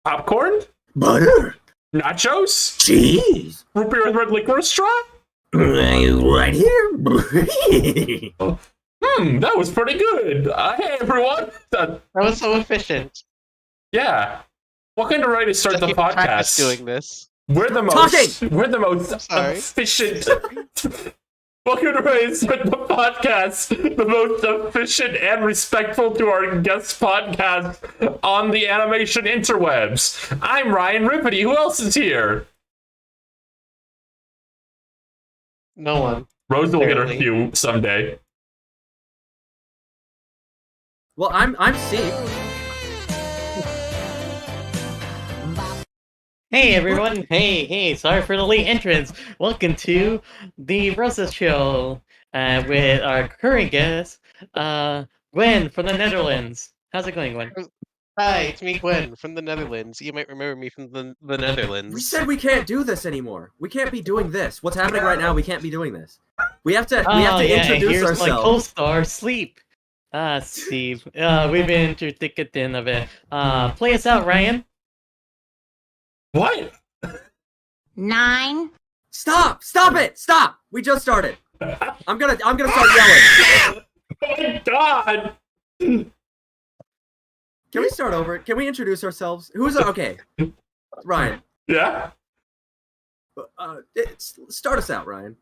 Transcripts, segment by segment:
Popcorn? Butter? Nachos? Cheese? Root beer with red licorice straw? Right here? That was pretty good. Hey, everyone. That was so efficient. Yeah. What kind of way to start the podcast? Doing this. We're the most efficient. Welcome to way to start the podcast. The most efficient and respectful to our guest podcast on the animation interwebs. I'm Ryan Rippity. Who else is here? No one. Rose will get her cue someday. Well, I'm Steve. Hey everyone! Hey! Sorry for the late entrance. Welcome to the Rosa Show with our current guest, Gwen from the Netherlands. How's it going, Gwen? Hi, it's me, Gwen from the Netherlands. You might remember me from the Netherlands. We said we can't do this anymore. We can't be doing this. What's happening right now? We can't be doing this. We have to introduce here's ourselves. My co-star, Sleep. Steve. We've been through thick and thin of it. Play us out, Ryan. What? 9. Stop it! Stop! We just started. I'm gonna start yelling. Oh my god! Can we start over? Can we introduce ourselves? Okay? Ryan. Yeah? Start us out, Ryan.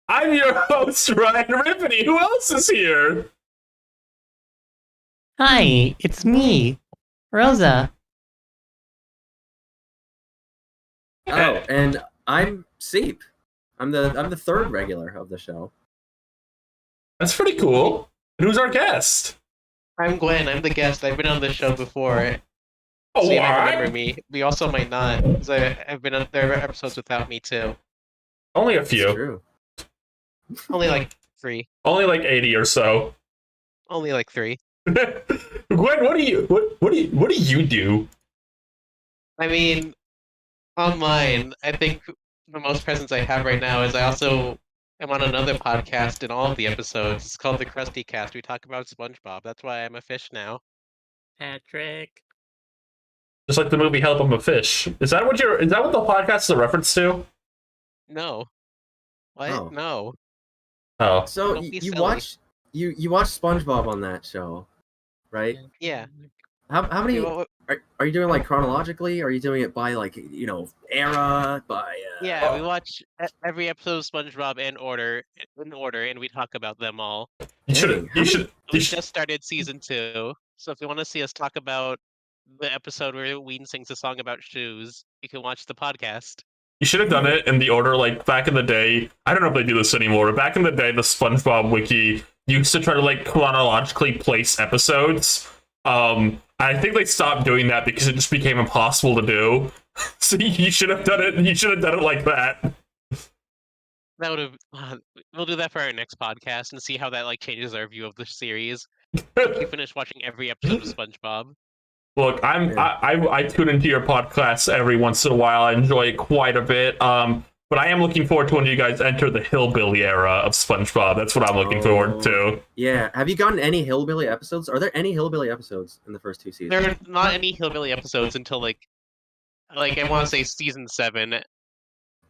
I'm your host, Ryan Rippity. Who else is here? Hi, it's me, Rosa. Oh, and I'm Seep. I'm the third regular of the show. That's pretty cool. And who's our guest? I'm Gwen. I'm the guest. I've been on this show before. Oh, so you might remember me. We also might not, because I've been on there are episodes without me too. Only a few. True. Only like 3. Only like 80 or so. Only like 3. Gwen, what do you do? I mean, online, I think the most presence I have right now is I also am on another podcast in all of the episodes. It's called the Krusty Cast. We talk about SpongeBob. That's why I'm a fish now. Patrick. Just like the movie Help, I'm a Fish. Is that what the podcast is a reference to? No. What? Oh. No. Oh. So Don't be you silly. watch SpongeBob on that show, right? Yeah. How many Well, are you doing, like, chronologically? Are you doing it by, like, era, by yeah, we watch every episode of SpongeBob in order, and we talk about them all. You should We just started season 2, so if you want to see us talk about the episode where Ween sings a song about shoes, you can watch the podcast. You should have done it in the order, like, back in the day. I don't know if they do this anymore, but back in the day, the SpongeBob wiki used to try to, like, chronologically place episodes. I think they stopped doing that because it just became impossible to do. So you should have done it. You should have done it like that. That would have. We'll do that for our next podcast and see how that like changes our view of the series. We finish watching every episode of SpongeBob. Look, I tune into your podcast every once in a while. I enjoy it quite a bit. But I am looking forward to when you guys enter the hillbilly era of SpongeBob. That's what I'm looking forward to. Yeah. Have you gotten any hillbilly episodes? Are there any hillbilly episodes in the first 2 seasons? There are not any hillbilly episodes until like I want to say season 7.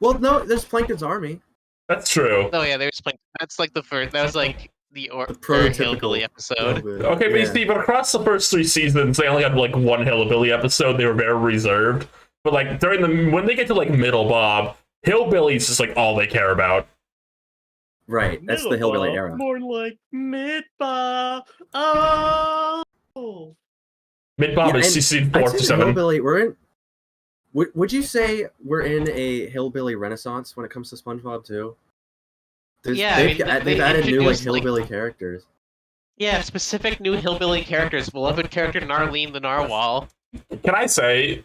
Well, no, there's Plankton's Army. That's true. Oh yeah, there's like that's like the first. That was like the prototypical hillbilly episode. hillbilly. Okay, but you Yeah. see, but across the first 3 seasons, they only had like one hillbilly episode. They were very reserved. But like when they get to like Middle Bob, hillbillies is like all they care about. Right, that's the hillbilly era. More like mid-bob. Oh. Mid Bob Yeah, is and season I'd 4 say to the 7. hillbilly. We're in. Would you say we're in a hillbilly renaissance when it comes to SpongeBob too? Yeah, I mean, they've added new like introduced, like- hillbilly characters. Yeah, specific new hillbilly characters. Beloved character Narlene the Narwhal. Can I say,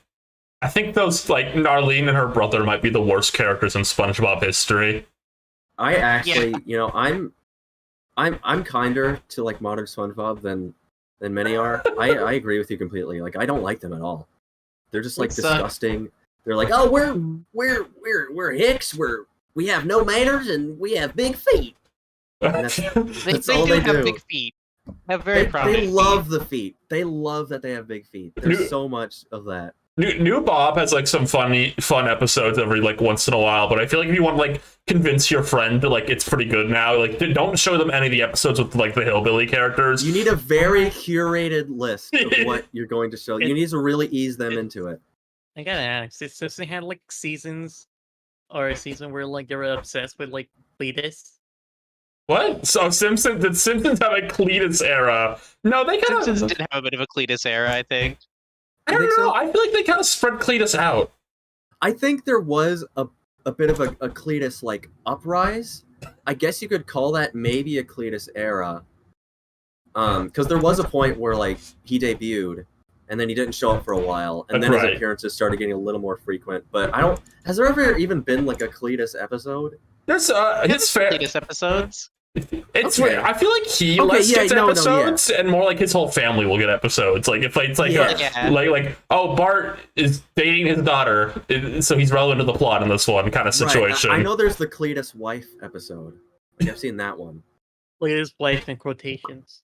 I think those like Narlene and her brother might be the worst characters in SpongeBob history. I actually, I'm kinder to like modern SpongeBob than many are. I agree with you completely. Like I don't like them at all. They're just like It's, disgusting. They're like, oh, we're hicks. We have no manners and we have big feet. That's They all do they have do. big feet. Have very prominent They feet. love the feet. They love that they have big feet. There's so much of that. New Bob has like some fun episodes every like once in a while, but I feel like if you want to like convince your friend to like it's pretty good now, like don't show them any of the episodes with like the hillbilly characters. You need a very curated list of what you're going to show. You need to really ease them into it. I gotta ask, since they had like seasons or a season where like they were obsessed with like Cletus. What? So did Simpsons have a Cletus era? No, they kind Simpsons of. did have a bit of a Cletus era, I think. I You don't think know. so? I feel like they kind of spread Cletus out. I think there was a bit of a Cletus like uprise. I guess you could call that maybe a Cletus era. Because there was a point where like he debuted and then he didn't show up for a while, and then Right. his appearances started getting a little more frequent. But I don't. Has there ever even been like a Cletus episode? There's it's fair. Cletus episodes. It's Okay. weird. I feel like he Okay, less yeah, gets no, episodes, and more like his whole family will get episodes. Like if it's like Yeah. like oh Bart is dating his daughter, so he's relevant to the plot in this one kind of situation. Right. I know there's the Cletus wife episode. Like, I've seen that one. Look at his wife in quotations.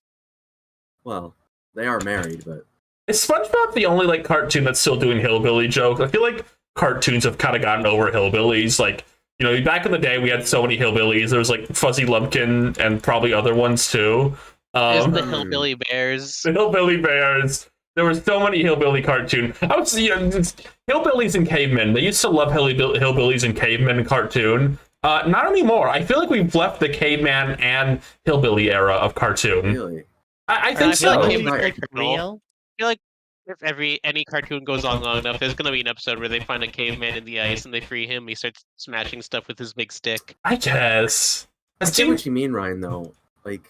Well, they are married, but Is SpongeBob the only like cartoon that's still doing hillbilly jokes? I feel like cartoons have kind of gotten over hillbillies. Like, you know, back in the day we had so many hillbillies. There was like Fuzzy Lumpkin and probably other ones too. There's the Hmm. Hillbilly Bears. The Hillbilly Bears. There were so many hillbilly cartoon. I was, you know, hillbillies and cavemen. They used to love hillbillies and cavemen in cartoon. Not anymore. I feel like we've left the caveman and hillbilly era of cartoon. really. I I think feel like so. cavemen are Right. eternal. I feel like if any cartoon goes on long enough, there's gonna be an episode where they find a caveman in the ice and they free him. He starts smashing stuff with his big stick. I guess. I see what you mean, Ryan. Though, like,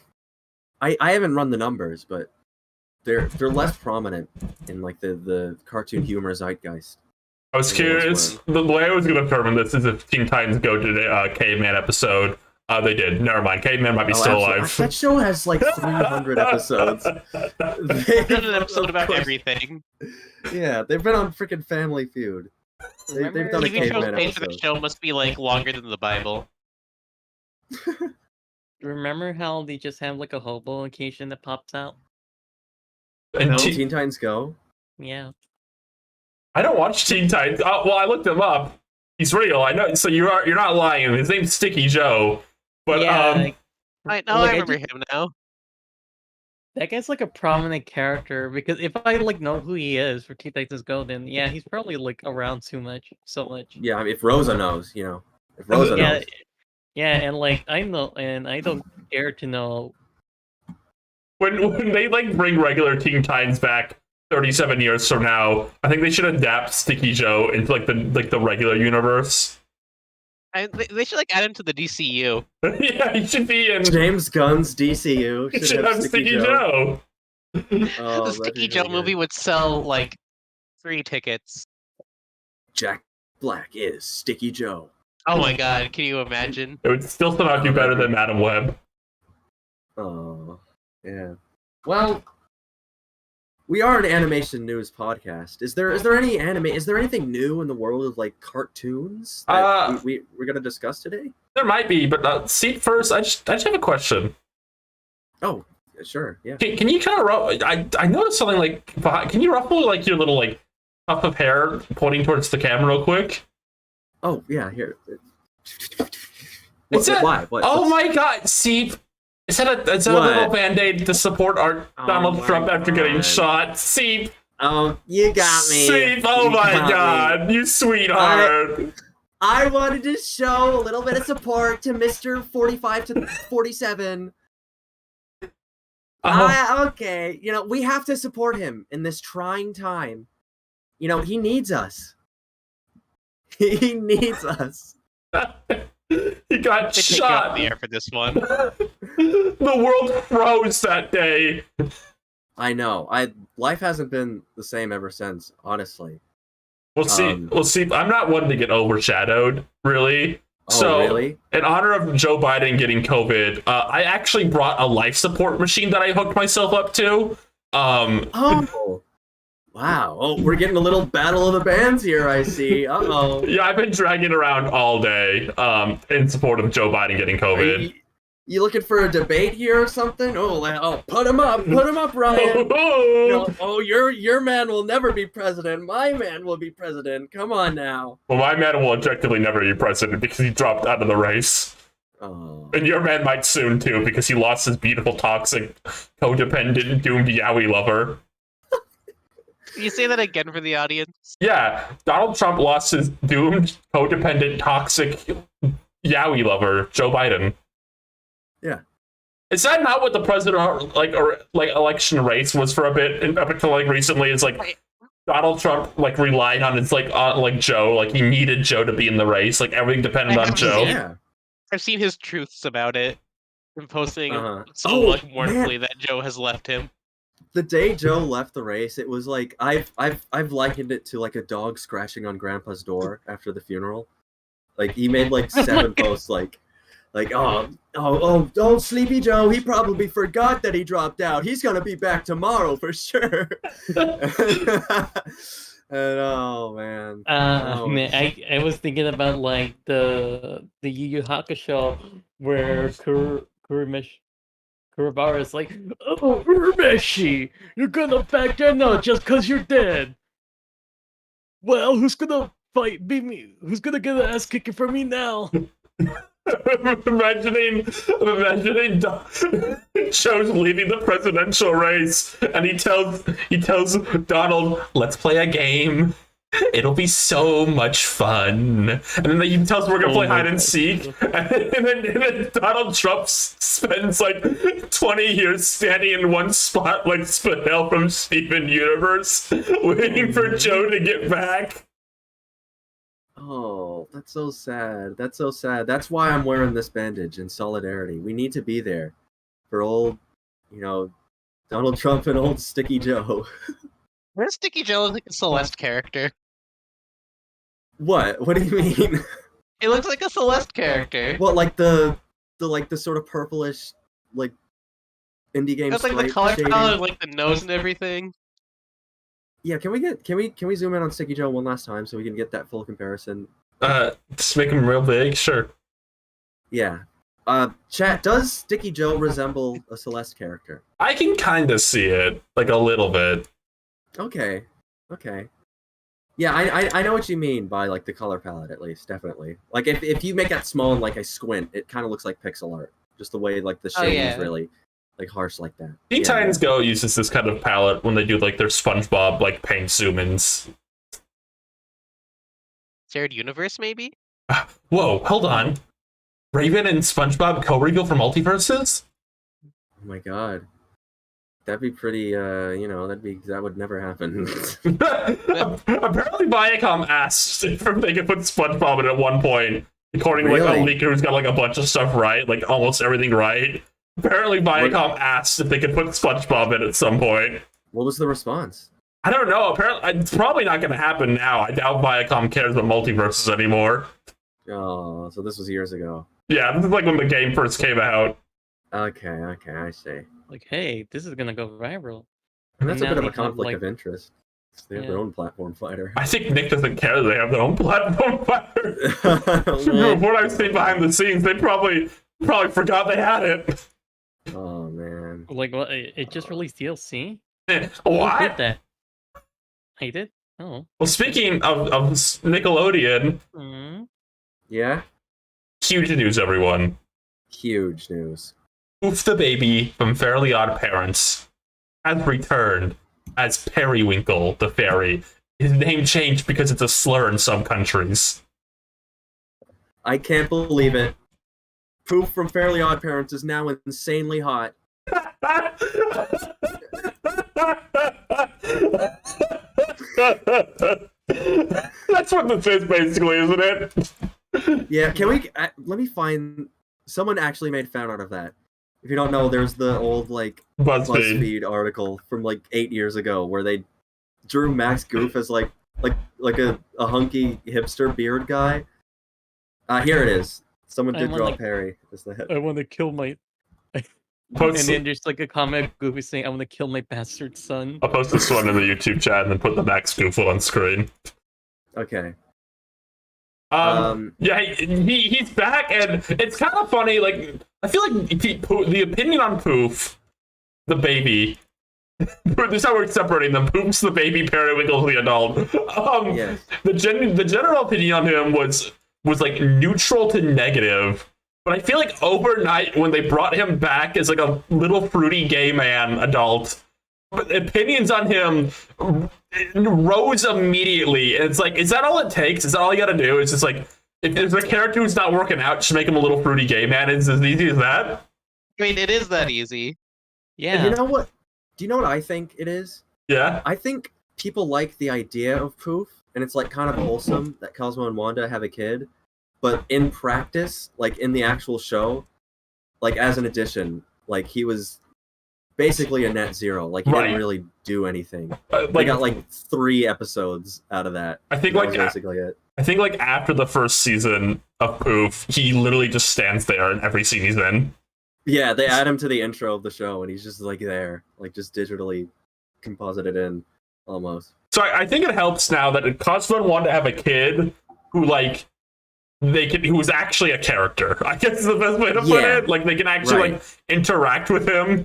I haven't run the numbers, but they're less prominent in like the cartoon humor zeitgeist. I was curious. The way I was going to determine this is if Teen Titans Go to a caveman episode. They did. Never mind. Caveman might be Oh, still absolutely. alive. That show has like 300 episodes. They did an episode about everything. Yeah, they've been on freaking Family Feud. They've done a TV show's Caveman page for the episode. show must be like longer than the Bible. Remember how they just have like a hobo occasion that pops out? And No. Teen Titans Go. Yeah. I don't watch Teen Titans. Oh, well, I looked him up. He's real. I know. So you're not lying. His name's Sticky Joe. But yeah, like, I know, like, I remember him now. that guy's like a prominent character because if I like know who he is for Teen Titans Go, then yeah, he's probably like around so much. Yeah, I mean, if Rosa knows, you know. If Rosa Yeah, knows. yeah, and like I know, and I don't dare to know. when they like bring regular Teen Titans back 37 years from now, I think they should adapt Sticky Joe into like the regular universe. They should like add him to the DCU. Yeah, he should be in. James Gunn's DCU He should have Sticky Joe. Oh, The that'd Sticky be Joe really movie good. would sell like 3 tickets. Jack Black is Sticky Joe. Oh my god, can you imagine? It would still somehow do better than Madam Web. Oh, yeah. Well, we are an animation news podcast. Is there any anime? Is there anything new in the world of like cartoons that we're gonna discuss today? There might be, but see, first, I just have a question. Oh, sure, yeah. Can you kind of I noticed something like can you ruffle like your little like puff of hair pointing towards the camera real quick? Oh, yeah. Here. Is that, why? What? Oh my god, see. Is that a little band-aid to support our Donald Trump after getting shot? See. Oh, you got me. See, oh You my got god, me. you sweetheart. I wanted to show a little bit of support to Mr. 45 to 47. Okay, you know, we have to support him in this trying time. You know, he needs us. He needs us. He got They take you shot. off the air for this one. The world froze that day. I know. Life hasn't been the same ever since, honestly. We'll see. We'll see. I'm not one to get overshadowed, really. Oh, So, really? in honor of Joe Biden getting COVID, I actually brought a life support machine that I hooked myself up to. Oh. Wow. Oh, we're getting a little battle of the bands here, I see. Uh-oh. Yeah, I've been dragging around all day in support of Joe Biden getting COVID. You looking for a debate here or something? Oh, put him up, Ryan. Your man will never be president. My man will be president. Come on now. Well, my man will objectively never be president because he dropped out of the race. Oh. And your man might soon too because he lost his beautiful, toxic, codependent, doomed yaoi lover. Can you say that again for the audience? Yeah, Donald Trump lost his doomed, codependent, toxic yaoi lover, Joe Biden. Yeah. Is that not what the president election race was for a bit up until like recently? It's like Donald Trump like relied on his on Joe, like he needed Joe to be in the race, like everything depended on Joe. Yeah. I've seen his truths about it. And posting so Oh, much mournfully that Joe has left him. The day Joe left the race, it was like I've likened it to like a dog scratching on Grandpa's door after the funeral. Like he made like 7 posts like oh, Sleepy Joe, he probably forgot that he dropped out. He's gonna be back tomorrow for sure. And oh man. Man, I was thinking about like the Yu Yu Hakusho where Kurabara's like, oh, Urameshi, you're gonna back down now just cause you're dead. Well, who's gonna fight me? Who's gonna get an ass kicking for me now? imagining Joe's leaving the presidential race, and he tells Donald, "Let's play a game. It'll be so much fun." And then he tells we're gonna play hide and seek, and then Donald Trump spends like 20 years standing in one spot like Spinell from Steven Universe, waiting for Joe to get back. Oh, that's so sad. That's so sad. That's why I'm wearing this bandage in solidarity. We need to be there for old, Donald Trump and old Sticky Joe. Where's Sticky Joe like a Celeste character? What? What do you mean? It looks like a Celeste character. What, like the the sort of purplish like indie game That's like the sprite color shading. palette, like the nose and everything. Yeah, can we zoom in on Sticky Joe one last time so we can get that full comparison? Just make him real big, sure. Yeah. Chat, does Sticky Joe resemble a Celeste character? I can kind of see it, like a little bit. Okay. Yeah, I know what you mean by like the color palette, at least, definitely. Like if you make that small and like I squint, it kind of looks like pixel art. Just the way like the shading is really like harsh like that. Teen Titans Go uses this kind of palette when they do like their SpongeBob like paint zoom-ins. Shared universe, maybe? Whoa, hold on. Raven and SpongeBob co-reveal for multiverses? Oh my god. That'd be pretty, that would never happen. Apparently Viacom asked if they could put SpongeBob in at one point, according to like a leaker who's got like a bunch of stuff right, like almost everything right. Apparently Viacom asked if they could put SpongeBob in at some point. What was the response? I don't know. Apparently, it's probably not going to happen now. I doubt Viacom cares about multiverses anymore. Oh, so this was years ago. Yeah, this is like when the game first came out. Okay, I see. Like, hey, this is gonna go viral. And that's a now bit of they a conflict have, of interest. They have their own platform fighter. I think Nick doesn't care that they have their own platform fighter. From what I've seen behind the scenes, they probably forgot they had it. Oh man. Like, what? It just released DLC. What? Who did that? I did. Oh. Well, speaking of Nickelodeon, Yeah? huge news, everyone. Huge news. Oof the Baby from Fairly Odd Parents has returned as Periwinkle the fairy. His name changed because it's a slur in some countries. I can't believe it. Poof from Fairly Odd Parents is now insanely hot. That's what this is, basically, isn't it? Yeah, can we... let me find... Someone actually made fan art of that. If you don't know, there's the old, like, BuzzFeed article from, like, 8 years ago where they drew Max Goof as, like a hunky hipster beard guy. Here it is. Someone did draw Perry as the head. I want to kill my... And then there's like a comment Goofy saying, I want to kill my bastard son. I'll post this one in the YouTube chat and then put the Max Goof on screen. Okay. Yeah, he's back, and it's kind of funny. Like, I feel like the opinion on Poof, the baby. This is how we're separating them. Poof's the baby, Periwinkle's the adult. Yes. The general opinion on him was like neutral to negative. But I feel like overnight, when they brought him back as like a little fruity gay man adult, opinions on him rose immediately. And it's like, is that all it takes? Is that all you gotta do? It's just like, if there's a character who's not working out, just make him a little fruity gay man. It's as easy as that. I mean, it is that easy. Yeah. And you know what? Do you know what I think it is? Yeah. I think people like the idea of Poof, and it's like kind of wholesome that Cosmo and Wanda have a kid. But in practice, like in the actual show, like as an addition, like he was basically a net zero. Like he didn't really do anything. They got like 3 episodes out of that. I think that like was basically it. I think like after the first season of Poof, he literally just stands there in every scene he's in. Yeah, they add him to the intro of the show, and he's just like there, like just digitally composited in, almost. So I think it helps now that Cosmo and Wanda have a kid who like who is actually a character. I guess is the best way to put it. Like they can actually like interact with him.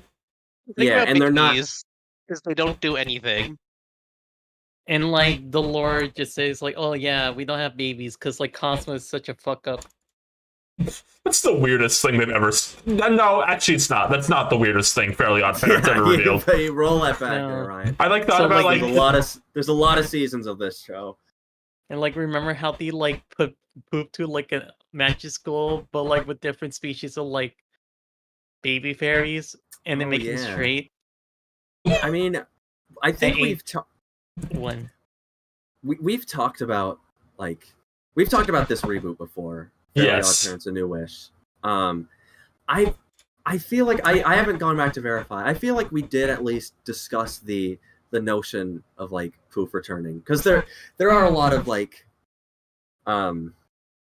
Yeah, and they're not because they don't do anything. And like the lore just says like, oh yeah, we don't have babies because like Cosmo is such a fuck up. That's the weirdest thing they've ever. No, actually, it's not. That's not the weirdest thing Fairly Odd Parents ever revealed. You roll that back there, Ryan. I like thought about like there's a lot of seasons of this show. And like remember how they like put Poop to like a magic school, but like with different species of like baby fairies, and then make it straight. I mean, I think we've talked about this reboot before. Yes. Fairly Odd Parents: A New Wish. I feel like I haven't gone back to verify. I feel like we did at least discuss the notion of like Poof returning, because there are a lot of like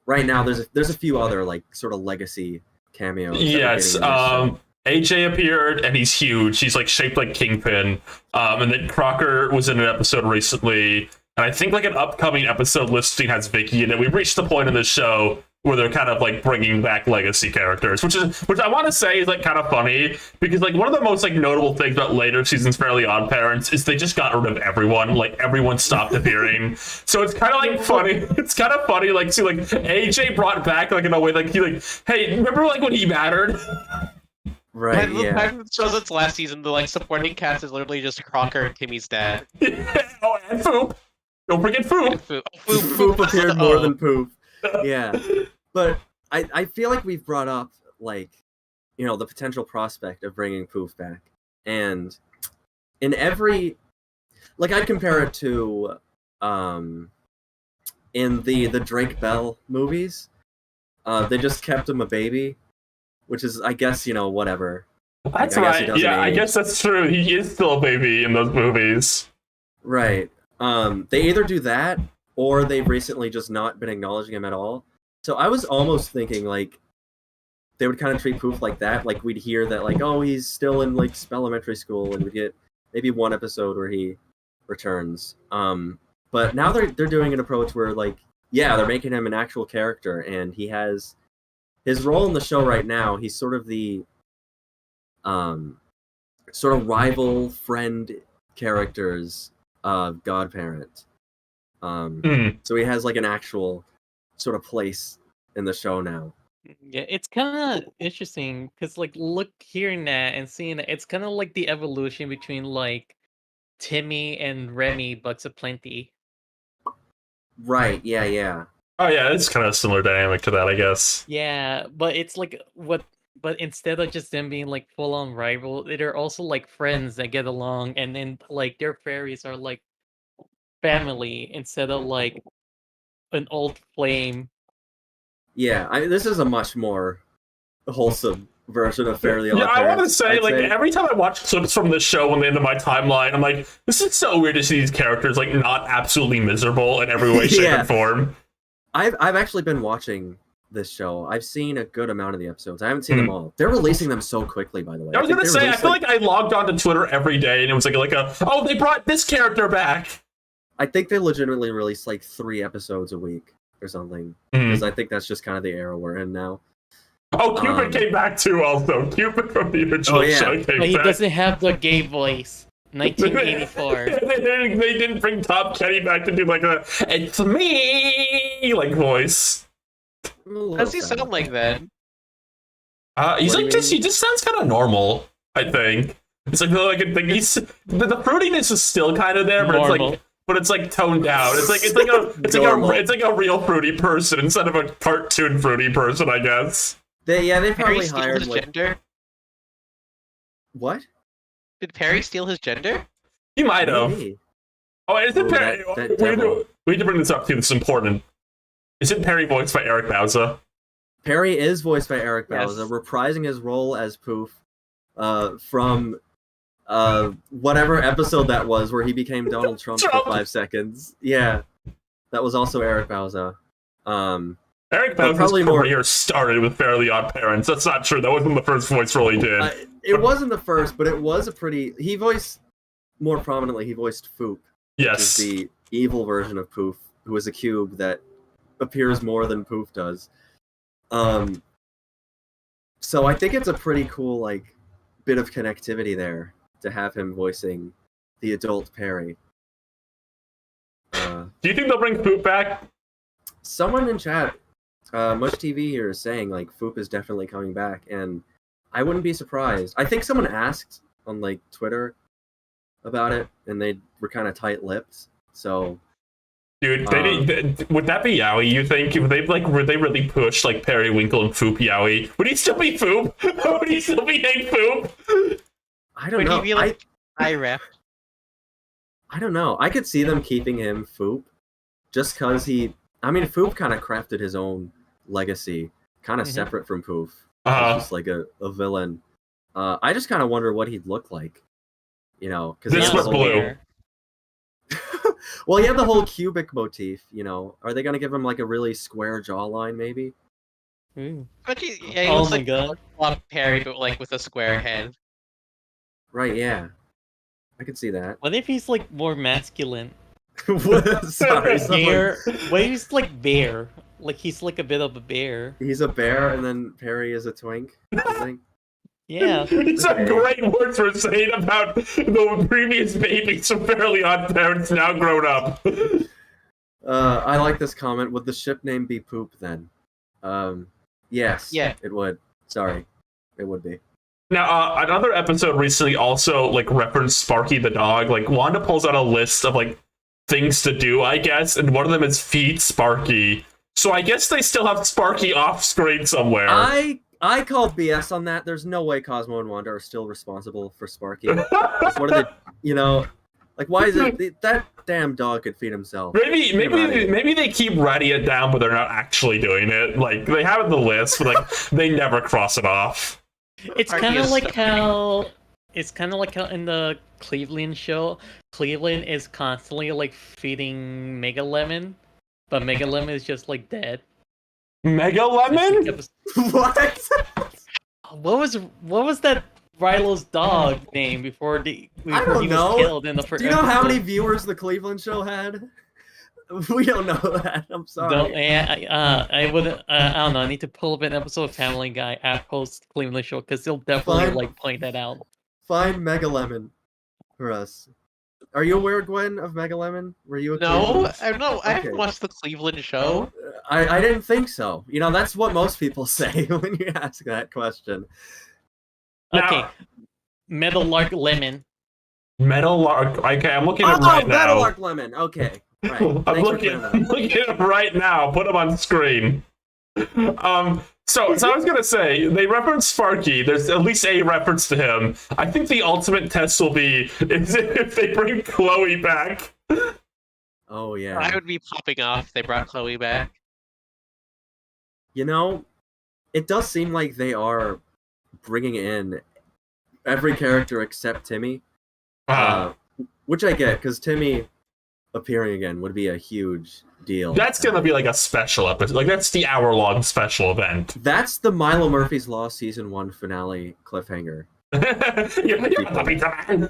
right now there's a few other like sort of legacy cameos. that we're Yes, getting in this show. AJ appeared and he's huge. He's like shaped like Kingpin. And then Crocker was in an episode recently, and I think like an upcoming episode listing has Vicky in it. We've reached the point in the show where they're kind of like bringing back legacy characters, which I want to say is like kind of funny, because like one of the most like notable things about later seasons Fairly Odd Parents is they just got rid of everyone. Like everyone stopped appearing. So it's kind of like funny. It's kind of funny like see like AJ brought back like in a way like he like, hey, remember like when he mattered? Right, By the yeah. time it shows its last season, the like supporting cast is literally just Crocker and Timmy's dad. Oh, and Foop. Don't forget Foop. Foop appeared more Oh. than Poof. Yeah. But I feel like we've brought up, like, you know, the potential prospect of bringing Poof back. And in every... Like, I compare it to... in the Drake Bell movies, they just kept him a baby, which is, I guess, you know, whatever. That's I guess he right. doesn't Yeah, I age. guess that's true. He is still a baby in those movies. Right. They either do that, or they've recently just not been acknowledging him at all. So I was almost thinking, like, they would kind of treat Poof like that. Like, we'd hear that, like, oh, he's still in, like, elementary school, and we'd get maybe one episode where he returns. But now they're doing an approach where, like, yeah, they're making him an actual character, and he has... His role in the show right now, he's sort of the... sort of rival friend character's godparent. So he has, like, an actual sort of place in the show now. Yeah, it's kind of interesting because, like, hearing that and seeing that, it's kind of like the evolution between like Timmy and Remy, Bucks of Plenty. Right, yeah. Oh yeah, it's kind of a similar dynamic to that, I guess. Yeah, but it's like but instead of just them being like full on rival, they're also like friends that get along, and then like their fairies are like family instead of like an old flame. Yeah, this is a much more wholesome version of Fairly Odd Yeah, I want to Parents, say, I'd like, every time I watch clips from this show on the end of my timeline, I'm like, this is so weird to see these characters, like, not absolutely miserable in every way, shape, Yeah. and form. I've actually been watching this show. I've seen a good amount of the episodes. I haven't seen them all. They're releasing them so quickly, by the way. I was think gonna they say, I release, feel like I logged onto Twitter every day, and it was like oh, they brought this character back. I think they legitimately release like 3 episodes a week or something. Because I think that's just kind of the era we're in now. Oh, Cupid came back too, also. Cupid from the original show came But he back. doesn't have the gay voice. 1984. They didn't bring Top Kenny back to do like a "it's me" like voice. Does he sound like that? He's What do like you he just sounds kind of normal. I think it's like he's the fruitiness is still kind of there, Normal. but it's like toned down. It's like Normal. it's like a real fruity person instead of a cartoon fruity person, I guess. They Perry probably steal hired his like gender? what? Did Perry steal his gender? He might have. Maybe. Oh, isn't Ooh, Perry? that devil. We need to bring this up too. This is important. Isn't Perry voiced by Eric Bauza? Perry is voiced by Eric Yes. Bauza, reprising his role as Poof from whatever episode that was where he became Donald Trump for 5 seconds. Yeah, that was also Eric Bauza. Eric But Bauza's probably more- career started with Fairly Odd Parents. That's not true. That wasn't the first voice role he did. It wasn't the first, but it was a pretty. He voiced more prominently. He voiced Foop, which Yes. is the evil version of Poof, who is a cube that appears more than Poof does. So I think it's a pretty cool like bit of connectivity there to have him voicing the adult Perry. Do you think they'll bring Foop back? Someone in chat, Much TV here, is saying like Foop is definitely coming back, and I wouldn't be surprised. I think someone asked on like Twitter about it, and they were kind of tight-lipped. So Dude, would that be Yowie, you think? If they would they really push like Periwinkle and Foop Yowie? Would he still be Foop? Would he still be named Foop? I don't Would know. he be like IREP? I don't know. I could see them keeping him Foop, just because Foop kind of crafted his own legacy, kind of separate from Poof. He's just like a villain. I just kind of wonder what he'd look like, you know? Because This was blue. Well, he had the whole cubic motif, you know. Are they gonna give him like a really square jawline, maybe? Ooh. But he Oh looks my like god. Bob Perry, but like with a square head. Right, yeah. I could see that. What if he's like more masculine? What? Sorry, someone... Bear. What if he's like bear? Like he's like a bit of a bear. He's a bear, and then Perry is a twink, I think. Yeah. It's a Okay. great words for saying about the previous babies from Fairly Odd Parents now grown up. I like this comment. Would the ship name be Poop, then? Yes. Yeah. It would. Sorry. It would be. Now, another episode recently also like referenced Sparky the dog. Like Wanda pulls out a list of like things to do, I guess, and one of them is feed Sparky. So I guess they still have Sparky off screen somewhere. I call BS on that. There's no way Cosmo and Wanda are still responsible for Sparky. Like, what are they? You know, like why is it that damn dog could feed himself? Maybe they keep writing it down, but they're not actually doing it. Like they have it on the list, but like they never cross it off. It's kind of like how in the Cleveland show, Cleveland is constantly like feeding Mega Lemon, but Mega Lemon is just like dead. Mega Lemon? What? What was that Rilo's dog name before he don't know. was killed in the first? Do you know how many viewers the Cleveland show had? We don't know that. I'm sorry. I wouldn't. I don't know. I need to pull up an episode of Family Guy at post Cleveland show because they'll definitely Fine. like point that out. Find Mega Lemon for us. Are you aware, Gwen, of Mega Lemon? Were you a No, Cleveland? I don't know. I haven't Okay. watched the Cleveland show. I didn't think so. You know, that's what most people say when you ask that question. Now- Okay, Meadowlark Lemon. Meadowlark. Okay, I'm looking Oh, at him right now. Meadowlark Lemon. Okay. Right. I'm Thanks for looking clearing that up. at him right now. Put him on screen. So I was gonna say they reference Sparky. There's at least a reference to him. I think the ultimate test will be is if they bring Chloe back. Oh yeah. I would be popping off if they brought Chloe back. You know, it does seem like they are bringing in every character except Timmy, which I get because Timmy appearing again would be a huge deal. That's gonna be like a special episode. Like that's the hour-long special event. That's the Milo Murphy's Law season 1 finale cliffhanger. You're a puppy man.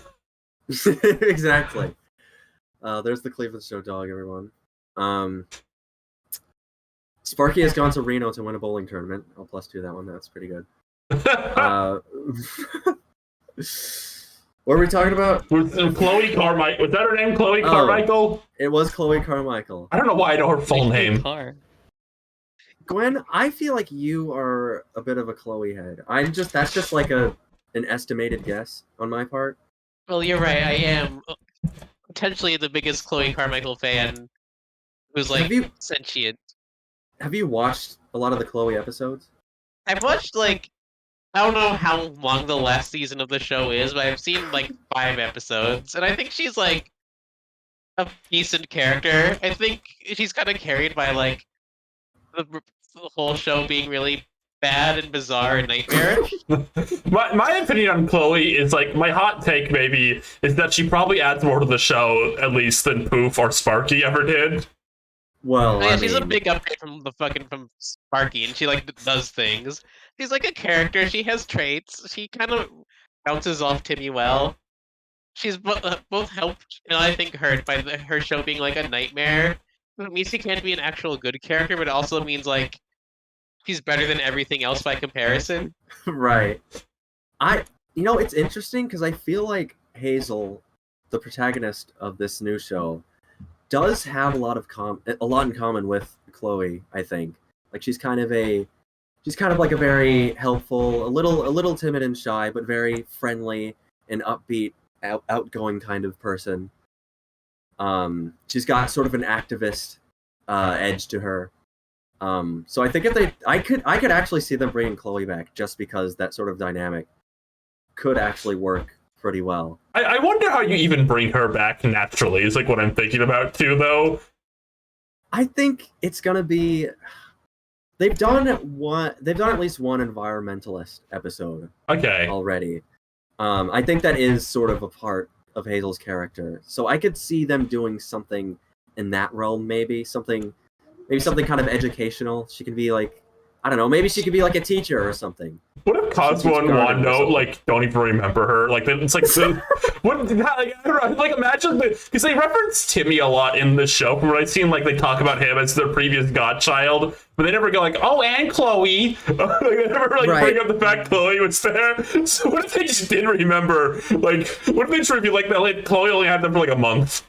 Exactly. There's the Cleveland Show dog, everyone. Sparky has gone to Reno to win a bowling tournament. I'll +2 that one. That's pretty good. What were we talking about? Chloe Carmichael. Was that her name? Chloe Oh. Carmichael? It was Chloe Carmichael. I don't know why I know her full Like, name. car. Gwen, I feel like you are a bit of a Chloe head. That's just like an estimated guess on my part. Well, you're right. I am potentially the biggest Chloe Carmichael fan who's like Have you- sentient. Have you watched a lot of the Chloe episodes? I've watched like I don't know how long the last season of the show is, but I've seen like 5 episodes, and I think she's like a decent character. I think she's kind of carried by like the whole show being really bad and bizarre and nightmarish. My opinion on Chloe is like my hot take maybe is that she probably adds more to the show at least than Poof or Sparky ever did. Well, Yeah, I she's a mean, big upgrade from Sparky, and she like does things. She's like a character. She has traits. She kind of bounces off Timmy well. She's both helped and I think hurt by her show being like a nightmare. It means she can't be an actual good character, but it also means like she's better than everything else by comparison. right. It's interesting because I feel like Hazel, the protagonist of this new show, does have a lot in common with Chloe. I think like she's kind of like a very helpful, a little timid and shy, but very friendly and upbeat, outgoing kind of person. She's got sort of an activist edge to her. So I think I could actually see them bringing Chloe back just because that sort of dynamic could actually work pretty well. I wonder how you even bring her back naturally is like what I'm thinking about too though. I think it's gonna be. They've done at least one environmentalist episode Okay. already. I think that is sort of a part of Hazel's character. So I could see them doing something in that realm, maybe something kind of educational. She could be like I don't know. Maybe she could be like a teacher or something. What if Cosmo and Wando like don't even remember her? Like it's like what? Like, I don't know. Like imagine because they reference Timmy a lot in the show. From what I've seen, like they talk about him as their previous godchild, but they never go like, oh, and Chloe. Like, they never like bring up the fact Chloe was there. So what if they just didn't remember? Like what if they just be like that? Like Chloe only had them for like a month.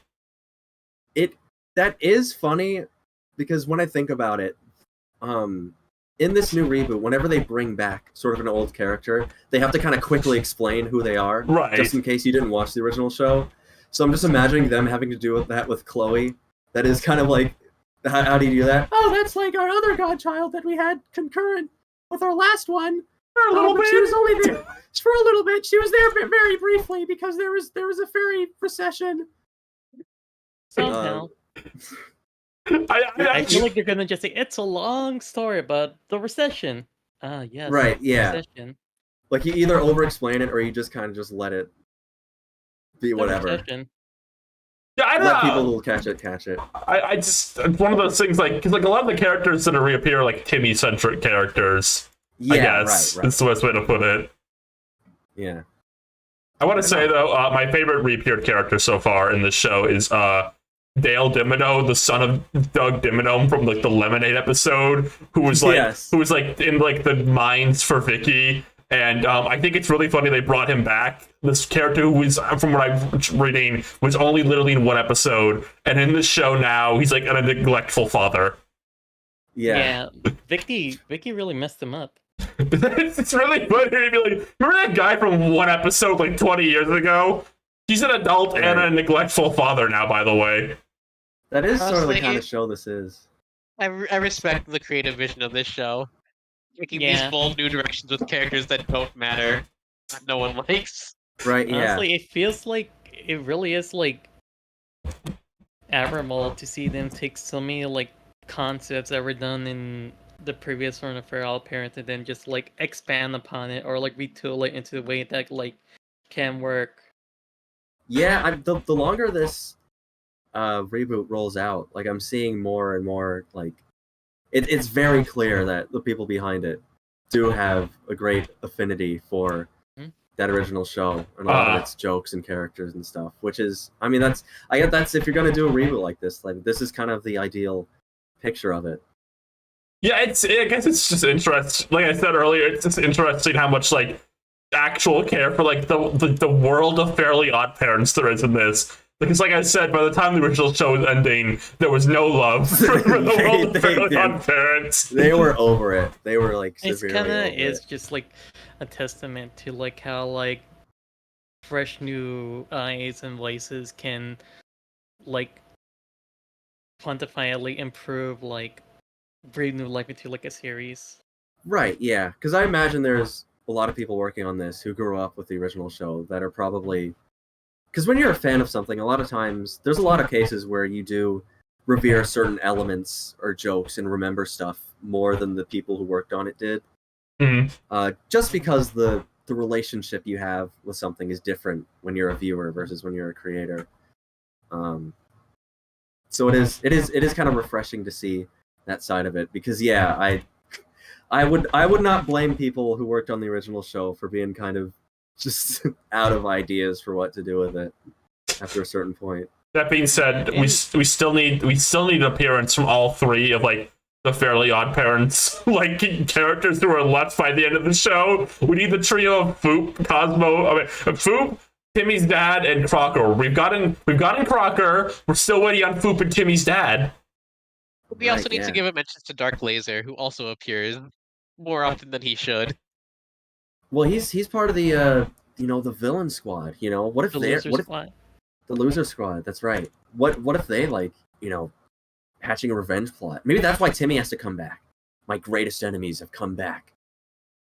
That is funny because when I think about it, in this new reboot, whenever they bring back sort of an old character, they have to kind of quickly explain who they are, right? Just in case you didn't watch the original show. So I'm just imagining them having to do that with Chloe. That is kind of like, how do you do that? Oh, that's like our other godchild that we had concurrent with our last one. For a little bit. She was only there for a little bit. She was there very briefly because there was a fairy procession. Somehow. I feel like you're gonna just say it's a long story about the recession. Yes. Right, yeah. Recession. Like you either over-explain it or you just kind of just let it be whatever. Recession. Yeah, I don't let know. people who catch it. I just it's one of those things like because like a lot of the characters that reappear are like Timmy-centric characters. Yeah, I guess right. That's the best way to put it. Yeah. I want to say though, my favorite reappeared character so far in this show is Dale Dimino, the son of Doug Dimino from like the Lemonade episode, who was like in like the mines for Vicky. And I think it's really funny they brought him back. This character who was, from what I'm reading, was only literally in one episode. And in this show now, he's like a neglectful father. Yeah. Vicky really messed him up. It's really funny to be like, remember that guy from one episode like 20 years ago? He's an adult and a neglectful father now, by the way. That is sort of the kind of show this is. I respect the creative vision of this show. Taking these bold new directions with characters that don't matter, that no one likes. Right, yeah. Honestly, it feels like it really is like admirable to see them take so many like concepts that were done in the previous one of For All Parents and then just like expand upon it or like retool it into the way that like can work. Yeah, the longer this reboot rolls out, like I'm seeing more and more like it's very clear that the people behind it do have a great affinity for that original show and a lot of its jokes and characters and stuff. Which is, I mean, that's if you're gonna do a reboot like this is kind of the ideal picture of it. Yeah, I guess it's just interesting. Like I said earlier, it's just interesting how much like actual care for like the world of Fairly Odd Parents there is in this. Because like I said, by the time the original show was ending, there was no love for the world of Fairly Odd Parents. They were over it. They were like severely over it. It's just like a testament to like how like fresh new eyes and voices can like quantifiably improve like breathe new life into like a series. Right, yeah. Because I imagine there's a lot of people working on this who grew up with the original show that are probably... Because when you're a fan of something, a lot of times, there's a lot of cases where you do revere certain elements or jokes and remember stuff more than the people who worked on it did. Mm-hmm. Just because the relationship you have with something is different when you're a viewer versus when you're a creator. So it is kind of refreshing to see that side of it, because yeah, I would not blame people who worked on the original show for being kind of just out of ideas for what to do with it after a certain point. That being said, we still need an appearance from all three of like the Fairly Odd Parents like characters who are left by the end of the show. We need the trio of Foop, Foop, Timmy's dad, and Crocker. We've gotten Crocker. We're still waiting on Foop and Timmy's dad. We also need to give a mention to Dark Laser, who also appears more often than he should. Well, he's part of the the villain squad. What if the loser squad? That's right. What if they hatching a revenge plot? Maybe that's why Timmy has to come back. My greatest enemies have come back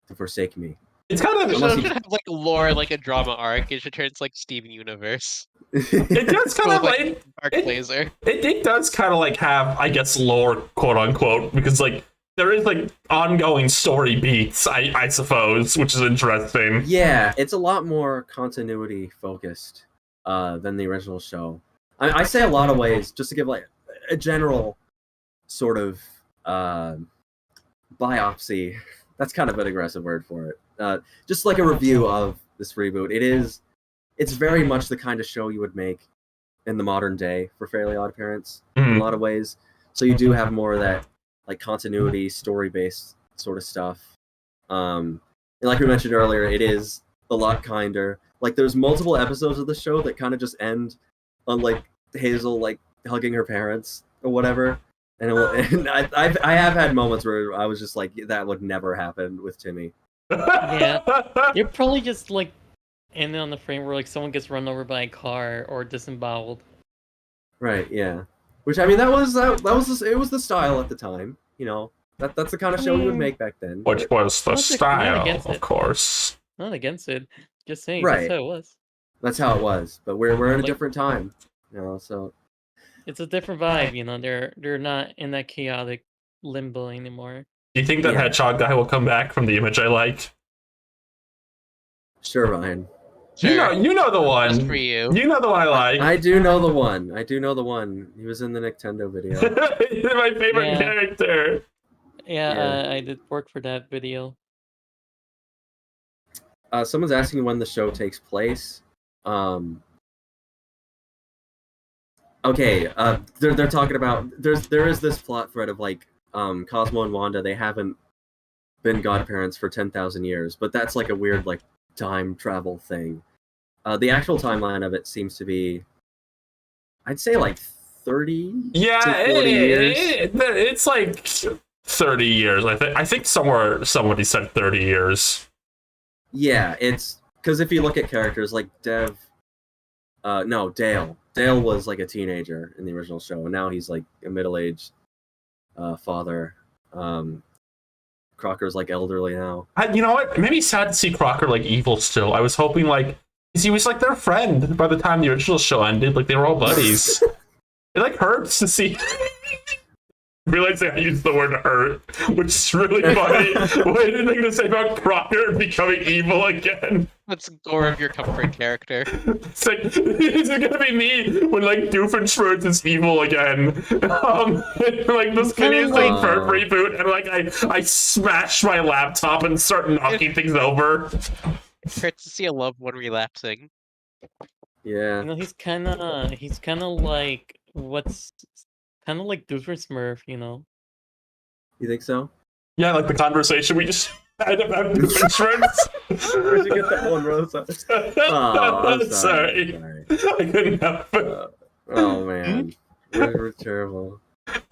to forsake me. It's kind of it should have lore like a drama arc. It should turn into Steven Universe. It does kind of like Dark Laser. It does kind of have, I guess, lore, quote unquote, because there is ongoing story beats, I suppose, which is interesting. Yeah, it's a lot more continuity focused than the original show. I say a lot of ways, just to give a general sort of biopsy. That's kind of an aggressive word for it. Just like a review of this reboot. It's very much the kind of show you would make in the modern day for Fairly Odd Parents in a lot of ways. So you do have more of that like continuity, story-based sort of stuff. And like we mentioned earlier, it is a lot kinder. Like there's multiple episodes of the show that kind of just end on like Hazel like hugging her parents or whatever. And I have had moments where I was just like, that would never happen with Timmy. Yeah. You're probably just like ending on the frame where like someone gets run over by a car or disemboweled. Right. Yeah. Which I mean, it was the style at the time. You know, that's the kind of show we would make back then. Which was the Not style, against of it. course. Not against it. Just saying Right. that's how it was. That's how it was. But we're in a Like- different time. You know, so It's a different vibe, you know. They're not in that chaotic limbo anymore. Do you think that Yeah. hedgehog guy will come back from the image I liked? sure, Ryan. Sure. You know the one. Just for you. You know the one I like. I do know the one. He was in the Nintendo video. He's my favorite Yeah. character. Yeah, I did work for that video. Someone's asking when the show takes place. Okay, they're talking about there is this plot thread of like Cosmo and Wanda, they haven't been godparents for 10,000 years, but that's like a weird like time travel thing. The actual timeline of it seems to be, I'd say like 30 Yeah, to 40 years. it's like 30 years. I think somewhere somebody said 30 years. Yeah, it's because if you look at characters like Dale. Dale was like a teenager in the original show, and now he's like a middle-aged father. Crocker's like elderly now. You know what? Maybe sad to see Crocker like evil still. I was hoping like, 'cause he was like their friend by the time the original show ended. Like they were all buddies. It like hurts to see. Realizing I used the word hurt, which is really funny. What anything to say about Crocker becoming evil again? That's gore of your comfort character. It's like, this is gonna be me when like Doofenshmirtz is evil again. Like this kinda hideous like- like bird reboot, and like I smash my laptop and start knocking things over. It hurts to see a loved one relapsing. Yeah. You know, he's kind of like Doofenshmirtz, you know. You think so? Yeah, like the conversation we just had about Doofenshmirtz. Where'd you get that one, Rosa? Oh, I'm sorry. I couldn't help it. Oh man, we're terrible.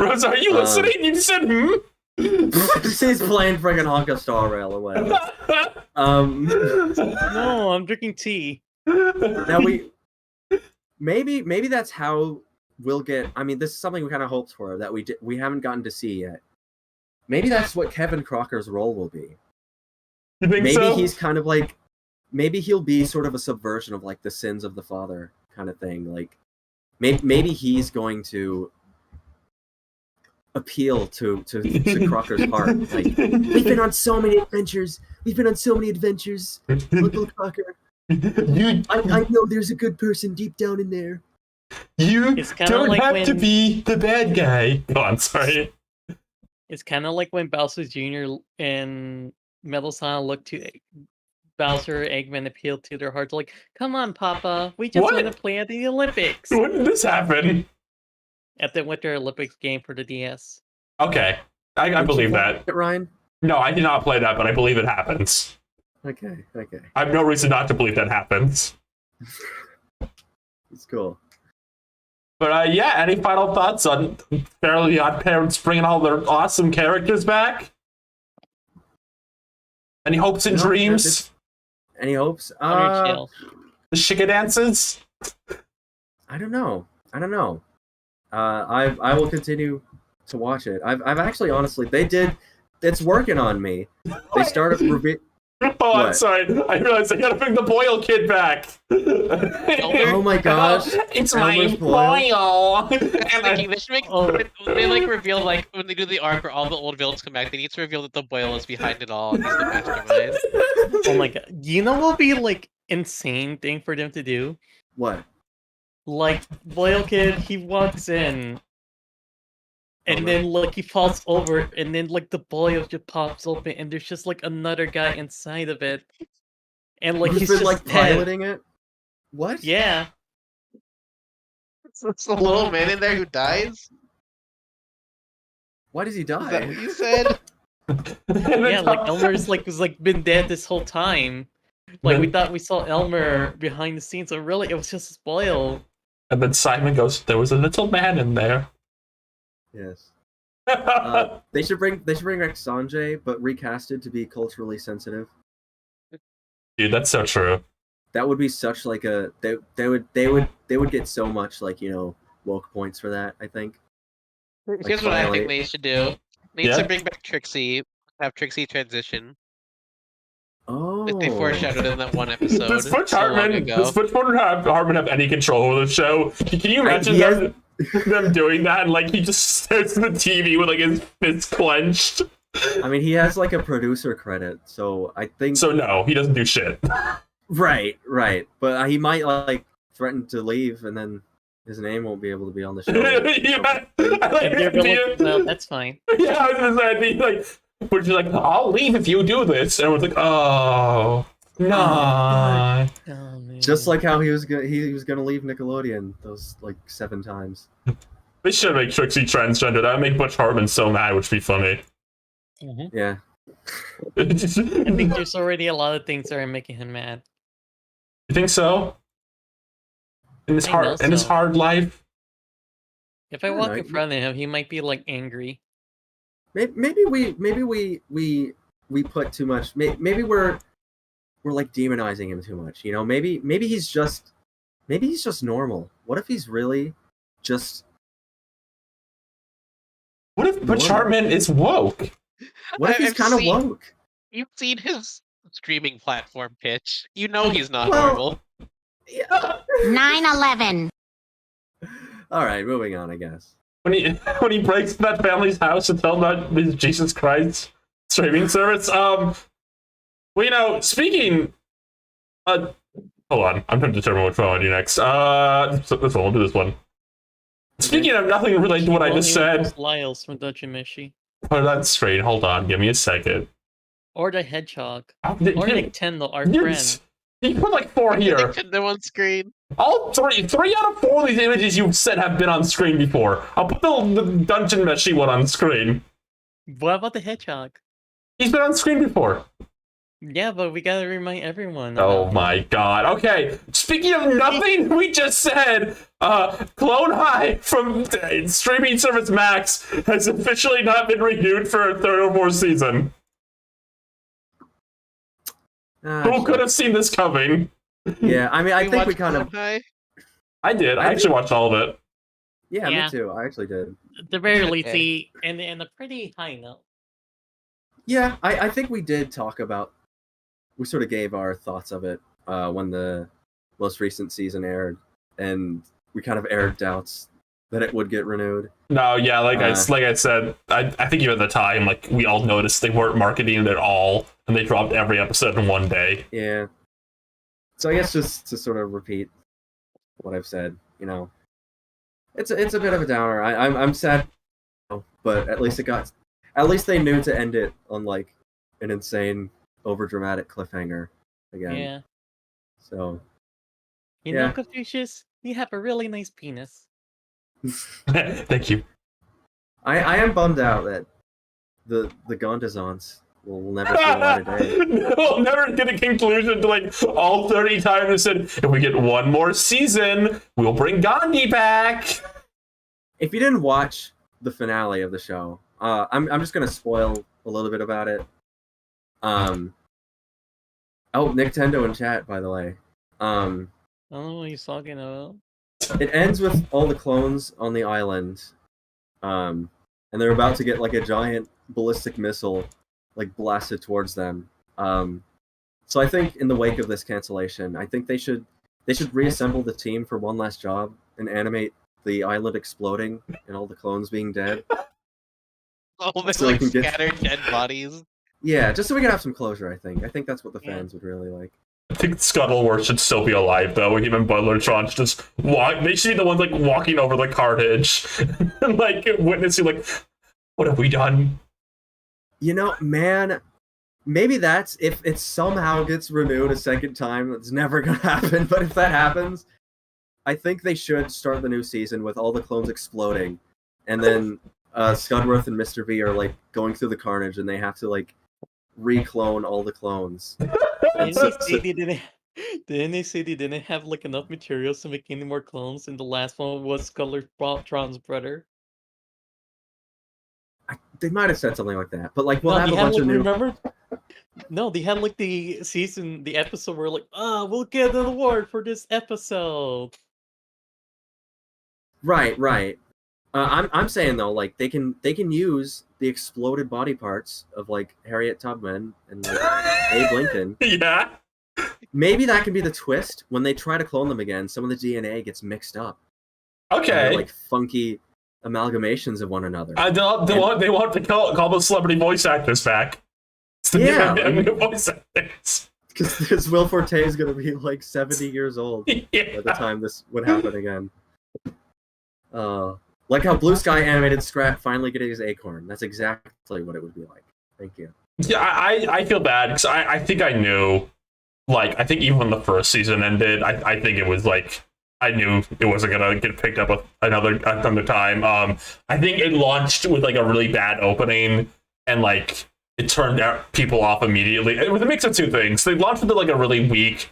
Rosa, are you listening? You just said hmm. She's playing friggin' Honka Star Rail or whatever. No, I'm drinking tea. Now maybe that's how we'll get. I mean, this is something we kind of hoped for that we haven't gotten to see yet. Maybe that's what Kevin Crocker's role will be. You think Maybe so? he's kind of like, maybe he'll be sort of a subversion of like the sins of the father kind of thing. Like, maybe he's going to appeal to Crocker's heart. Like, we've been on so many adventures. Uncle Crocker. I know there's a good person deep down in there. You It's kinda don't like have to when- be the bad guy. Oh, I'm sorry. It's kind of like when Bowser Jr. and Metal Sonic look to Bowser, Eggman appeal to their hearts, like, "Come on, Papa, we just What? want to play at the Olympics." When did this happen? At the Winter Olympics game for the DS. Okay, I Did you believe play that. it, Ryan? No, I did not play that, but I believe it happens. Okay. I have no reason not to believe that happens. It's cool. But yeah, any final thoughts on Fairly Odd Parents bringing all their awesome characters back? Any hopes and No, dreams? Any hopes? Undertale. The Shika dances? I don't know. I will continue to watch it. I've actually honestly it's working on me. They started Oh, I'm What? sorry. I realized I gotta bring the Boyle kid back. Oh my gosh. It's Elmer's my Boyle. Boyle. Thinking they should make they like reveal like when they do the arc where all the old villains come back, they need to reveal that the Boyle is behind it all and he's the mastermind. Oh my god. You know what would be like insane thing for them to do? What? Like Boyle Kid, he walks in And then like he falls over, and then like the boil just pops open, and there's just like another guy inside of it, and like He's he's been just like dead. piloting it. What? Yeah, It's a little man in there who dies? Why does he Is that what die? you said? yeah. Like Elmer's like was like been dead this whole time. Like we thought we saw Elmer behind the scenes, so really it was just a spoil. And then Simon goes, "There was a little man in there." Yes. They should bring back Sanjay, but recasted to be culturally sensitive. Dude, that's so true. That would be such like a they would get so much like woke points for that. I think. Here's what I think finally- they should do. Needs Yeah? to bring back Trixie. Have Trixie transition. Oh. Like they foreshadowed in that one episode. Does Butch so long Hartman ago. have any control over the show? Can you imagine he has- them doing that? And like he just stares at the TV with like his fists clenched. I mean, he has like a producer credit, so I think. So no, he doesn't do shit. Right. But he might like threaten to leave, and then his name won't be able to be on the show. Yeah, I like And the they're idea. like, well, that's fine. Yeah, I was gonna say, I'd be like, but you're like, I'll leave if you do this, and everyone's like, oh, no. Oh, man. Just like how he was gonna leave Nickelodeon those like 7 times. They should make Trixie transgender. That would make Butch Hartman so mad, which would be funny. Mhm. Yeah. I think there's already a lot of things that are making him mad. You think so? In his I know his so. hard life. If I don't walk know, in front of him, he might be like angry. Maybe we put too much. Maybe we're like demonizing him too much. Maybe he's just normal. What if he's really just? What if Butch Normal. Hartman is woke? What if he's I've kind of seen- woke? You've seen his streaming platform pitch. You know he's not Well- normal. Yeah. 9/11. All right, moving on. I guess. When he breaks that family's house to tell them about his Jesus Christ streaming service. Well, speaking. Hold on, I'm trying to determine which one I do next. This one. We'll do this one. Speaking of nothing related to what I just said. Lyles from Dutch and Mishi. Put it on screen. Hold on, give me a second. Or the Hedgehog. Or Or Nintendo, our friend. You put like 4 here. Nintendo on screen. All three out of 4 of these images you said have been on screen before. I'll put the Dungeon Meshy one on screen. What about the Hedgehog? He's been on screen before. Yeah, but we gotta remind everyone. Oh about my god. Okay, speaking of nothing we just said, Clone High from streaming service Max has officially not been renewed for a 3rd or 4th season. Who could have seen this coming? Yeah, I mean, I You think we watch kind of. Clone High? I did. I actually watched all of it. Yeah, Yeah. me too. I actually did. the very Okay. least, and a pretty high note. Yeah, I think we did talk about. We sort of gave our thoughts of it when the most recent season aired, and we kind of aired doubts that it would get renewed. No, yeah, like I said, I think even at the time, like we all noticed they weren't marketing it at all, and they dropped every episode in one day. Yeah. So I guess just to sort of repeat what I've said, it's a bit of a downer. I'm sad, but at least they knew to end it on like an insane, overdramatic cliffhanger again. Yeah. So You Yeah. know, Confucius, you have a really nice penis. Thank you. I am bummed out that the Gondazons will never see the light of day. We'll never get a conclusion to like all 30 times they said, if we get one more season, we'll bring Gandhi back. If you didn't watch the finale of the show, I'm just gonna spoil a little bit about it. Nintendo in chat, by the way. I don't know what he's talking about. It ends with all the clones on the island, and they're about to get like a giant ballistic missile, like blasted towards them. So I think in the wake of this cancellation, I think they should reassemble the team for one last job and animate the island exploding and all the clones being dead. Oh, there's So we like can get- scattered dead bodies. Yeah, just so we can have some closure. I think that's what the Yeah. fans would really like. I think Scuttleworth should still be alive, though. Him and Butlertron just walk. They should be the ones like walking over the carnage and like witnessing, like, what have we done? You know, man, maybe that's if it somehow gets renewed a second time. It's never gonna happen. But if that happens, I think they should start the new season with all the clones exploding, and then Scudworth and Mr. V are like going through the carnage, and they have to like reclone all the clones. Didn't they say they didn't have like enough materials to make any more clones, and the last one was Tron's brother? They might have said something like that, but like we'll No, have they a had, bunch like, of new. remember? No, they had like the episode where like, we'll get an award for this episode. Right. I'm saying though, like they can use the exploded body parts of like Harriet Tubman and like, Abe Lincoln. Yeah. Maybe that can be the twist when they try to clone them again. Some of the DNA gets mixed up. Okay. They're, like funky amalgamations of one another. They want to call those celebrity voice actors back. Yeah, New voice actors. Because Will Forte is going to be like 70 years old by Yeah. the time this would happen again. Like how Blue Sky animated Scrat finally getting his acorn. That's exactly what it would be like. Thank you. Yeah, I feel bad because I think I knew, like, I think even when the first season ended, I think it was like, I knew it wasn't gonna get picked up another time. I think it launched with like a really bad opening, and like it turned out people off immediately. It was a mix of two things. They launched with like a really weak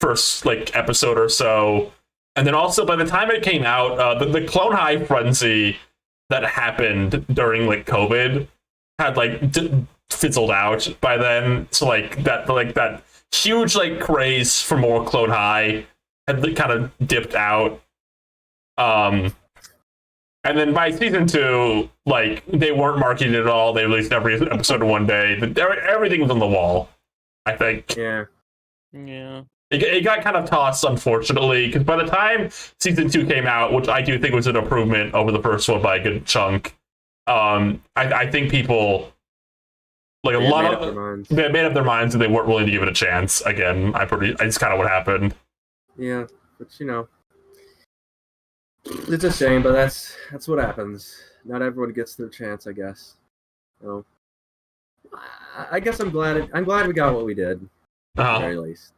first like episode or so, and then also by the time it came out, the Clone High frenzy that happened during like COVID had like fizzled out by then. So like that huge like craze for more Clone High had kind of dipped out. And then by season 2, like they weren't marketing it at all. They released every episode in one day. Everything was on the wall, I think. Yeah. It got kind of tossed, unfortunately, because by the time season 2 came out, which I do think was an improvement over the first one by a good chunk, I think people, like a lot of, they made up their minds and they weren't willing to give it a chance. Again, it's kind of what happened. Yeah, but you know, it's a shame, but that's what happens. Not everyone gets their chance, I guess. So, I guess I'm glad we got what we did. At the very least,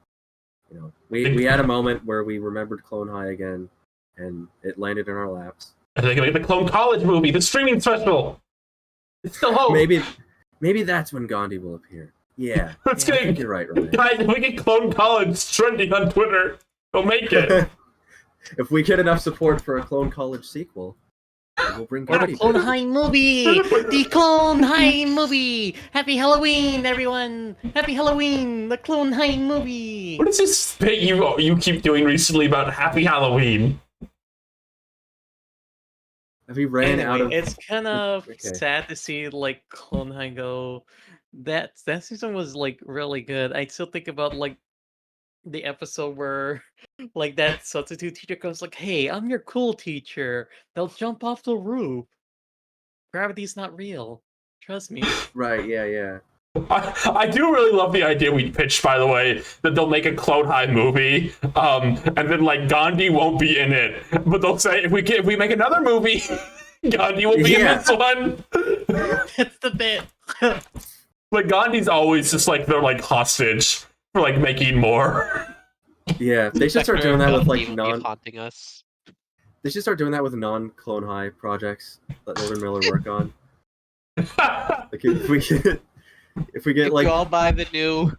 you know, we had a moment where we remembered Clone High again, and it landed in our laps. I think like the Clone College movie, the streaming special. It's still hope. Maybe that's when Gandhi will appear. Yeah, I think you're right, Ryan. Guys, we get Clone College trending on Twitter. We'll make it. If we get enough support for a Clone College sequel, we'll bring Or Gandhi the Clone back. High movie! The Clone High movie! Happy Halloween, everyone! Happy Halloween! The Clone High movie! What is this spit you keep doing recently about Happy Halloween? Have we ran out of? It's kind of Okay. sad to see like Clone High go. That season was like really good. I still think about like the episode where like that substitute teacher comes like, "Hey, I'm your cool teacher. They'll jump off the roof. Gravity's not real. Trust me." Right? Yeah. I do really love the idea we pitched, by the way, that they'll make a Clone High movie, and then like Gandhi won't be in it, but they'll say if we make another movie, Gandhi will be in this one. That's the bit. Like Gandhi's always just like they're like hostage for like making more. Yeah, they should start doing that with like haunting us. They should start doing that with non-Clone High projects that Northern Miller work on. Like if we get If like you all buy the new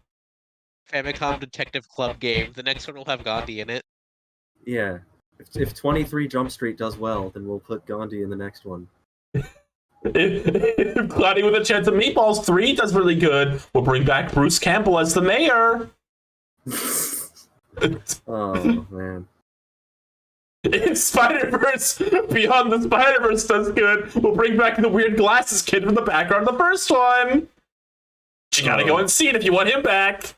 Famicom Detective Club game, the next one will have Gandhi in it. yeah, if 23 Jump Street does well, then we'll put Gandhi in the next one. If Cloudy with a Chance of Meatballs 3 does really good, we'll bring back Bruce Campbell as the mayor. Oh man. If Spider-Verse Beyond the Spider-Verse does good, we'll bring back the weird glasses kid from the background of the first one. You gotta go and see it if you want him back.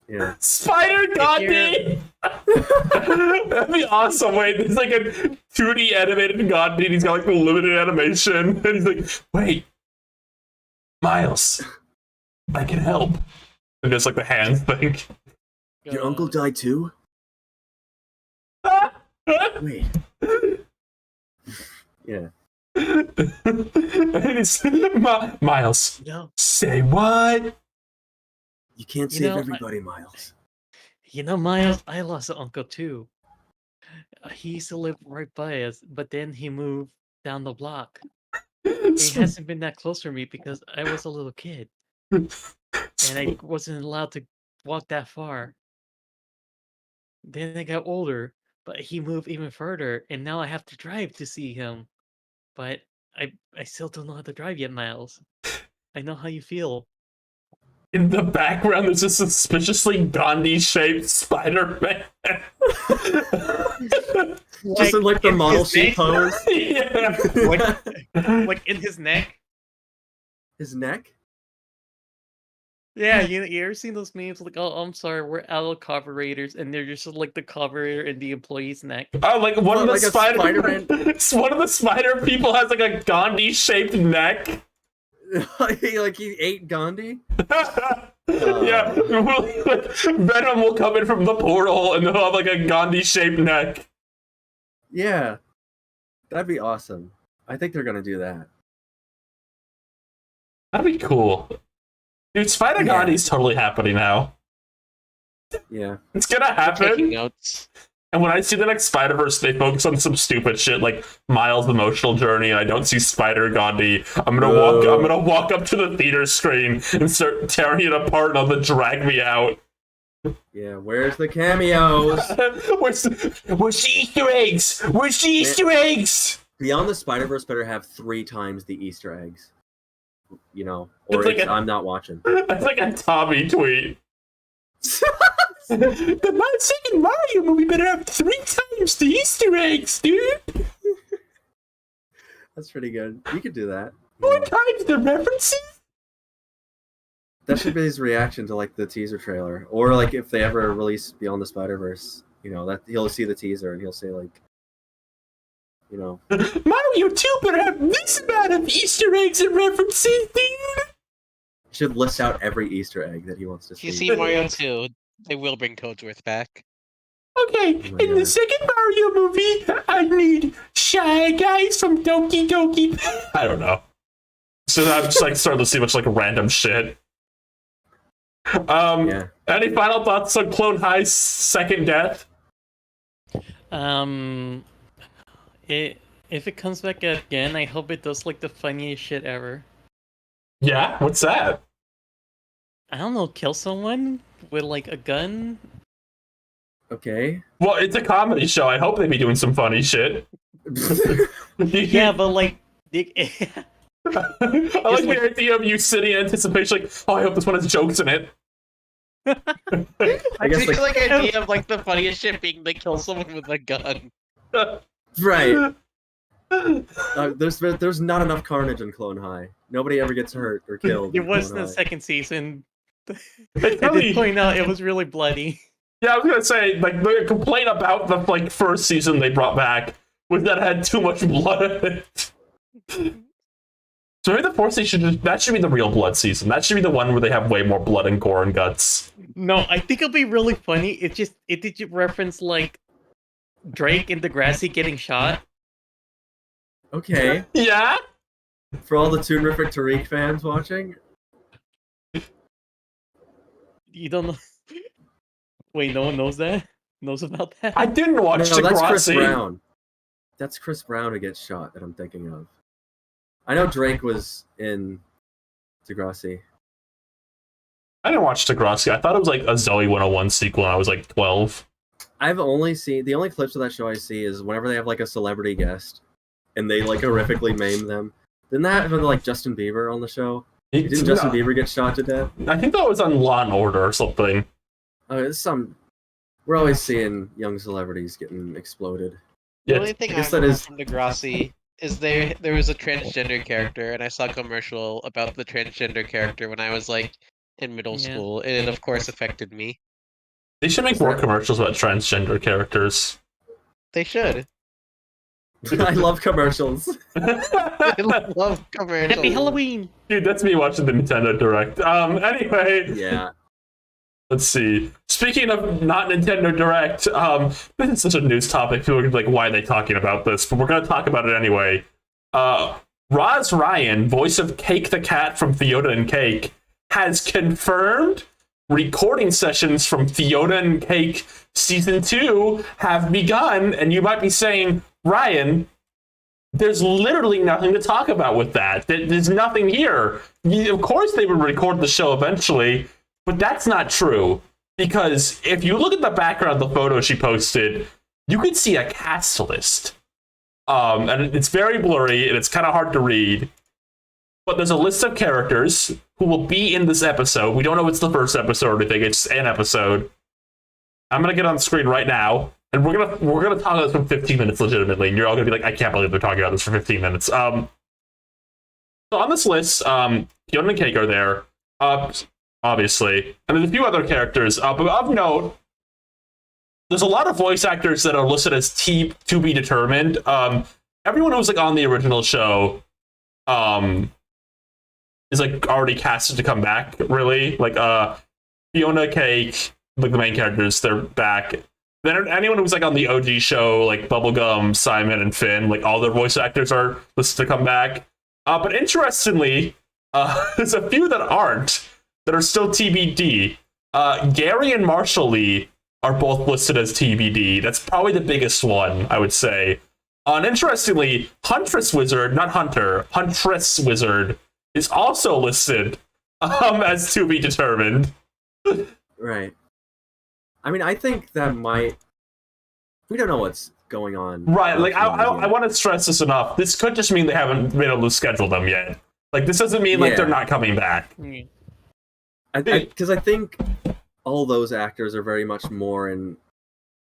Yeah. Spider Gandhi! That'd be awesome. Wait, there's like a 2D animated Gandhi and he's got like the limited animation. And he's like, wait, Miles, I can help. And just like the hands thing. Your uncle died too? Wait. Yeah. Miles, No. say what? You can't You save know, everybody, Miles. Miles, I lost an uncle too. He used to live right by us, but then he moved down the block. He hasn't been that close for me because I was a little kid and I wasn't allowed to walk that far. Then I got older, but he moved even further, and now I have to drive to see him. But I still don't know how to drive yet, Miles. I know how you feel. In the background, there's a suspiciously Gandhi-shaped Spider-Man. Just in like the in model his sheet neck? pose. Yeah. Like in his neck. His neck? Yeah, you ever seen those memes like, oh, I'm sorry, we're out of carburetors, and they're just like the carburetor in the employee's neck. Oh, like one of the Like a Spider-Man. Spider-Man? One of the Spider people has like a Gandhi-shaped neck. Like he ate Gandhi? Yeah, like, Venom will come in from the portal and they'll have like a Gandhi-shaped neck. Yeah. That'd be awesome. I think they're gonna do that. That'd be cool. Dude, Spider Gandhi's totally happening now. Yeah. It's gonna Taking happen. notes. And when I see the next Spider-Verse, they focus on some stupid shit like Miles' emotional journey, and I don't see Spider Gandhi. I'm gonna walk up to the theater screen and start tearing it apart, and they'll drag me out. Yeah, where's the cameos? Where's the Easter eggs? Where's the Easter eggs? Beyond the Spider-Verse better have 3 times the Easter eggs. You know, or It's like I'm not watching. That's like a Tommy tweet. The second Mario movie better have 3 times the Easter eggs, dude. That's pretty good. You could do that. 4 times the references? That should be his reaction to like the teaser trailer, or like if they ever release Beyond the Spider-Verse. You know, that he'll see the teaser and he'll say like, you know, Mario 2 better have this amount of Easter eggs and references, dude. should list out every Easter egg that he wants to If you see. see Mario 2, they will bring Codsworth back. Okay, Oh my in the God. second Mario movie, I need Shy Guys from Doki Doki. I don't know. So I'm just like starting to see much like random shit. Yeah. Any final thoughts on Clone High's second death? If it comes back again, I hope it does like the funniest shit ever. Yeah, what's that? I don't know, kill someone with like a gun. Okay. Well, it's a comedy show. I hope they be doing some funny shit. Yeah, but like, I like the idea of you sitting in anticipation, like, oh, I hope this one has jokes in it. I guess It's like like idea of like the funniest shit being they kill someone with a gun. right. There's not enough carnage in Clone High. Nobody ever gets hurt or killed. it in was Clone the High. second season. They I did point out it was really bloody. Yeah, I was gonna say, like, the complaint about the like first season they brought back was that it had too much blood in it. So maybe the fourth season that should be the real blood season. That should be the one where they have way more blood and gore and guts. No, I think it'll be really funny. It did you reference like Drake and Degrassi getting shot. Okay. Yeah. For all the Toonrific Tariq fans watching, You don't know. Wait, no one knows that? Knows about that? I didn't watch no, that's Chris Degrassi. Brown. That's Chris Brown who gets shot that I'm thinking of. I know Drake was in Degrassi. I didn't watch Degrassi. I thought it was like a Zoe 101 sequel when I was like 12. I've only seen the only clips of that show I see is whenever they have like a celebrity guest and they like horrifically maim them. Didn't that happen to like Justin Bieber on the show? Didn't Justin Bieber get shot to death? I think that was on Law and Order or something. Oh, it's some. We're always seeing young celebrities getting exploded. The Yeah, only thing I I guess that remember is- from Degrassi is there was a transgender character, and I saw a commercial about the transgender character when I was like in middle Yeah. school, and it of course affected me. they should make more commercials about transgender characters. They should. I love commercials. I love commercials. Happy Halloween! Dude, that's me watching the Nintendo Direct. Anyway, Yeah. Let's see. Speaking of not Nintendo Direct, this is such a news topic. People are gonna be like, why are they talking about this? But we're going to talk about it anyway. Roz Ryan, voice of Cake the Cat from Fiona and Cake, has confirmed recording sessions from Fiona and Cake Season 2 have begun. And you might be saying, Ryan, there's literally nothing to talk about with that. There's nothing here. Of course they would record the show eventually, but that's not true. Because if you look at the background of the photo she posted, you can see a cast list. And it's very blurry, and it's kind of hard to read. But there's a list of characters who will be in this episode. We don't know if it's the first episode or anything. It's an episode. I'm going to get on the screen right now. And we're gonna talk about this for 15 minutes legitimately, and you're all gonna be like, I can't believe they're talking about this for 15 minutes. So on this list, Fiona and Cake are there, obviously, and there's a few other characters. But of note, there's a lot of voice actors that are listed as to be determined. Everyone who was like on the original show, is like already casted to come back. Really, like Fiona, Cake, like the main characters, they're back. Then anyone who was like on the OG show, like Bubblegum, Simon, and Finn, like all their voice actors are listed to come back. But interestingly, there's a few that aren't, that are still TBD. Gary and Marshall Lee are both listed as TBD. That's probably the biggest one, I would say. And interestingly, Huntress Wizard, not Hunter, Huntress Wizard is also listed as to be determined. Right. I mean, I think that might... We don't know what's going on. Right, like, I want to stress this enough. This could just mean they haven't been able to schedule them yet. Like, this doesn't mean, like, they're not coming back. Because I think all those actors are very much more in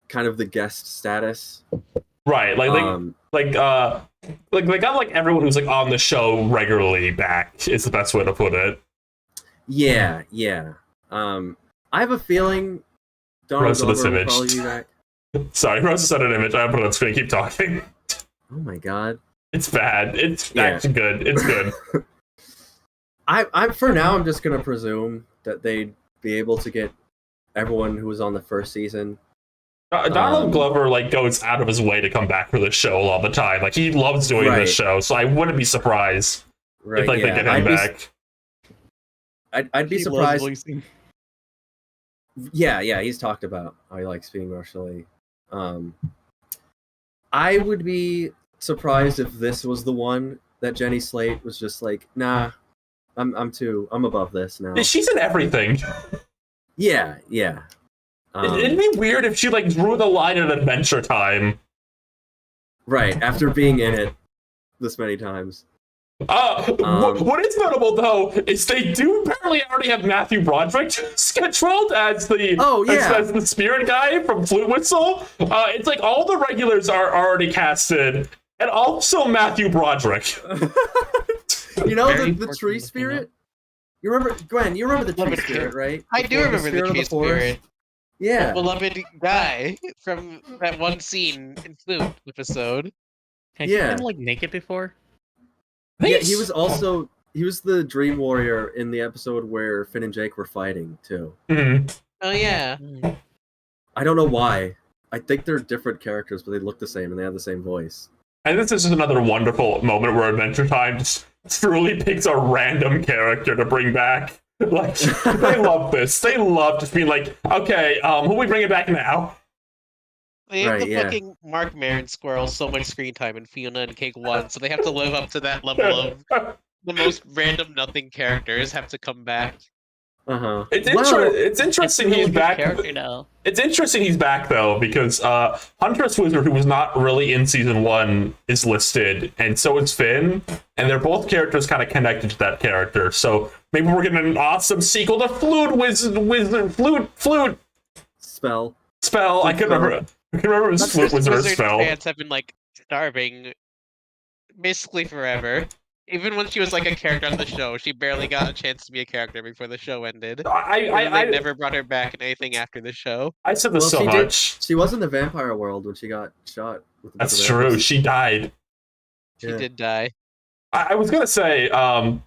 kind of the guest status. Right, like they got, like, everyone who's, like, on the show regularly back, is the best way to put it. Yeah. I have a feeling... Rose of this image. Back. Sorry, Rose sent an image. I put it on screen. Keep talking. Oh my god. It's bad. It's actually good. It's good. I'm for now. I'm just gonna presume that they'd be able to get everyone who was on the first season. Donald Glover like goes out of his way to come back for this show all the time. Like he loves doing this show, so I wouldn't be surprised if they get him back. I'd be surprised. Yeah, he's talked about how he likes being Marshall Lee. I would be surprised if this was the one that Jenny Slate was just like, nah, I'm above this now. She's in everything. Yeah. It'd be weird if she like drew the line at Adventure Time. Right, after being in it this many times. What is notable though is they do apparently already have Matthew Broderick scheduled as the as the spirit guy from Flute Whistle. It's like all the regulars are already casted, and also Matthew Broderick. You know the tree spirit. You remember Gwen? You remember the tree spirit, right? I do remember the tree spirit. Yeah, the beloved guy from that one scene in Flute episode. Has he been like naked before? Yeah, he was the Dream Warrior in the episode where Finn and Jake were fighting too. Mm-hmm. Oh yeah. I don't know why. I think they're different characters, but they look the same and they have the same voice. And this is another wonderful moment where Adventure Time just truly picks a random character to bring back. Like they love this. They love just being like, okay, who we bringing back now? They have the fucking Mark Maron squirrel so much screen time in Fiona and Cake 1, so they have to live up to that level of the most random nothing characters have to come back. Uh-huh. It's interesting he's back. Now. It's interesting he's back though, because Huntress Wizard, who was not really in season 1, is listed, and so is Finn, and they're both characters kind of connected to that character. So maybe we're getting an awesome sequel to Flute Spell. I can remember his Flute Wizard Spell. Fans have been like starving basically forever. Even when she was like a character on the show, she barely got a chance to be a character before the show ended. I never brought her back in anything after the show. I said this so much. She was in the vampire world when she got shot. That's true. She died. She did die. I was gonna say, I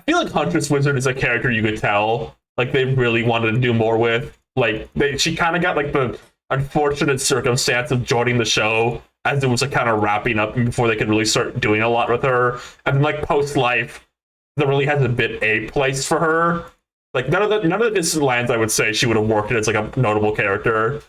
feel like Huntress Wizard is a character you could tell like they really wanted to do more with. Like she kind of got like the unfortunate circumstance of joining the show as it was like kind of wrapping up before they could really start doing a lot with her. And then like post life, there really hasn't been a place for her. Like none of the distant lands I would say she would have worked in as like a notable character.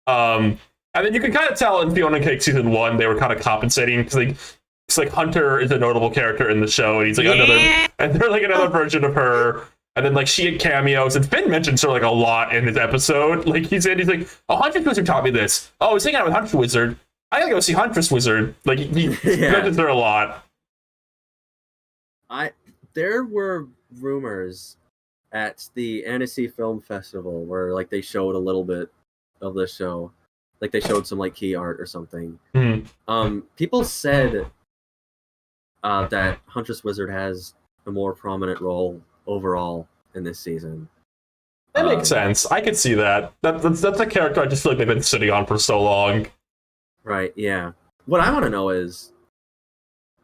And then you can kind of tell in Fiona and Cake season 1 they were kind of compensating because like Hunter is a notable character in the show, and he's like they're like another version of her. And then like she had cameos, and Finn mentions her like a lot in his episode. Like he's like, oh, Huntress Wizard taught me this. Oh, I was hanging out with Huntress Wizard. I gotta go see Huntress Wizard. Like he mentions her a lot. There were rumors at the Annecy Film Festival where like they showed a little bit of the show, like they showed some like key art or something. People said that Huntress Wizard has a more prominent role overall in this season. That makes sense. I could see that. That's a character I just feel like they've been sitting on for so long. Right, yeah. What I want to know is,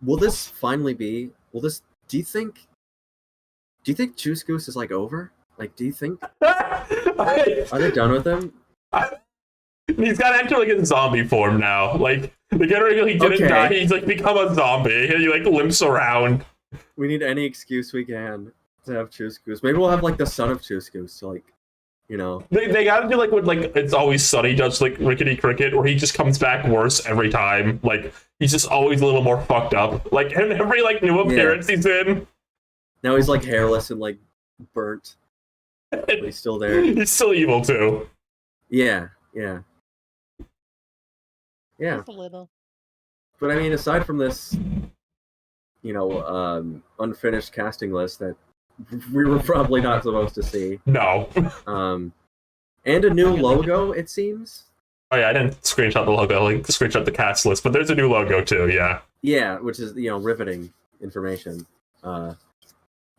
will this finally be... Do you think Juice Goose is, like, over? Like, do you think... Are they done with him? He's got to enter, like, in zombie form now. Like, the get reveal he didn't die, he's, like, become a zombie. He, like, limps around. We need any excuse we can to have Juice Goose. Maybe we'll have, like, the son of Juice Goose, so, like, you know. They gotta do, like, what, like, It's Always Sunny does, like, Rickety Cricket, where he just comes back worse every time. Like, he's just always a little more fucked up. Like, in every, like, new appearance he's in. Now he's, like, hairless and, like, burnt. But he's still there. He's still evil, too. Yeah. Just a little. But, I mean, aside from this, you know, unfinished casting list that we were probably not supposed to see. No. And a new logo, it seems. Oh yeah, I didn't screenshot the logo, like screenshot the cast list, but there's a new logo too, yeah. Yeah, which is, you know, riveting information. And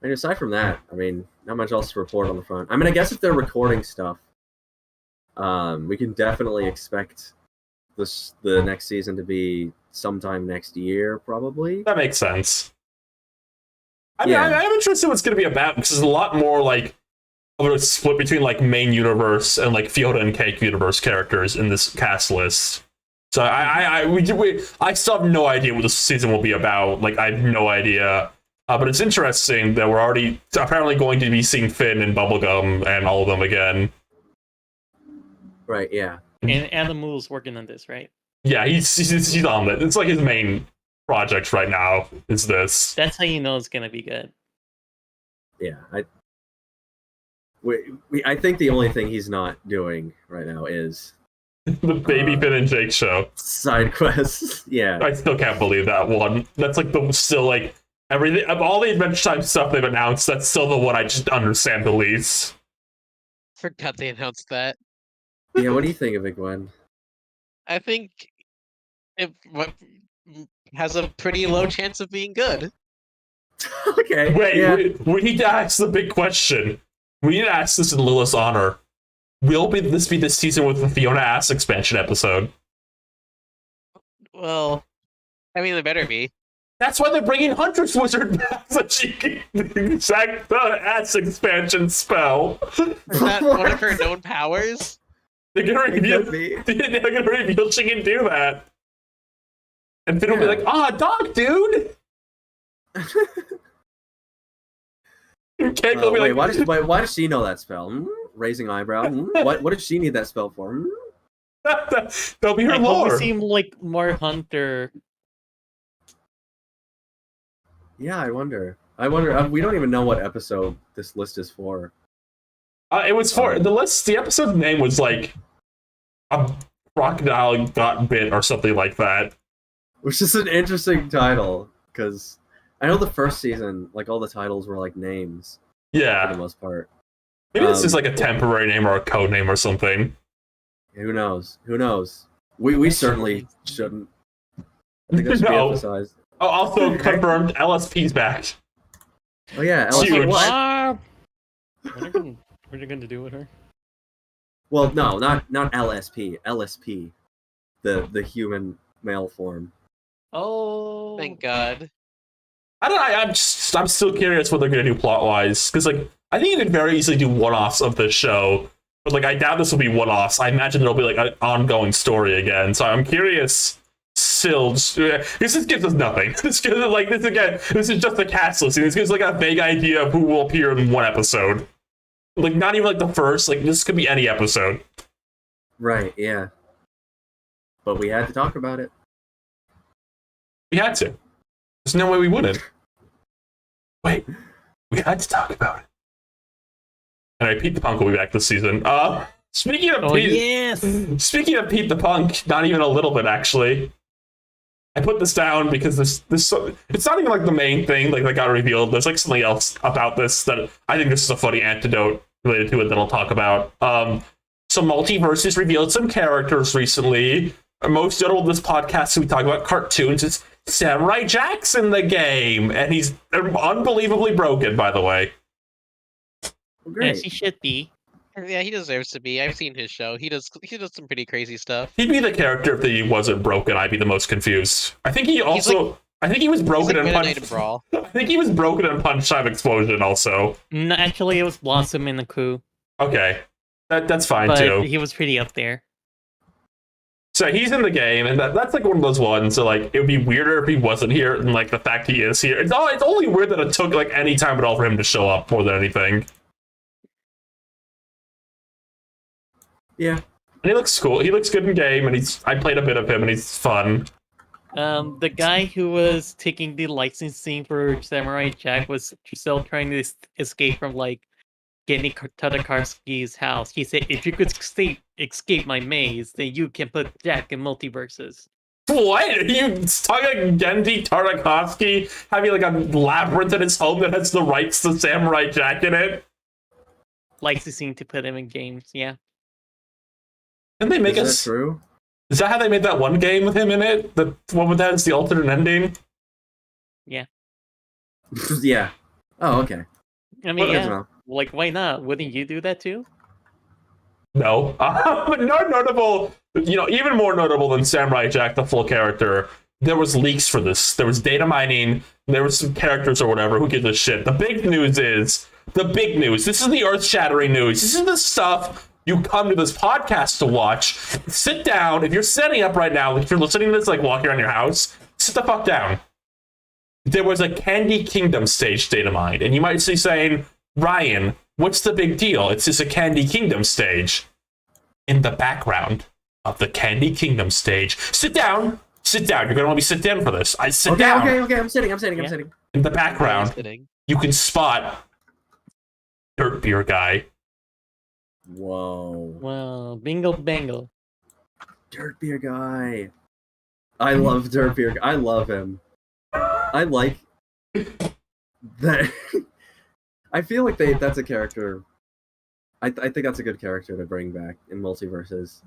aside from that, I mean, not much else to report on the front. I mean, I guess if they're recording stuff, we can definitely expect the next season to be sometime next year, probably. That makes sense. I mean, I'm interested in what's going to be about, because there's a lot more, like, of a split between, like, main universe and, like, Fiona and Cake universe characters in this cast list. So I still have no idea what this season will be about. Like, I have no idea. But it's interesting that we're already apparently going to be seeing Finn and Bubblegum and all of them again. Right, yeah. And Adam Moore's working on this, right? Yeah, he's on it. It's like his main project right now is this. That's how you know it's gonna be good. Yeah, I think the only thing he's not doing right now is the Baby Finn and Jake show. Side quests. Yeah. I still can't believe that one. That's like everything of all the Adventure Time stuff they've announced, that's still the one I just understand the least. Forgot they announced that. Yeah, what do you think of it, Gwen? I think it has a pretty low chance of being good. Okay. Wait, we need to ask the big question. We need to ask this in Lilith's honor. Will this be this season with the Fiona Ass expansion episode? Well, I mean, it better be. That's why they're bringing Huntress Wizard back, so she can exact the Ass expansion spell. Is that one of her known powers? They're gonna reveal she can do that. And Finn will be like, dog, dude! Cake will be wait, like, why does she know that spell? Raising eyebrow? What did she need that spell for? That'll be her I hope lore. we seem like more Hunter. Yeah, I wonder. We don't even know what episode this list is for. It was for the list. The episode name was like a crocodile got bit or something like that. Which is an interesting title, because I know the first season, like, all the titles were like names. Yeah. For the most part. Maybe this is like a temporary name or a code name or something. Who knows? We certainly shouldn't. I think that should be No. emphasized. Oh, also confirmed LSP's back. Oh yeah, Huge. what? What are you going to do with her? Well, no, not LSP. LSP, the human male form. Oh, Thank God. I don't know. I'm still curious what they're gonna do plot wise, because like I think you could very easily do one-offs of the show But like, I doubt this will be one-offs. I imagine there'll be like an ongoing story again. So I'm curious. Still, this just gives us nothing. This gives like this again. This is just a cast listing. This gives like a vague idea of who will appear in one episode. Like not even like the first. Like this could be any episode. Right. Yeah. But we had to talk about it. We had to. There's no way we wouldn't. Wait, we had to talk about it. And Pete the Punk will be back this season. Speaking of speaking of Pete the Punk, not even a little bit actually. I put this down because this it's not even like the main thing like that got revealed. There's like something else about this that I think this is a funny anecdote related to it that I'll talk about. So Multiverses revealed some characters recently. Most notable of this podcast, we talk about cartoons, is Samurai Jack's in the game, and he's unbelievably broken, by the way. Great. Yes, he should be. Yeah, he deserves to be. I've seen his show. He does some pretty crazy stuff. He'd be the character if he wasn't broken. I'd be the most confused. I think he also. I think he was broken in Punch. Brawl. I think he was broken in Punch Time Explosion. Also. No, actually, it was Blossom in the Coup. Okay, that's fine But too. he was pretty up there. So he's in the game, and that's like one of those ones. So like, it would be weirder if he wasn't here, than like the fact he is here. It's only weird that it took like any time at all for him to show up more than anything. Yeah. And he looks cool. He looks good in game, and I played a bit of him, and he's fun. The guy who was taking the licensing for Samurai Jack was still trying to escape from like getting Tadakarski's house. He said, "If you could escape my maze, then you can put Jack in Multiverses." What? Are you talking Gendy Tartakovsky having like a labyrinth in his home that has the rights to Samurai Jack in it? Licensing to put him in games, yeah. Can they make Is that true? Is that how they made that one game with him in it? The one with that is the alternate ending? Yeah. Yeah. Oh, okay. I mean, Well, yeah. Like, why not? Wouldn't you do that too? No. But no notable, even more notable than Samurai Jack, the full character, there was leaks for this. There was data mining, there was some characters or whatever, who gives a shit. The big news is, this is the earth-shattering news. This is the stuff you come to this podcast to watch. Sit down. If you're setting up right now, if you're listening to this, like walking around your house, sit the fuck down. There was a Candy Kingdom stage data mined, and you might be saying, Ryan, what's the big deal? It's just a Candy Kingdom stage. In the background of the Candy Kingdom stage. Sit down. Sit down. You're going to let me sit down for this. Sit down. Okay. I'm sitting. In the background, you can spot Dirt Beer Guy. Whoa. Well, bingo bango. Dirt Beer Guy. I love Dirt Beer Guy. I love him. I like that. I feel like that's a character. I think that's a good character to bring back in Multiverses.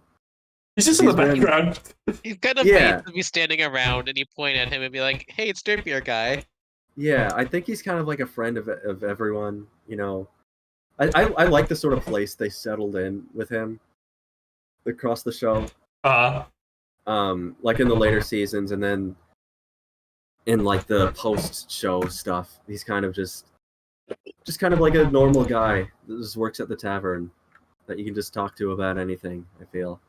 He's just in the background. He's kind of nice to be standing around and you point at him and be like, "Hey, it's Dirt Beer Guy." Yeah, I think he's kind of like a friend of everyone, I like the sort of place they settled in with him across the show. Like in the later seasons, and then in like the post-show stuff, he's kind of just kind of like a normal guy that just works at the tavern that you can just talk to about anything, I feel.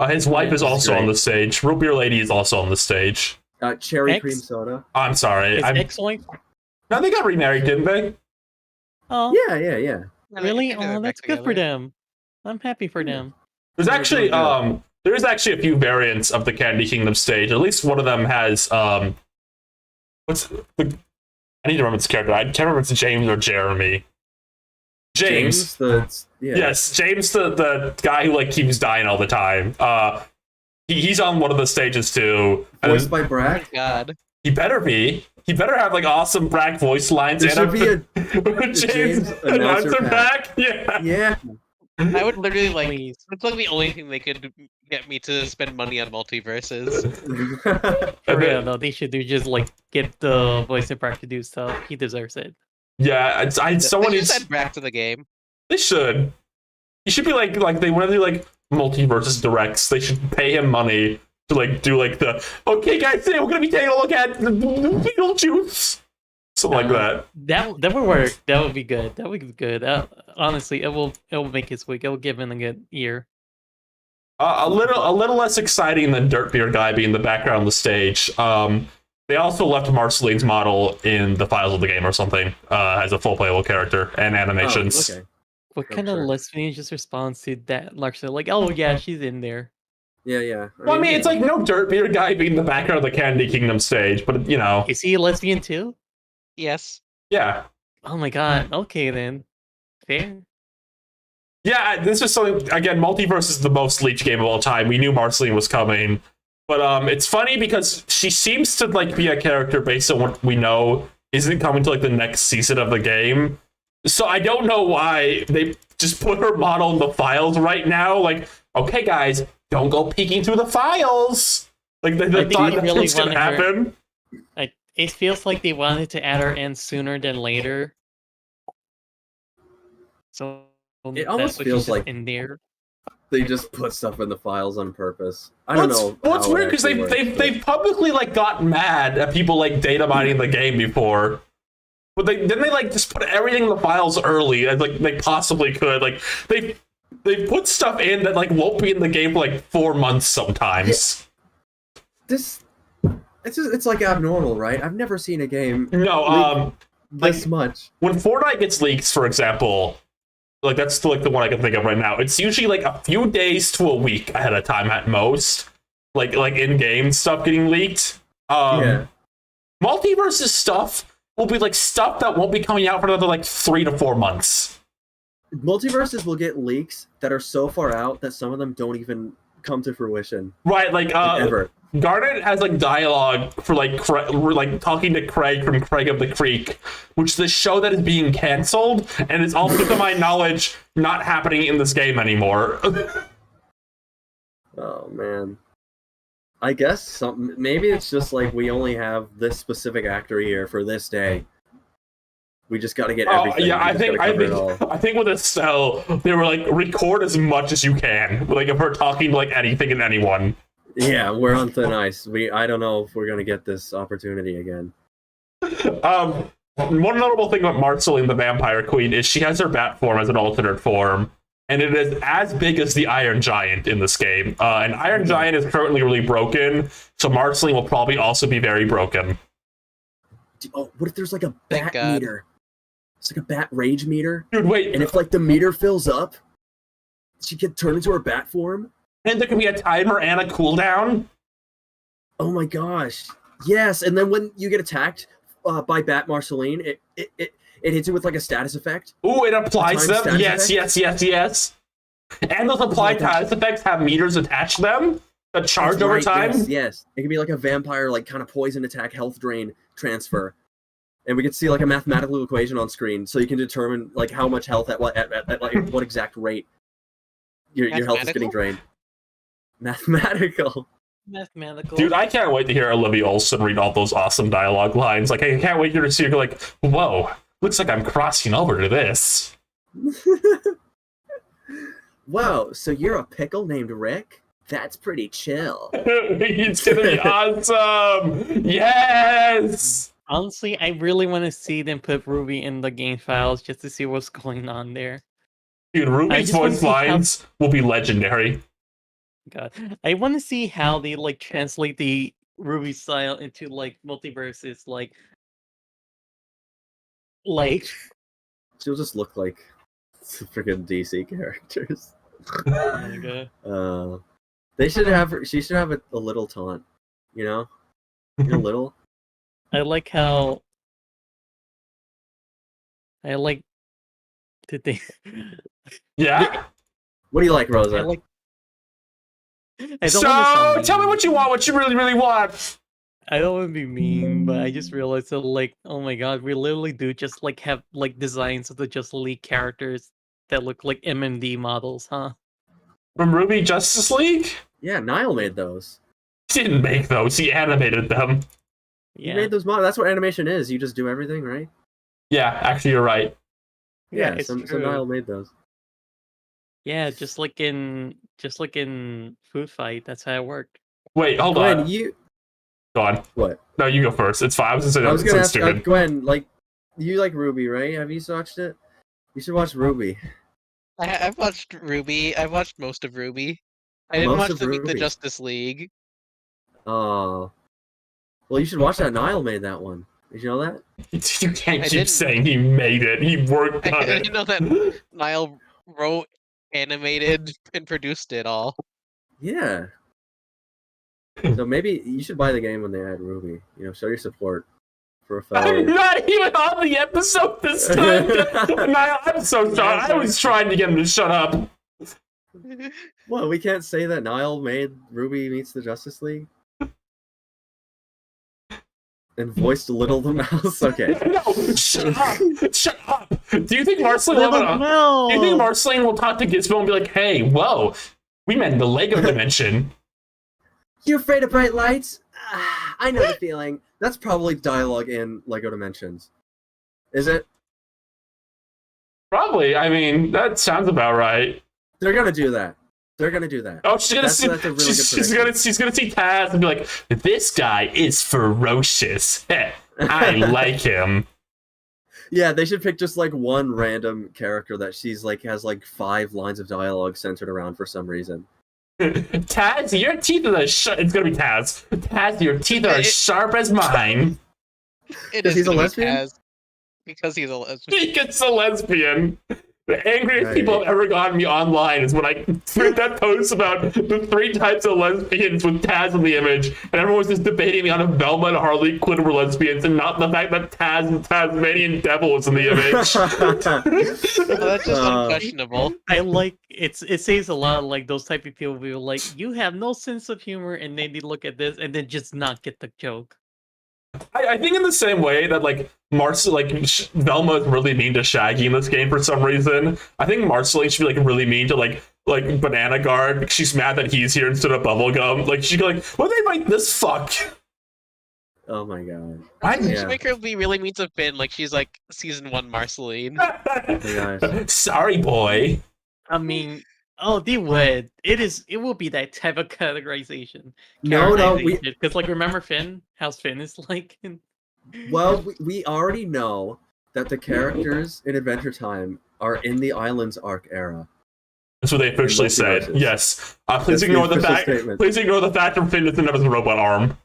His wife is also on the stage. Root Beer Lady is also on the stage. Cherry cream soda. I'm sorry. Ex-wife? No, they got remarried, didn't they? Oh. Yeah. Really? Oh, that's good for them. I'm happy for them. There's actually there is actually a few variants of the Candy Kingdom stage. At least one of them has I need to remember this character. I can't remember if it's James or Jeremy. James. Yes, James, the guy who like keeps dying all the time. He's on one of the stages too. Voiced by Brack. Oh my God. He better be. He better have like awesome Brack voice lines. There should be a James announcer pack. Yeah. I would literally like. It's like the only thing they could get me to spend money on Multiverses. For real though, they should do just like get the voice of Brack to do stuff. He deserves it. Yeah, someone they needs should add Brack to the game. They should. He should be like they want to do like Multiverses directs. They should pay him money to like do like the okay guys, today we're gonna be taking a look at the Beetlejuice Something like that. That would work. That would be good. That would be good. Honestly, it will make his week. It will give him a good year. A little less exciting than Dirt Beer Guy being the background on the stage. They also left Marceline's model in the files of the game or something as a full playable character and animations. Oh, okay. What kind of lesbian just responds to that? Larson, like, oh yeah, she's in there. Yeah. Well, I mean, it's like no Dirt Beer Guy being the background of the Candy Kingdom stage, but you know. Is he a lesbian too? Yes. Yeah. Oh my god. Okay then. Fair. Yeah, this is something, again, Multiverse is the most leaked game of all time. We knew Marceline was coming. But it's funny because she seems to like be a character based on what we know isn't coming to like the next season of the game. So I don't know why they just put her model in the files right now. Like, okay, guys, don't go peeking through the files. Like they thought that was gonna happen. It feels like they wanted to add her in sooner than later. So it almost feels like in there. They just put stuff in the files on purpose. I don't know. Well, it's weird because they've publicly like gotten mad at people like data mining the game before, but they like just put everything in the files early as like they possibly could. Like they put stuff in that like won't be in the game for like 4 months sometimes. It's like abnormal, right? I've never seen a game this much. When Fortnite gets leaks, for example. Like, that's like the one I can think of right now. It's usually like a few days to a week ahead of time at most. Like in-game stuff getting leaked. Multiverse's stuff will be like stuff that won't be coming out for another like 3 to 4 months. Multiverses will get leaks that are so far out that some of them don't even come to fruition. Right, like ever. Garnet has like dialogue for like talking to Craig from Craig of the Creek, which is the show that is being canceled, and it's also, to my knowledge, not happening in this game anymore. Oh man, I guess maybe it's just like we only have this specific actor here for this day. We just got to get everything. Yeah, I think with Estelle, they were like, record as much as you can, like of her talking to like anything and anyone. Yeah, we're on thin ice. I don't know if we're gonna get this opportunity again. One notable thing about Marceline, the Vampire Queen, is she has her bat form as an alternate form, and it is as big as the Iron Giant in this game. And Iron Giant is currently really broken, so Marceline will probably also be very broken. Oh, what if there's like a bat meter? It's like a bat rage meter. Dude, wait. And if like the meter fills up, she could turn into her bat form. And there can be a timer and a cooldown. Oh my gosh! Yes, and then when you get attacked by Bat Marceline, it hits you with like a status effect. Ooh, it applies them. Yes. And those applied status effects have meters attached to them that charge over time. Yes, it can be like a vampire, like kind of poison attack, health drain transfer, and we can see like a mathematical equation on screen, so you can determine like how much health at like what exact rate your health is getting drained. Mathematical. Dude, I can't wait to hear Olivia Olson read all those awesome dialogue lines. Like, I can't wait to see her like, whoa, looks like I'm crossing over to this. Wow, so you're a pickle named Rick? That's pretty chill. It's gonna be awesome! Yes! Honestly, I really want to see them put Ruby in the game files just to see what's going on there. Dude, Ruby's voice lines will be legendary. God, I want to see how they like translate the Ruby style into like multiverses, like she'll just look like freaking DC characters. Oh my God. They should have her. She should have a little taunt, you know, a little. I like how. I like. Did they? Yeah. What do you like, Rosa? I like. So, tell me what you want, what you really, really want. I don't want to be mean, but I just realized that, like, oh my god, we literally do just, like, have, like, designs of the Just League characters that look like MMD models, huh? From Ruby Justice League? Yeah, Niall made those. He didn't make those, he animated them. Yeah. He made those models. That's what animation is. You just do everything, right? Yeah, actually, you're right. Yeah, so Niall made those. Yeah, just like in Food Fight, that's how it worked. Wait, hold on. Go on. What? No, you go first. It's fine. I was just saying I was that gonna sounds ask stupid. Gwen, like, you like Ruby, right? Have you watched it? You should watch Ruby. I've watched Ruby. I've watched most of Ruby. I didn't Most watch of the Ruby. Justice League. Oh. Well, you should watch that. Niall made that one. Did you know that? You can't I keep didn't- saying he made it. He worked I on it. didn't know that Niall wrote, animated, and produced it all. Yeah. So maybe you should buy the game when they add Ruby. You know, show your support for a I'm fellow. not even on the episode this time. Niall, I'm so sorry. I was trying to get him to shut up. Well, we can't say that Niall made Ruby Meets the Justice League and voiced Little the Mouse. Okay. No, shut up. Shut up. Do you think Marceline No. Do you think Marceline will talk to Gizmo and be like, hey, whoa, we met in the Lego dimension? You afraid of bright lights? Ah, I know the feeling. That's probably dialogue in Lego Dimensions. Is it? Probably. I mean, that sounds about right. They're gonna do that. They're gonna do that. Oh, she's gonna see. That's a really she's good gonna prediction. see Taz and be like, "This guy is ferocious. I like him." Yeah, they should pick just like one random character that she's like has like 5 lines of dialogue centered around for some reason. Taz, your teeth are it's gonna be Taz. Taz, your teeth are as sharp as mine. It Because is he's a gonna be lesbian? Taz. Because he's a lesbian. He gets a lesbian. The angriest Right. people have ever gotten me online is when I threw that post about the 3 types of lesbians with Taz in the image, and everyone was just debating me on if Velma and Harley Quinn were lesbians, and not the fact that Taz and Tasmanian Devil was in the image. Well, that's just unquestionable. I like it says a lot like those type of people who are like, you have no sense of humor, and then they look at this and then just not get the joke. I think in the same way that Velma is really mean to Shaggy in this game for some reason. I think Marceline should be like really mean to like Banana Guard. She's mad that he's here instead of Bubblegum. Like she'd be like, "What they write this fuck?" Oh my god. You Yeah. should make her be really mean to Finn, like she's like season 1 Marceline. Hey guys. Sorry, boy. I mean, oh, they would. It will be that type of categorization. No, Because like, remember Finn? How's Finn is like? well, we already know that the characters in Adventure Time are in the Islands Arc era. That's what they officially said. multiverses. Yes. Please That's the ignore the official fact. statement. Please ignore the fact that Finn doesn't have his robot arm.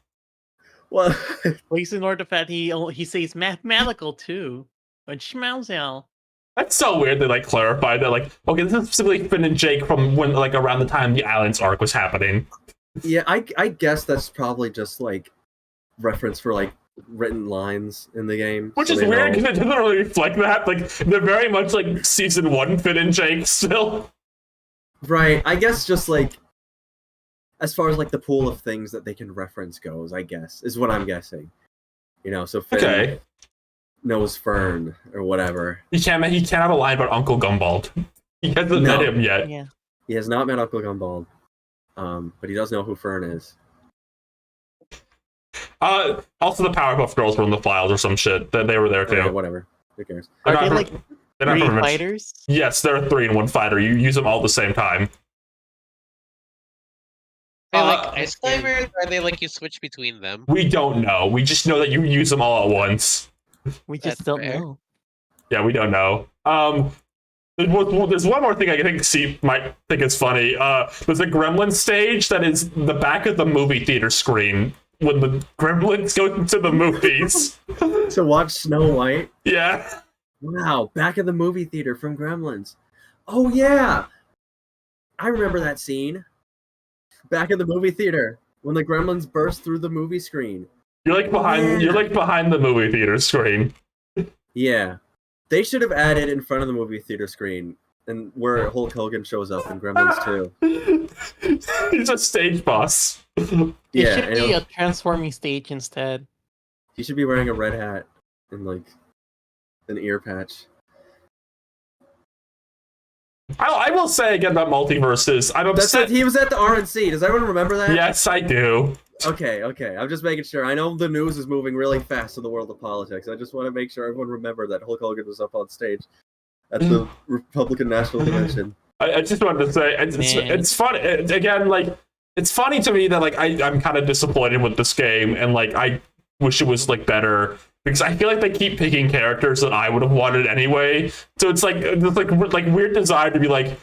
Well, Please ignore the fact he says mathematical too. But schmouse. That's so weird. They like clarified that like, okay, this is specifically Finn and Jake from when like around the time the Islands arc was happening. yeah, I guess that's probably just like reference for like written lines in the game. Which so is they weird know. because it doesn't really reflect that. Like they're very much like season 1 Finn and Jake still. Right, I guess just like as far as like the pool of things that they can reference goes, I guess is what I'm guessing. You know, so Finn Okay. knows Fern or whatever. He can't have a line about Uncle Gumbald. He hasn't No. met him yet. Yeah. He has not met Uncle Gumball, but he does know who Fern is. Also the Powerpuff Girls were in the files or some shit. That they were there too. Okay, whatever. Who cares? They're Are they not like from- they're not 3 from- fighters? Yes, there are 3 in one fighter. You use them all at the same time. Are they like Uh, ice climbers, or are they like you switch between them? We don't know. We just know that you use them all at once. We just That's don't fair. know. Yeah, we don't know. There's one more thing I think C might think is funny. There's a Gremlin stage that is the back of the movie theater screen when the Gremlins go into the movies. To watch Snow White. Yeah. Wow, back in the movie theater from Gremlins. Oh yeah, I remember that scene. Back in the movie theater when the Gremlins burst through the movie screen. You're like behind the movie theater screen. Yeah, they should have added in front of the movie theater screen and where Hulk Hogan shows up in Gremlins 2. He's a stage boss. It Yeah, should and be a transforming stage instead. he should be wearing a red hat and like an ear patch. I will say again about multiverses. I'm That's upset. it. He was at the RNC. Does everyone remember that? Yes, I do. Okay. I'm just making sure. I know the news is moving really fast in the world of politics. I just want to make sure everyone remember that Hulk Hogan was up on stage at the Republican National Convention. I just wanted to say Man. it's fun. Again, like it's funny to me that like I'm kind of disappointed with this game, and like I wish it was like better because I feel like they keep picking characters that I would have wanted anyway. So it's like weird desire to be like,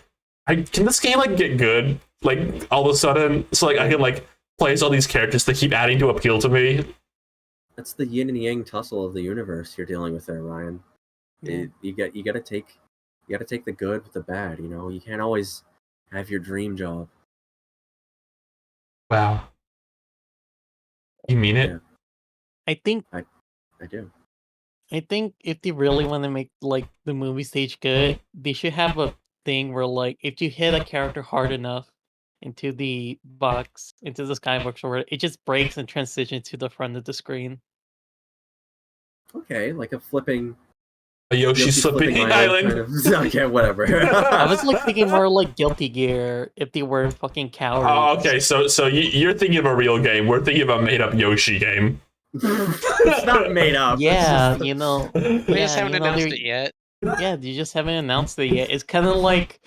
can this game like get good like all of a sudden? So like I can like play as all these characters that keep adding to appeal to me. That's the yin and yang tussle of the universe you're dealing with there, Ryan. Yeah. You gotta take the good with the bad. You know, you can't always have your dream job. Wow. You mean it? Yeah. I think I do. I think if they really want to make like the movie stage good, they should have a thing where like if you hit a character hard enough into the box, into the skybox or whatever, it just breaks and transitions to the front of the screen. Okay, like a flipping A Yoshi slipping island. kind of- okay, whatever. I was like thinking more like Guilty Gear if they weren't fucking cowards. Oh, okay. So you're thinking of a real game. We're thinking of a made up Yoshi game. It's not made up. Yeah, It's just- you know. We just haven't announced they're- it yet. Yeah, you just haven't announced it yet. It's kind of like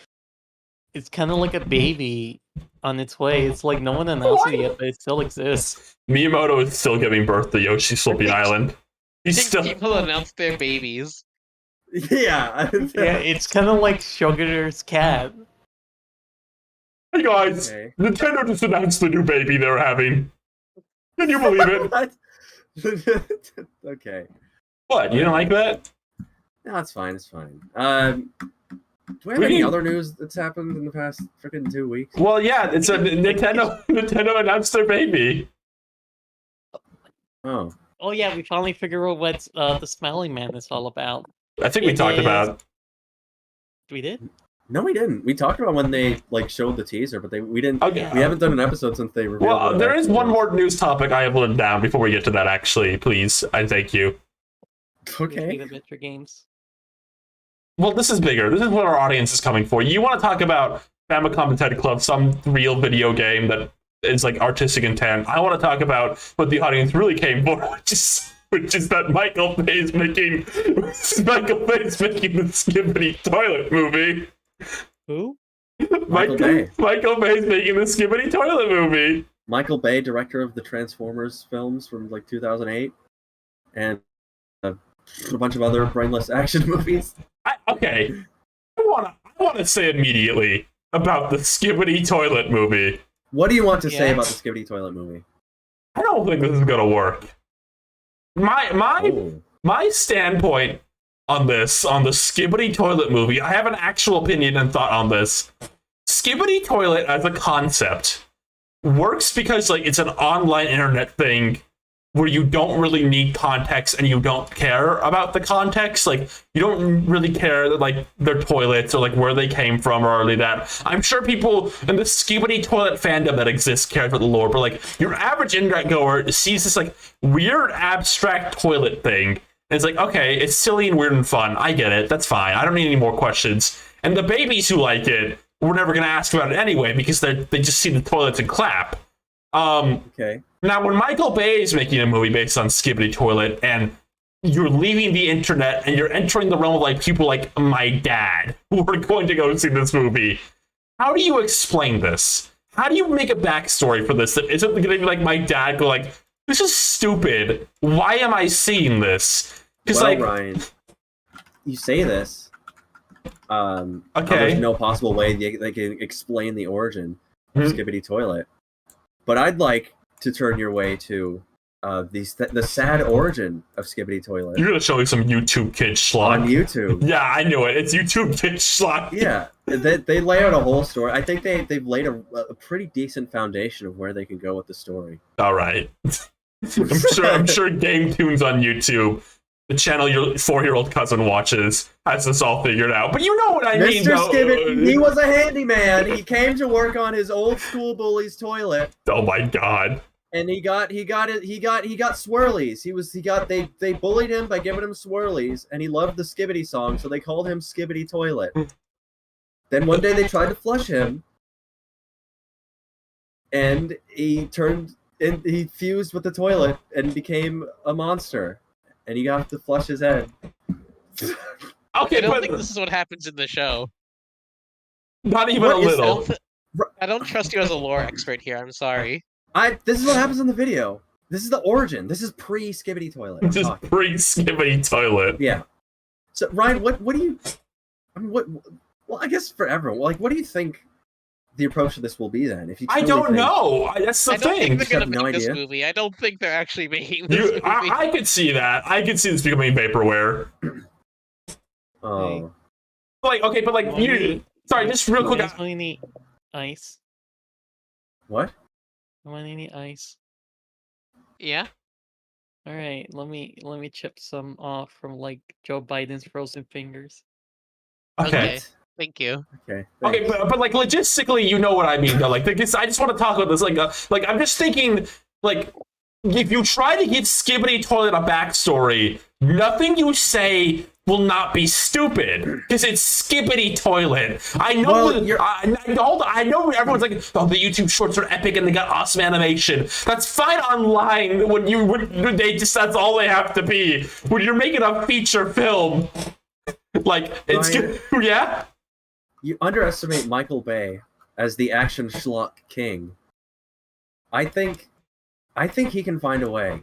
a baby on its way. It's like no one announced it yet, but it still exists. Miyamoto is still giving birth to Yoshi Slipping Island. I He's think still. people announce their babies. Yeah. Yeah, it's kind of like Sugar's cat. Hey guys, Okay. Nintendo just announced the new baby they're having. Can you believe it? What? Okay. What? You don't like that? No, it's fine. It's fine. Do we have any other news that's happened in the past freaking 2 weeks? Well, yeah. It's a Nintendo. Nintendo announced their baby. Oh. Oh yeah, we finally figure out what the Smiling Man is all about. I think we It talked is- about. We did? No, we didn't. We talked about when they like showed the teaser, but we didn't. Okay. We haven't done an episode since they revealed. Well, what there it is actually one more news topic I have written down before we get to that. Actually, please, I thank you. Okay. Adventure games. Well, this is bigger. This is what our audience is coming for. You want to talk about Famicom and Ted Club, some real video game that is like artistic intent. I want to talk about what the audience really came for, which is that Michael Bay's making the Skibbity Toilet movie. Who? Michael Bay. Michael Bay's making the Skibbity Toilet movie. Michael Bay, director of the Transformers films from like 2008, and a bunch of other brainless action movies. Okay, I want to say immediately about the Skibbity Toilet movie. What do you want to say Yeah. about the Skibbity Toilet movie? I don't think this is gonna work. My Oh. standpoint on the Skibbity Toilet movie, I have an actual opinion and thought on this. Skibbity Toilet as a concept works because like it's an online internet thing where you don't really need context and you don't care about the context. Like you don't really care that like their toilets or like where they came from or really that. I'm sure people in the Skibbity Toilet fandom that exists care about the lore, but like your average internet goer sees this like weird abstract toilet thing. And it's like, okay, it's silly and weird and fun. I get it. That's fine. I don't need any more questions. And the babies who like it, we're never going to ask about it anyway because they just see the toilets and clap. Okay. Now, when Michael Bay is making a movie based on Skibbity Toilet and you're leaving the internet and you're entering the realm of like people like my dad who are going to go see this movie, how do you explain this? How do you make a backstory for this that isn't going to be like my dad go like, this is stupid. Why am I seeing this? Because Well, like, Ryan, you say this. Okay. There's no possible way they can explain the origin of Mhm. Skibbity Toilet, but I'd like to turn your way to the sad origin of Skibbity Toilet you're going to show me some YouTube kid on schlock. YouTube. Yeah, I knew it. It's YouTube kid schlock. Yeah, they lay out a whole story. I think they've laid a pretty decent foundation of where they can go with the story. All right. I'm sure Game Tunes on YouTube, the channel your 4-year-old cousin watches, has this all figured out. But you know what I mean, Mr. though. Skibbity, he was a handyman. He came to work on his old school bully's toilet, Oh my god. and he got swirlies. They bullied him by giving him swirlies, and he loved the Skibbity song, so they called him Skibbity Toilet. Then one day they tried to flush him, and he fused with the toilet and became a monster, and he got to flush his head. Okay, I don't but think this is what happens in the show. not even What a is little. I I don't trust you as a lore expert here. I'm sorry. This is what happens in the video. This is the origin. This is pre-Skibbity Toilet. I'm Just talking. pre-Skibbity Toilet. Yeah. So Ryan, what do you? I mean, well, I guess for everyone, like, what do you think the approach to this will be then? If you I truly don't think- know. That's the I don't thing. think they're gonna You have no make this idea? movie. I don't think they're actually making this movie. I could see that. I could see this becoming vaporware. Oh, Like, okay, but like, sorry, just real quick. You guys want any ice? what? I want any ice. Yeah. All right, let me chip some off from like Joe Biden's frozen fingers. Okay. Thank you. Okay. Okay, thanks. but like logistically, you know what I mean though. Like, I just want to talk about this. Like I'm just thinking, like, if you try to give Skibbity Toilet a backstory, nothing you say will not be stupid because it's Skibbity Toilet. I know. Well, I know everyone's like, oh, the YouTube shorts are epic and they got awesome animation. That's fine online when they just that's all they have to be. When you're making a feature film, like it's Ryan, good. Yeah. You underestimate Michael Bay as the action schlock king. I think he can find a way.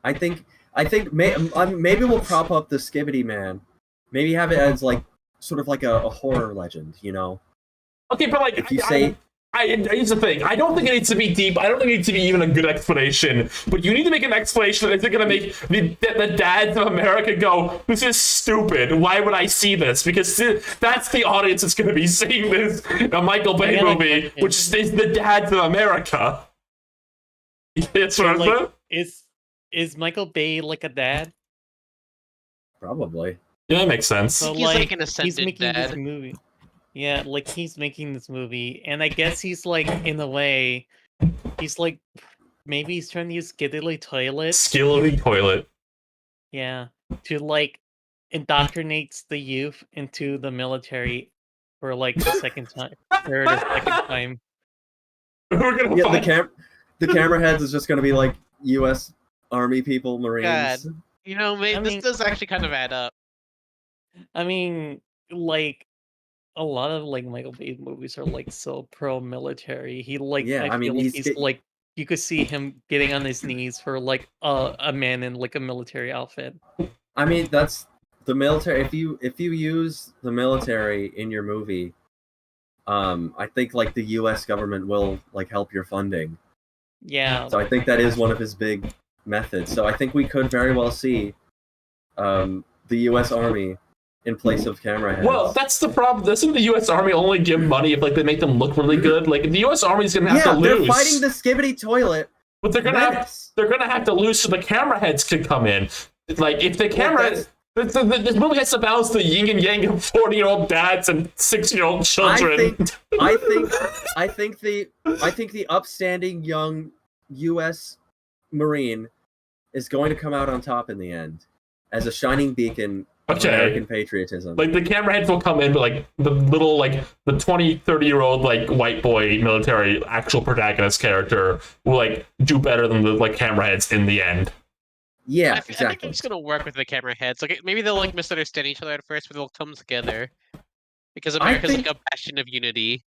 I think maybe we'll prop up the Skibbity Man. Maybe have it as like sort of like a horror legend, you know? Okay, but like, If you say here's the thing. I don't think it needs to be deep. I don't think it needs to be even a good explanation. But you need to make an explanation that isn't going to make the dads of America go, "This is stupid. Why would I see this?" Because that's the audience that's going to be seeing this a Michael Bay movie, which is the dads of America. That's what I'm saying. Like, is Michael Bay like a dad? probably. Yeah, that makes sense. So He's like an he's ascended making dad. this movie. Yeah, like he's making this movie, and I guess he's like, in a way, he's like, maybe he's trying to use Skiddly Toilet. Skillity Toilet. Yeah, to like indoctrinate the youth into the military for like the second time, third or second time. We're gonna Yeah, find- the camera heads is just gonna be like U.S. Army people, Marines. God. You know, I this mean- does actually kind of add up. I mean, like a lot of like Michael Bay movies are like so pro-military. He like, Yeah, I I mean, feel like he's he's get- like, you could see him getting on his knees for like a man in like a military outfit. I mean, that's the military. If you use the military in your movie, I think like the U.S. government will like help your funding. Yeah, So I think that is one of his big methods. So I think we could very well see the U.S. Army in place of camera heads. Well, that's the problem. Doesn't the U.S. Army only give money if like they make them look really good? Like the U.S. Army's gonna have to they're lose, fighting the Skibbity Toilet. but they're gonna menace. have to lose so the camera heads can come in. Like if the camera, this movie has to balance the yin and yang of 40-year-old dads and 6-year-old children. I think the upstanding young U.S. Marine is going to come out on top in the end as a shining beacon of Okay. American patriotism. Like the camera heads will come in, but like the little like the 20-30-year-old like white boy military actual protagonist character will like do better than the like camera heads in the end. yeah, I think exactly. I'm just gonna work with the camera heads. Like maybe they'll like misunderstand each other at first, but they'll come together because America's think- like a bastion of unity.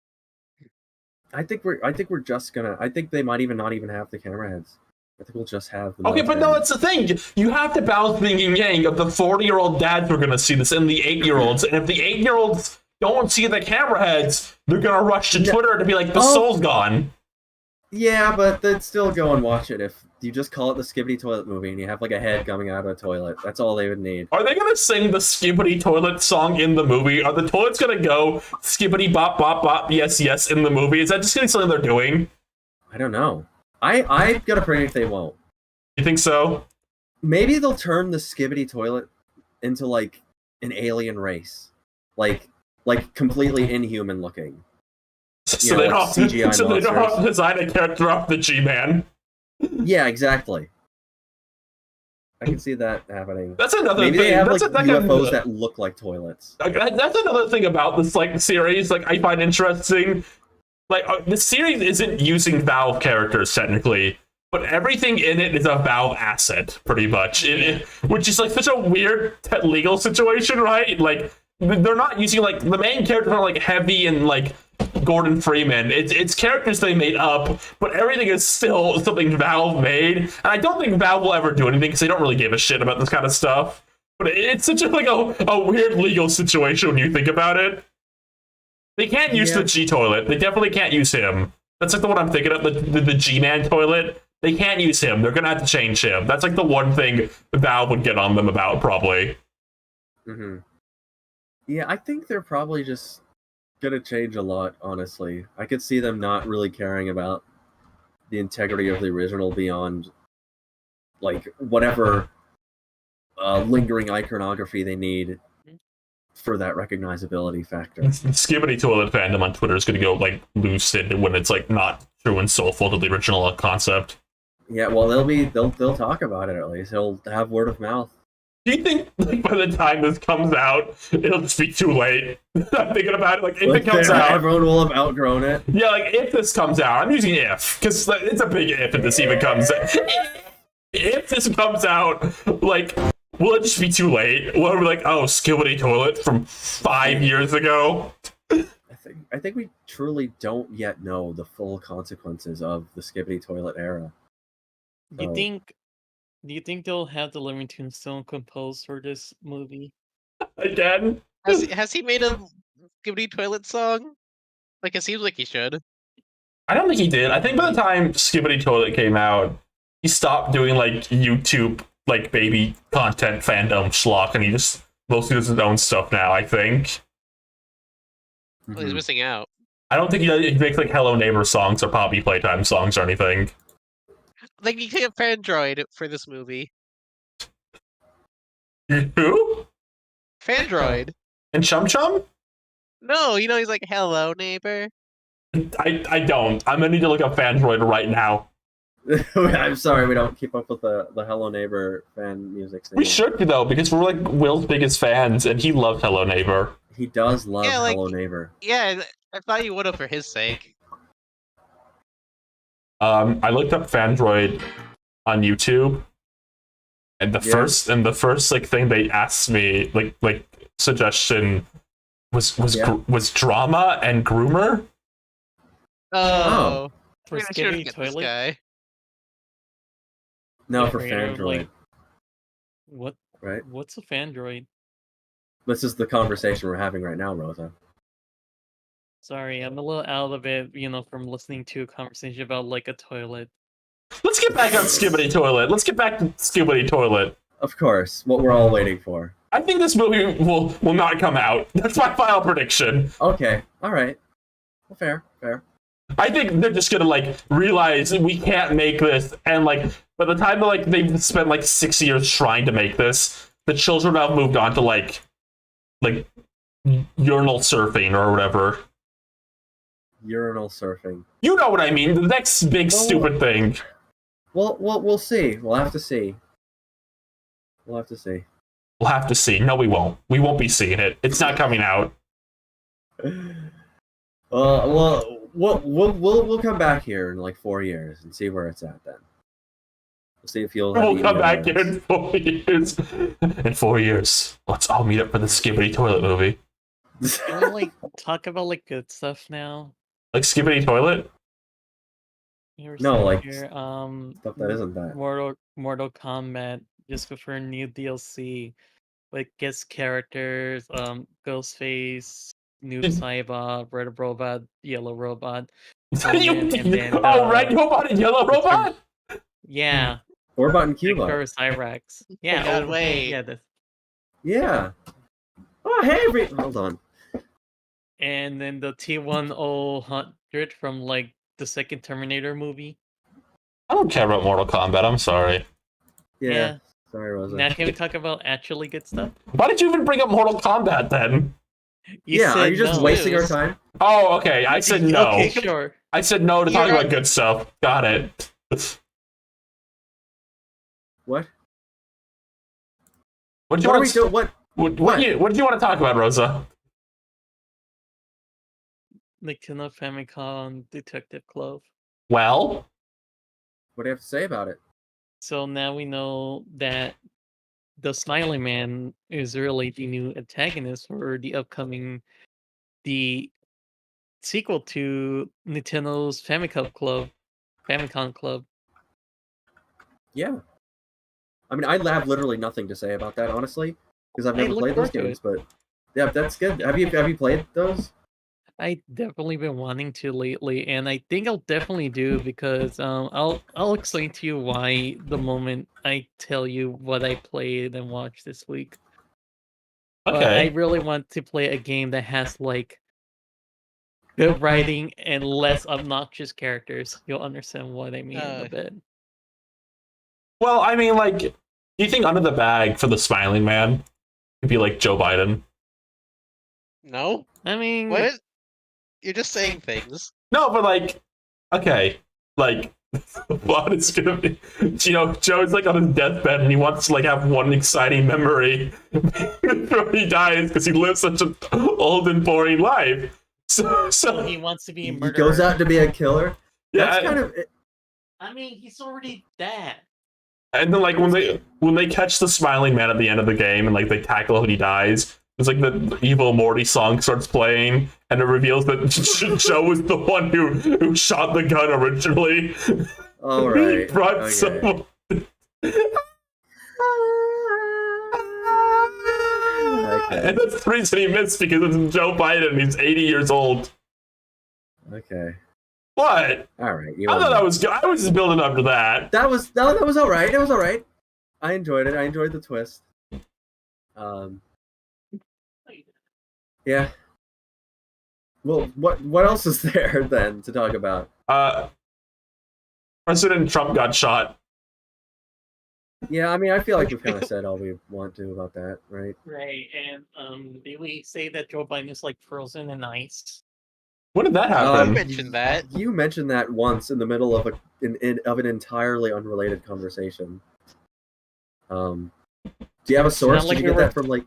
I think we're just gonna. I think they might even not even have the camera heads. I think we'll just have. The Okay, but no, that's the thing. You have to balance the yin and yang of the 40-year-old dads who are going to see this and the 8-year-olds. And if the 8-year-olds don't see the camera heads, they're going to rush to Twitter to be like, the soul's gone. Yeah, but they'd still go and watch it if you just call it the Skibbity Toilet movie and you have like a head coming out of a toilet. That's all they would need. Are they going to sing the Skibbity Toilet song in the movie? Are the toilets going to go Skibbity Bop Bop Bop Yes Yes in the movie? Is that just going to be something they're doing? I don't know. I gotta predict they won't. You think so? Maybe they'll turn the Skibbity Toilet into like an alien race, like completely inhuman looking. So know, they like don't, CGI so they don't have monsters. to design a character off the G-Man. Yeah, exactly. I can see that happening. That's another Maybe thing. they have like That's UFOs that look like toilets. That's another thing about this like series. Like I find interesting. Like the series isn't using Valve characters technically, but everything in it is a Valve asset, pretty much. Which is like such a weird legal situation, right? Like they're not using like the main characters are like heavy and like Gordon Freeman. It's characters they made up, but everything is still something Valve made. And I don't think Valve will ever do anything because they don't really give a shit about this kind of stuff. But it's such a weird legal situation when you think about it. They can't use the G toilet. They definitely can't use him. That's like the one I'm thinking of, the G-Man toilet. They can't use him. They're gonna have to change him. That's like the one thing Valve would get on them about, probably. Mm-hmm. Yeah, I think they're probably just gonna change a lot, honestly. I could see them not really caring about the integrity of the original beyond, like, whatever lingering iconography they need for that recognizability factor. Skibbity toilet fandom on Twitter is going to go like lucid when it's like not true and soulful to the original concept. Yeah, well, they'll talk about it at least. He'll have word of mouth. Do you think like by the time this comes out, it'll just be too late? I'm thinking about it. Like if it comes out, everyone will have outgrown it. Yeah, like if this comes out, I'm using if because like, it's a big if this even comes. If this comes out, like. Will it just be too late? Will it be like, oh, Skibbity toilet from 5 years ago? I think we truly don't yet know the full consequences of the Skibbity toilet era. Do you think they'll have the Living Tombstone composed for this movie? Again? Has he made a Skibbity toilet song? Like it seems like he should. I don't think he did. I think by the time Skibbity toilet came out, he stopped doing like YouTube like baby content fandom schlock, and he just mostly does his own stuff now, I think. Well, he's missing out. I don't think he makes like Hello Neighbor songs or Poppy Playtime songs or anything. Like you get Fandroid for this movie. Who? Fandroid. And Chum Chum? No, he's like, hello, neighbor. I don't. I'm gonna need to look up Fandroid right now. I'm sorry, we don't keep up with the Hello Neighbor fan music scene. We should though, because we're like Will's biggest fans, and he loved Hello Neighbor. He does love Hello Neighbor. Yeah, I thought you would have for his sake. I looked up Fandroid on YouTube, and the first like thing they asked me like suggestion was drama and groomer. Oh, For Skibbity toilet. Guy. No, for Fandroid. What? Right? What's a Fandroid? This is the conversation we're having right now, Rosa. Sorry, I'm a little out of it, from listening to a conversation about like a toilet. Let's get back on Skibbity toilet. Let's get back to Skibbity toilet. Of course, what we're all waiting for. I think this movie will not come out. That's my final prediction. Okay, all right. Well, fair. I think they're just gonna like realize we can't make this, and like by the time they've spent like 6 years trying to make this, the children have moved on to like urinal surfing or whatever. Urinal surfing. You know what I mean? The next big stupid thing. Well, we'll see. We'll have to see. We'll have to see. We'll have to see. No, we won't. We won't be seeing it. It's not coming out. Well, we'll come back here in like 4 years and see where it's at then. We'll see if you'll. We'll come back here in 4 years. In 4 years, let's all meet up for the Skibbity toilet movie. Can we talk about like good stuff now? Like Skibbity toilet? No, like here, stuff that isn't that. Mortal Kombat just confirmed new DLC with guest characters, Ghostface, Noob Saibot, Red Robot, Yellow Robot. Red Robot and Yellow Robot? Yeah. Orbot and Cuba. Cyrax. Yeah. God, wait. Yeah. Oh, hey, hold on. And then the T-1000 from like the second Terminator movie. I don't care about Mortal Kombat. I'm sorry. Yeah. Sorry, Rosa. Now can we talk about actually good stuff? Why did you even bring up Mortal Kombat then? Are you just wasting our time? Oh, okay. I said no. Okay, sure. I said no to talking about good stuff. Got it. What? What did you want to talk about, Rosa? The Killer Famicom Detective Club. Well? What do you have to say about it? So now we know that the Smiling Man is really the new antagonist for the upcoming sequel to Nintendo's Famicom Club. Yeah. I mean, I have literally nothing to say about that, honestly, because I've I never look played those forward to games. But yeah, that's good. Have you played those? I definitely been wanting to lately, and I think I'll definitely do because I'll explain to you why the moment I tell you what I played and watched this week. But I Okay. really want to play a game that has like good writing and less obnoxious characters. You'll understand what I mean in a bit. Well, I mean, like, do you think Under the Bag for the Smiling Man could be like Joe Biden? No? I mean, What? You're just saying things. No, but like, okay, like, what is gonna be? You know, Joe's like on his deathbed and he wants to like have one exciting memory before he dies because he lives such an old and boring life. So he wants to be a He murderer. goes out to be a killer. yeah, That's kind of. I mean, he's already dead. and then like when they catch the Smiling Man at the end of the game and like they tackle him and he dies. It's like the evil Morty song starts playing, and it reveals that Joe was the one who shot the gun originally. All right. He brought Okay. someone. Okay. And that's the reason he missed because it's Joe Biden and he's 80 years old. Okay. What? All right. I thought that was good. I was just building up to that. That was all right. It was all right. I enjoyed it. I enjoyed the twist. Yeah. Well, what else is there then to talk about? President Trump got shot. Yeah, I mean, I feel like we've kind of said all we want to about that, right? Right, and did we say that Joe Biden is like frozen in ice? When did that You happen? mentioned that. You mentioned that once in the middle of an entirely unrelated conversation. Do you have a source? like Did you we get were- that from like?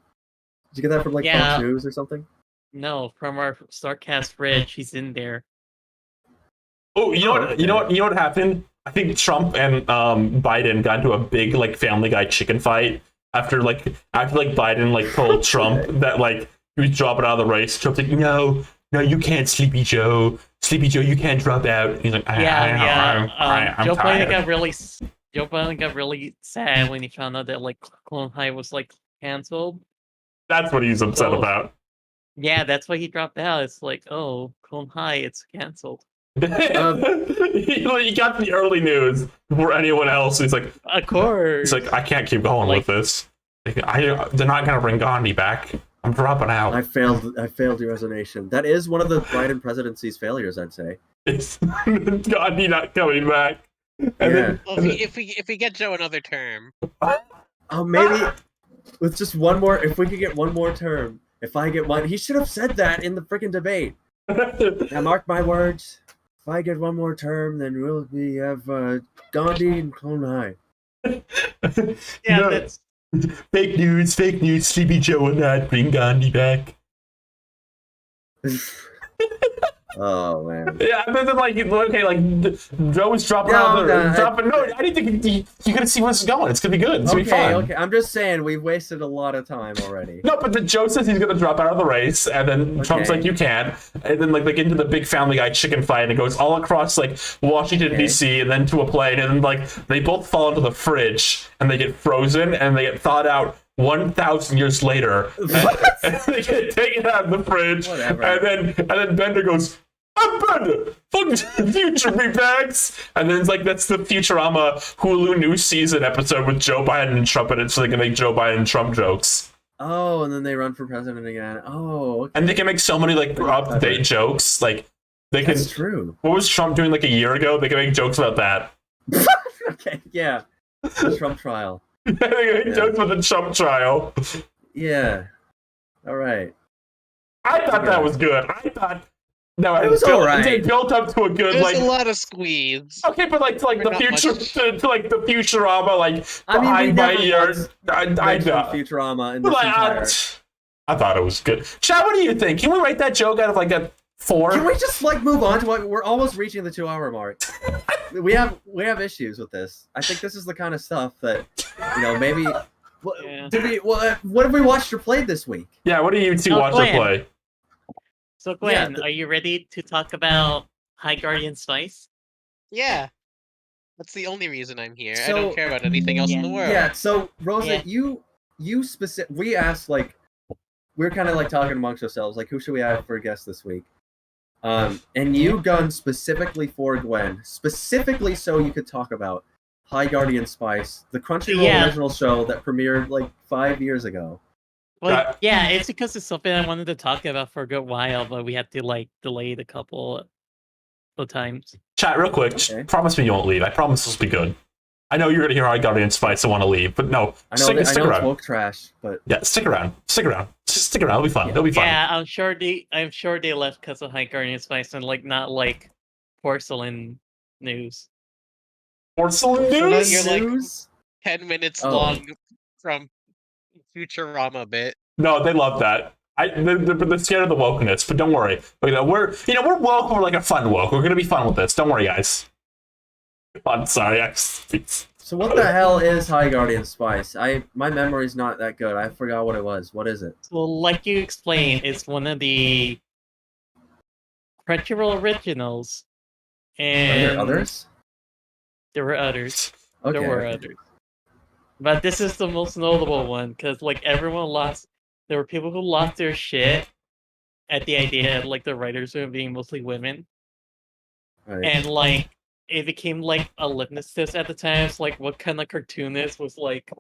Did you get that from like Yeah. Fox News or something? No, from our Starcast Fridge, he's in there. Oh, you know what? okay. You know what happened? I think Trump and Biden got into a big like Family Guy chicken fight after Biden like told Trump that like he was dropping out of the race. Trump's like, no, you can't, Sleepy Joe, you can't drop out. And he's like, I'm Joe tired. Joe Biden got really sad when he found out that like Clone High was like canceled. That's what he's upset Oh. about. Yeah, that's why he dropped out. It's like, oh, Clone High, it's canceled. He got the early news before anyone else. He's like, Of course. I can't keep going with this. They're not gonna bring Gandhi back. I'm dropping out. I failed your resignation. That is one of the Biden presidency's failures, I'd say. It's Gandhi not coming back. And then, Well, if we get Joe another term, Oh, maybe with just one more. If we could get one more term, if I get one, he should have said that in the freaking debate. Now, mark my words. If I get one more term, then we'll have Gandhi and Clone High. yeah, No. that's fake news. Sleepy Joe will not bring Gandhi back. Oh man. Yeah, and then like Joe was dropping No, out. no, No, I didn't think you gotta see where this is going. It's gonna be good. It's gonna be fun. Okay. I'm just saying we've wasted a lot of time already. No, but then Joe says he's gonna drop out of the race, and then Trump's Okay. like, "You can't." And then like they get into the big Family Guy chicken fight, and it goes all across like Washington Okay. D.C. and then to a plane, and then like they both fall into the fridge, and they get frozen, and they get thawed out 1,000 years later, and they get taken out of the fridge, Whatever. and then Bender goes, "I'm Bender, fuck future meatbags," and then it's like that's the Futurama Hulu new season episode with Joe Biden and Trump in it, so they can make Joe Biden and Trump jokes. Oh, and then they run for president again. Oh, okay. And they can make so many like up-to-date jokes. Like they can. That's true. What was Trump doing like a year ago? They can make jokes about that. Okay, yeah. The Trump trial. They can make Yeah. jokes about the Trump trial. Yeah. All right. I thought that was good. I thought It was alright. They built up to a good there's like. a lot of squeeze. Okay, but like to like the Not future much. to like the Futurama like I mean, we behind my never ear. once I mentioned know. Futurama in But, this like, entire. I thought it was good. Chad, what do you think? Can we rate that joke out of like a 4? Can we just like move on to what we're almost reaching the 2-hour mark? we have issues with this. I think this is the kind of stuff that maybe. Yeah. What have we watched or played this week? Yeah, what do you two Oh, watch go or ahead. play? So Yeah, Gwen, are you ready to talk about High Guardian Spice? Yeah, that's the only reason I'm here. I So- don't care about anything else in the world. Yeah, so Rosa, Yeah. you specific. We asked like, we're kind of like talking amongst ourselves, like, who should we have for a guest this week? And you gone specifically for Gwen, specifically so you could talk about High Guardian Spice, the Crunchyroll Yeah. original show that premiered like 5 years ago. Well, yeah, it's because it's something I wanted to talk about for a good while, but we had to like delay it a couple of times. Chat, real quick. Okay. Promise me you won't leave. I promise this will be good. I know you're gonna hear High Guardian Spice and want to leave, but no. I know, Stick I know it's around. woke trash, but Yeah, stick around. Stick around. Just stick around. It'll be fun. Yeah. It'll be fun. Yeah, I'm sure they left because of High Guardian Spice and like not like porcelain news. Porcelain Porcelain news? You're like- News? 10 minutes Oh. long from Futurama bit. No, they love that. They're scared of the wokeness, but don't worry. We're woke. We're like a fun woke. We're gonna be fun with this. Don't worry, guys. I'm sorry. So what the hell is High Guardian Spice? My memory's not that good. I forgot what it was. What is it? So, like you explained, it's one of the Crunchyroll originals, Are and there others? There were others. Okay. There were others. But this is the most notable one because like everyone lost. There were people who lost their shit at the idea like the writers were being mostly women, Right. and like it became like a litmus test at the time. It's like what kind of cartoonist was like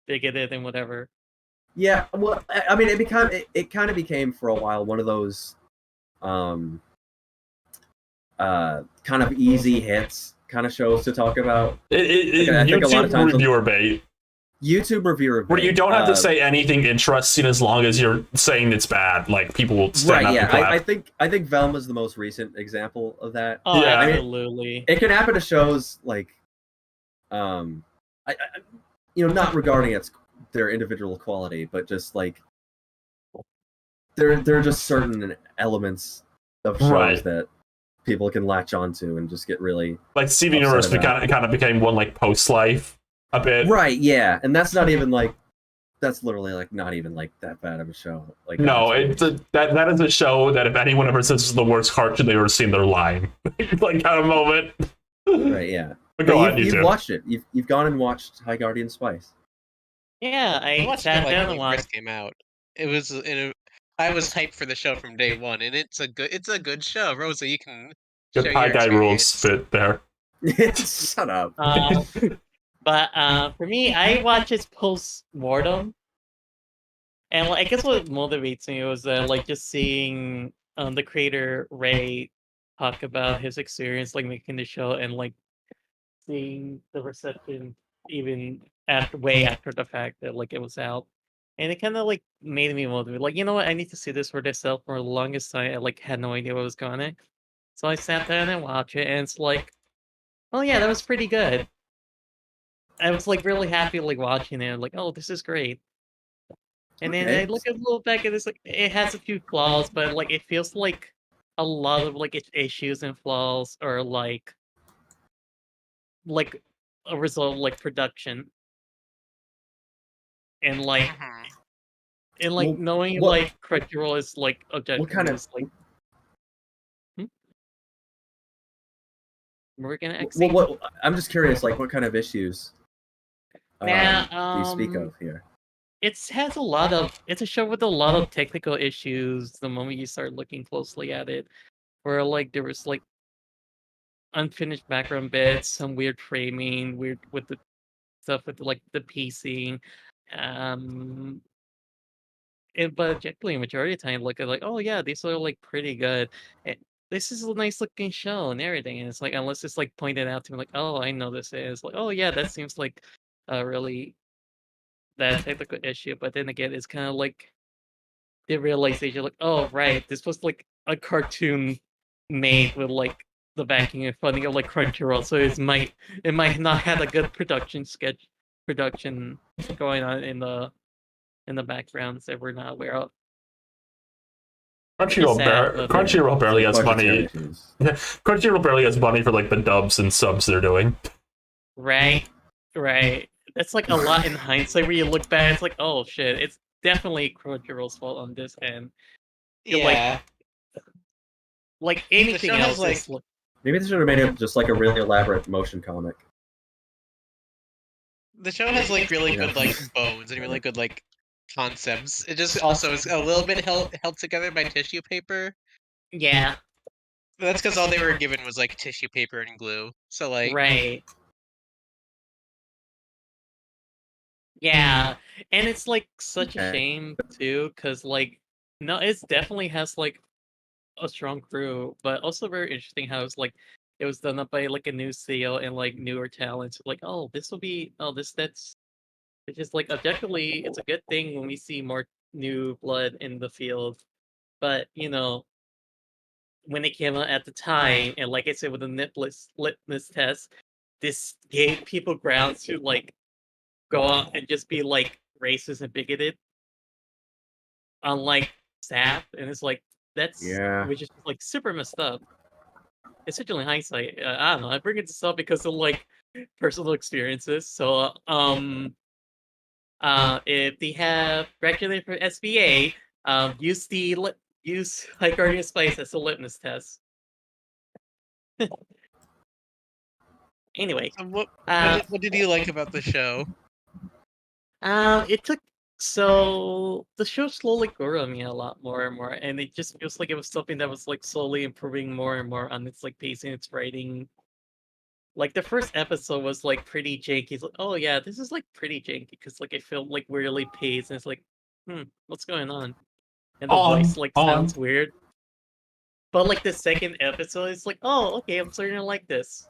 bigoted and whatever. Yeah, well, I mean, it kind of became for a while one of those, kind of easy hits kind of shows to talk about. I think a lot of YouTube times- reviewer bait, YouTube reviewer, where you don't have to say anything interesting as long as you're saying it's bad. Like people will stand right. up Yeah, and clap. I think Velma's the most recent example of that. Oh, Yeah. I mean- absolutely. It can happen to shows like, not regarding their individual quality, but just like there are just certain elements of shows Right. that people can latch onto and just get really Like Steven upset Universe about. kind of became one like post life a bit. right. Yeah, and that's not even like that's literally like not even like that bad of a show. Like No, honestly. that is a show that if anyone ever says this is the worst cartoon they've ever seen, they're lying. Like kind of moment. right. Yeah, But go But on, you've YouTube. watched it. You've gone and watched High Guardian Spice. Yeah, I I watched it sat like down when and it watched. first came out. I was hyped for the show from day one, and it's a good show. Rosa, you can Good share pie your guy rules experience. fit there. Shut up. But for me, I watch it post-mortem. And I guess what motivates me was like just seeing the creator Ray talk about his experience like making the show and like seeing the reception even way after the fact that like it was out. And it kind of like made me motivated. Like, you know what? I need to see this for myself. For the longest time, I like had no idea what was going on. So I sat down and watched it, and it's like, oh yeah, that was pretty good. I was like really happy like watching it. Like, oh, this is great. And then Okay. I look back at this, like it has a few flaws, but like it feels like a lot of like its issues and flaws are like a result of like production. And like Mhm. Well, knowing what- like Crunchyroll is like objective. kind of- is, like we're gonna Well, what I'm just curious, like what kind of issues do you speak of here? It has a lot of. It's a show with a lot of technical issues. The moment you start looking closely at it, where like there was like unfinished background bits, some weird framing, weird with the stuff with like the piecing, but objectively, majority of the time, look at like, oh yeah, these are like pretty good. This is a nice looking show and everything. And it's like unless it's like pointed out to me, like, oh, I know this is like, oh yeah, that seems like a really that technical issue. But then again, it's kind of like the realization, like, oh right, this was like a cartoon made with like the backing and funding of like Crunchyroll, so it might not have a good production going on in the backgrounds that we're not aware of. Crunchyroll, sad, but- Crunchyroll barely has Budgetary money. issues. Crunchyroll barely has money for like the dubs and subs they're doing. Right. That's like a lot in hindsight where you look back, it's like, oh shit, definitely Crunchyroll's fault on this end. Yeah. Like anything show has, else like- is like, Maybe they should have made it just like a really elaborate motion comic. The show has like really Yeah. good like bones and really good like concepts. It just also is a little bit held together by tissue paper. yeah, But that's because all they were given was like tissue paper and glue. So like, right. Yeah, and it's like such a Okay. shame too, because like no, it definitely has like a strong crew, but also very interesting how it's like it was done up by like a new CEO and like newer talents. Like, oh, this will be that's it's just like objectively, it's a good thing when we see more new blood in the field. But you know, when it came out at the time, and like I said with the litmus test, this gave people grounds to like go out and just be like racist and bigoted, unlike Sap, and it's like that's Yeah. which is like super messed up. Essentially, in hindsight, I don't know. I bring it this up because of like personal experiences. So, if they have graduated from SBA, use High Guardian Spice as a litmus test. Anyway, what uh, what did you like about the show? it took so the show slowly grew on me a lot more and more, and it just feels like it was something that was like slowly improving more and more on its like pacing, its writing. Like the first episode was like pretty janky. It's like, oh yeah, this is like pretty janky because like it felt like weirdly paced, and it's like, what's going on? And the voice like sounds weird. But like the second episode, it's like, oh okay, I'm starting to like this.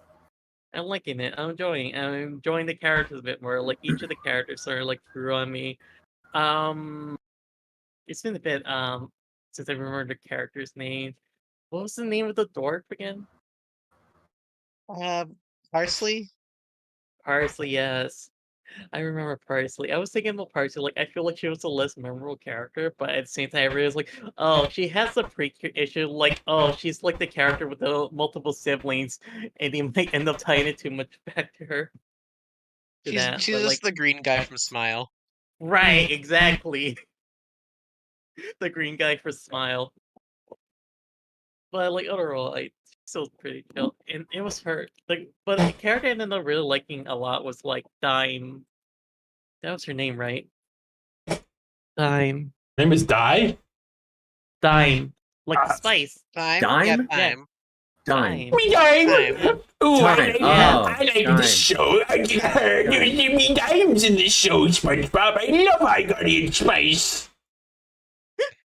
I'm liking it. I'm enjoying the characters a bit more. Like each of the characters sort of like grew on me. It's been a bit since I remember the character's name. What was the name of the dwarf again? Parsley? Parsley, yes. I remember Parsley. I was thinking about Parsley, like I feel like she was a less memorable character, but at the same time I realized like, oh, she has a issue, like, oh, she's like the character with the multiple siblings, and they might end up tying it too much back to her. To She's that, she's but, just like, the green guy from Smile. right, exactly. The green guy for Smile. But like overall, I still pretty chill. And it was her. Like, but the character I ended up really liking a lot was like Dime. That was her name, right? Dime. Name is Die? Dime. Like the spice. Time? Dime? Yeah, Yeah. time. Dime. Me Dime! Time. Ooh, Time. I like, Oh, I like Dime. the show. There's me Dimes in the show, SpongeBob. I love High Guardian Spice.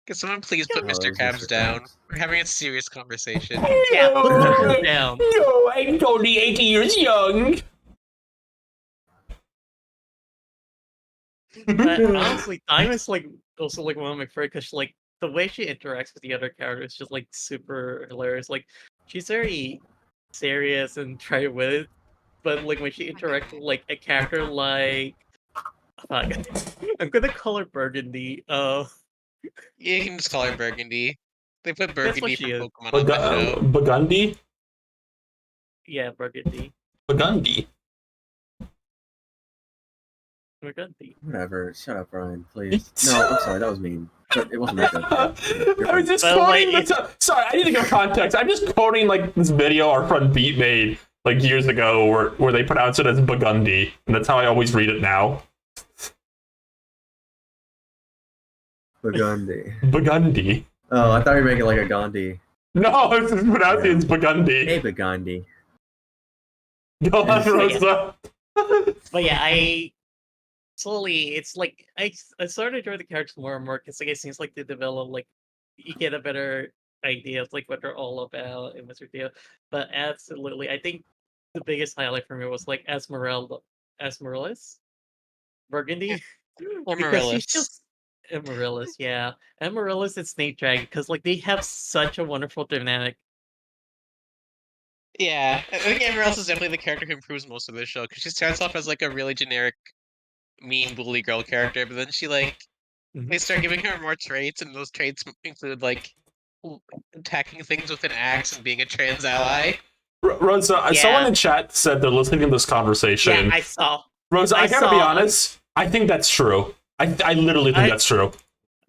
Can someone please put Oh, Mr. those Krabs Mr. down? Krabs. We're having a serious conversation. Yeah, put the No, girl down. no, I'm only 80 years young. But honestly, Dime is like also like one of my favorite because like the way she interacts with the other characters is just like super hilarious. Like she's very serious and try with it, but like when she interacts with like a character like fuck, I'm gonna call her Burgundy. You can just call her Burgundy. They put what Burgundy she from is. Pokemon on the show. Burgundy? Yeah, Burgundy. Burgundy. Burgundy. Whatever. Shut up, Ryan. Please. No, I'm sorry. That was mean. But it wasn't meant to. I was just But, quoting like, sorry, I need to give context. I'm just quoting like this video our friend Beat made like years ago where they pronounce it as Burgundy, and that's how I always read it now. Burgundy. Burgundy. Oh, I thought you were making like a Gandhi. No, it's pronounced as Burgundy. Hey, Burgundy. Go on, So, yeah. Rosa. But yeah, I slowly it's like I started to enjoy the characters more and more because like it seems like they develop like you get a better idea of like what they're all about and what's their deal. But absolutely, I think the biggest highlight for me was like Esmeraldas, Burgundy, because Amaryllis. she's just Amaryllis, yeah, Amaryllis and Snake Dragon because like they have such a wonderful dynamic. Yeah, I think Amaryllis is definitely the character who improves most of the show because she starts off as like a really generic, mean bully girl character, but then she like they start giving her more traits, and those traits include like attacking things with an axe and being a trans ally. Rosa, Yeah. someone in chat said they're listening to this conversation. Yeah, I saw. Rosa, I I gotta be saw- honest. I think that's true. I literally think that's true.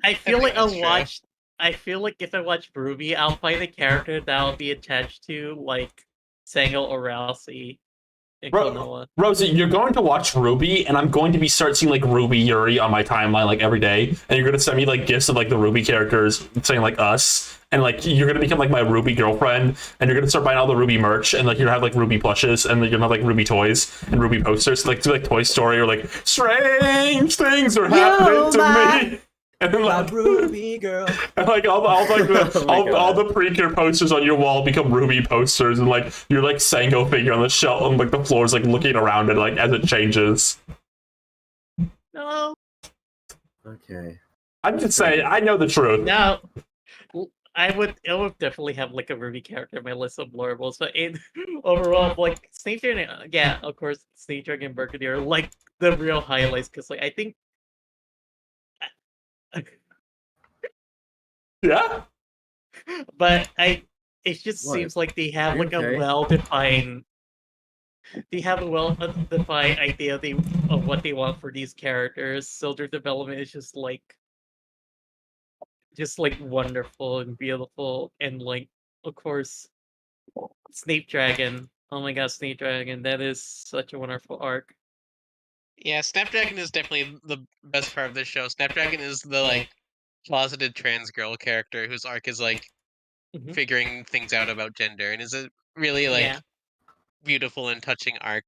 I feel think like I'll that's true. watch. I feel like if I watch Ruby, I'll find a character that I'll be attached to, like Sango or Rousey in Konoha. Rosie, you're going to watch Ruby, and I'm going to be start seeing like Ruby Yuri on my timeline like every day, and you're gonna send me like gifs of like the Ruby characters saying like us, and like you're gonna become like my Ruby girlfriend, and you're gonna start buying all the Ruby merch, and like you're gonna have like Ruby plushes, and you're gonna have like Ruby toys and Ruby posters, like to like Toy Story or like strange things are happening to me. And then My like Ruby girl. and like all the Oh my all God. the Precure posters on your wall become Ruby posters, and like your like Sango figure on the shelf, and like the floor's like looking around it like as it changes. No, Okay. I'm just saying, I know the truth. no. I would definitely have like a Ruby character in my list of blurbables, but overall, like Snake Dragon, yeah, of course, Snake Dragon and Burgundy are like the real highlights because like I think. Yeah. But it just What? seems like they have like Okay. a well-defined idea of what they want for these characters, so their development is just like wonderful and beautiful, and like of course Snape Dragon. Oh my god, Snape Dragon, that is such a wonderful arc. Yeah, Snapdragon is definitely the best part of this show. Snapdragon is the like closeted trans girl character whose arc is like Mhm. figuring things out about gender, and is a really like Yeah. beautiful and touching arc.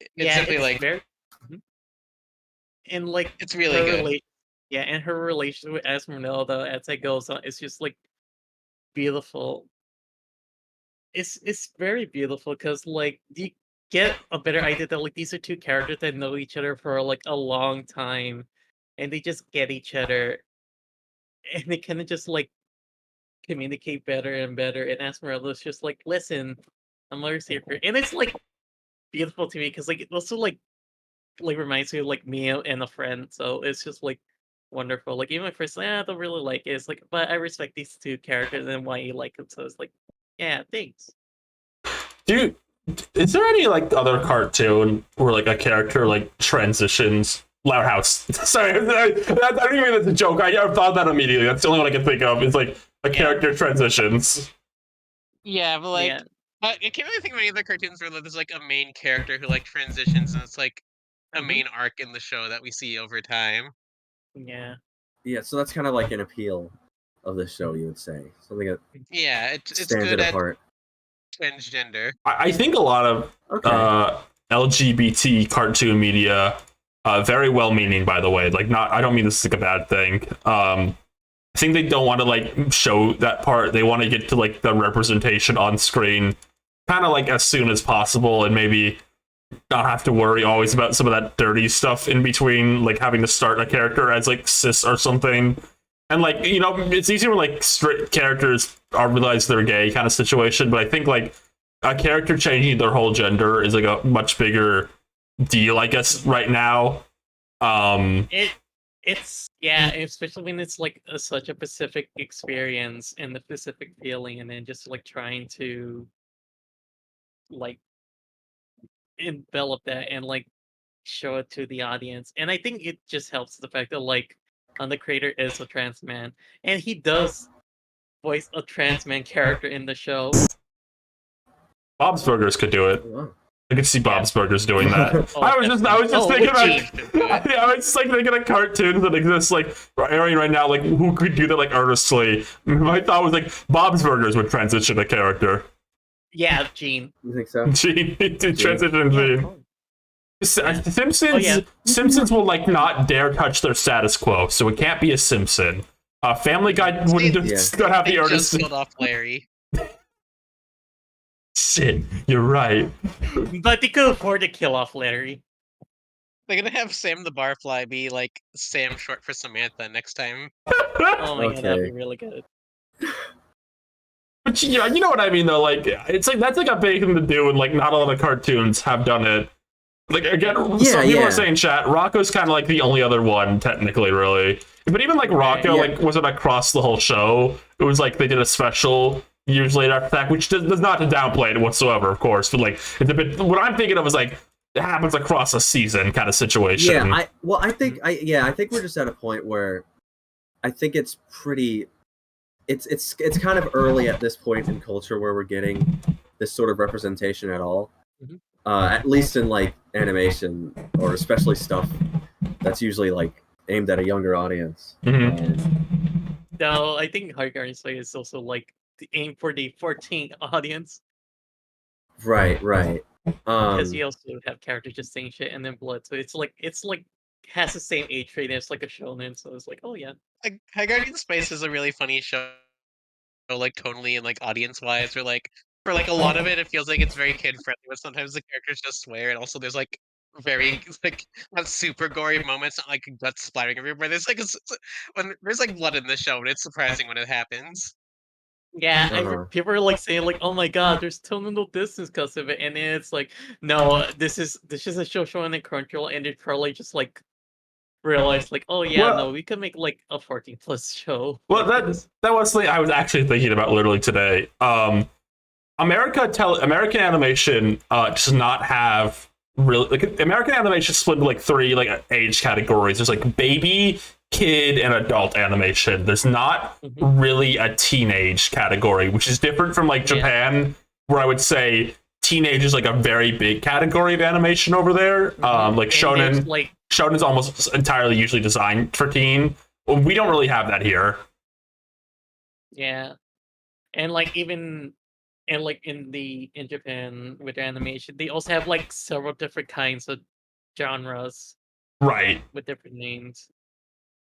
It's Yeah, simply it's like very Mhm. and like it's really her good. yeah, and her relationship with Esmeralda as it goes on, it's just like beautiful. It's very beautiful because like you get a better idea that like these are two characters that know each other for like a long time, and they just get each other, and they kind of just like communicate better and better. And Esmeralda's just like, listen, I'm always here for, and it's like beautiful to me because like it also like reminds me of like me and a friend. So it's just like wonderful. Like even my first, I don't really like it. It's like, but I respect these two characters and why you like them. So it's like, yeah, thanks. Dude, is there any like other cartoon where like a character like transitions? Loud House. Sorry, I don't even mean that's a joke. I thought that immediately. That's the only one I can think of. Is like a character transitions. Yeah, but like Yeah. I can't really think of any other cartoons where there's like a main character who like transitions, and it's like a Mhm. main arc in the show that we see over time. Yeah. Yeah, so that's kind of like an appeal of the show, you would say. Something that Yeah, it's stands good it at apart. transgender. I think a lot of Okay. LGBT cartoon media, very well-meaning, by the way. Like, not. I don't mean this is like a bad thing. I think they don't want to like show that part. They want to get to like the representation on screen, kind of like as soon as possible, and maybe not have to worry always about some of that dirty stuff in between, like having to start a character as like cis or something. And like, you know, it's easier when like straight characters are realize they're gay kind of situation, but I think like a character changing their whole gender is like a much bigger deal, I guess, right now. It's yeah, especially when it's like such a specific experience and the specific feeling, and then just like trying to like envelop that and like show it to the audience. And I think it just helps the fact that like the creator is a trans man, and he does voice a trans man character in the show. Bob's Burgers could do it. Wow. I could see Bob's Burgers doing that. Oh, I was just thinking about. Gene. I was just like thinking of cartoons that exist like airing right now. Like who could do that like earnestly? My thought was like Bob's Burgers would transition a character. Yeah, Gene. You think so? Gene to transition Gene. Simpsons. Oh, yeah. Simpsons will like not dare touch their status quo, so it can't be a Simpson. Family Guy wouldn't Yeah. have They the just artist. killed off Larry. Shit, you're right. But they could afford to kill off Larry. They're gonna have Sam the Barfly be like Sam short for Samantha next time. Oh my god, that'd Okay. be really good. But you know what I mean though. Like it's like that's like a big thing to do, and like not a lot of cartoons have done it. Like again, some people are saying chat. Rocco's kind of like the only other one technically, really. But even like Rocco, Yeah. like wasn't across the whole show. It was like they did a special years later after that, which does not to downplay it whatsoever, of course. But like it's a bit. What I'm thinking of is like happens across a season kind of situation. Yeah, I think we're just at a point where I think it's pretty. It's kind of early at this point in culture where we're getting this sort of representation at all. Mhm. At least in like animation, or especially stuff that's usually like aimed at a younger audience. No, I think High Guardian Slay is also like the aim for the 14 audience. Right. Because you also have characters just saying shit and then blood, so it's like has the same age rate as like a shonen, so it's like, oh yeah. Like High Guardian Space is a really funny show, like tonally and like audience wise, or like for like a lot of it feels like it's very kid friendly, but sometimes the characters just swear, and also there's like very like not super gory moments, not like guts splattering everywhere. There's like when there's like blood in the show, and it's surprising when it happens. Yeah, people are like saying like, "Oh my god, there's tonal distance because of it," and then it's like, no, this is a show showing in Crunchyroll, and they probably just like realized like, oh yeah, Well- no, we could make like a 14+ show. Well, like this. that was something I was actually thinking about literally today. American animation does not have really like American animation is split into like 3 like age categories. There's like baby, kid, and adult animation. There's not really a teenage category, which is different from like Japan, where I would say teenage is like a very big category of animation over there. Like shonen, shonen's almost entirely usually designed for teen. We don't really have that here. Yeah, and like even and like in Japan with animation, they also have like several different kinds of genres, Right. with different names.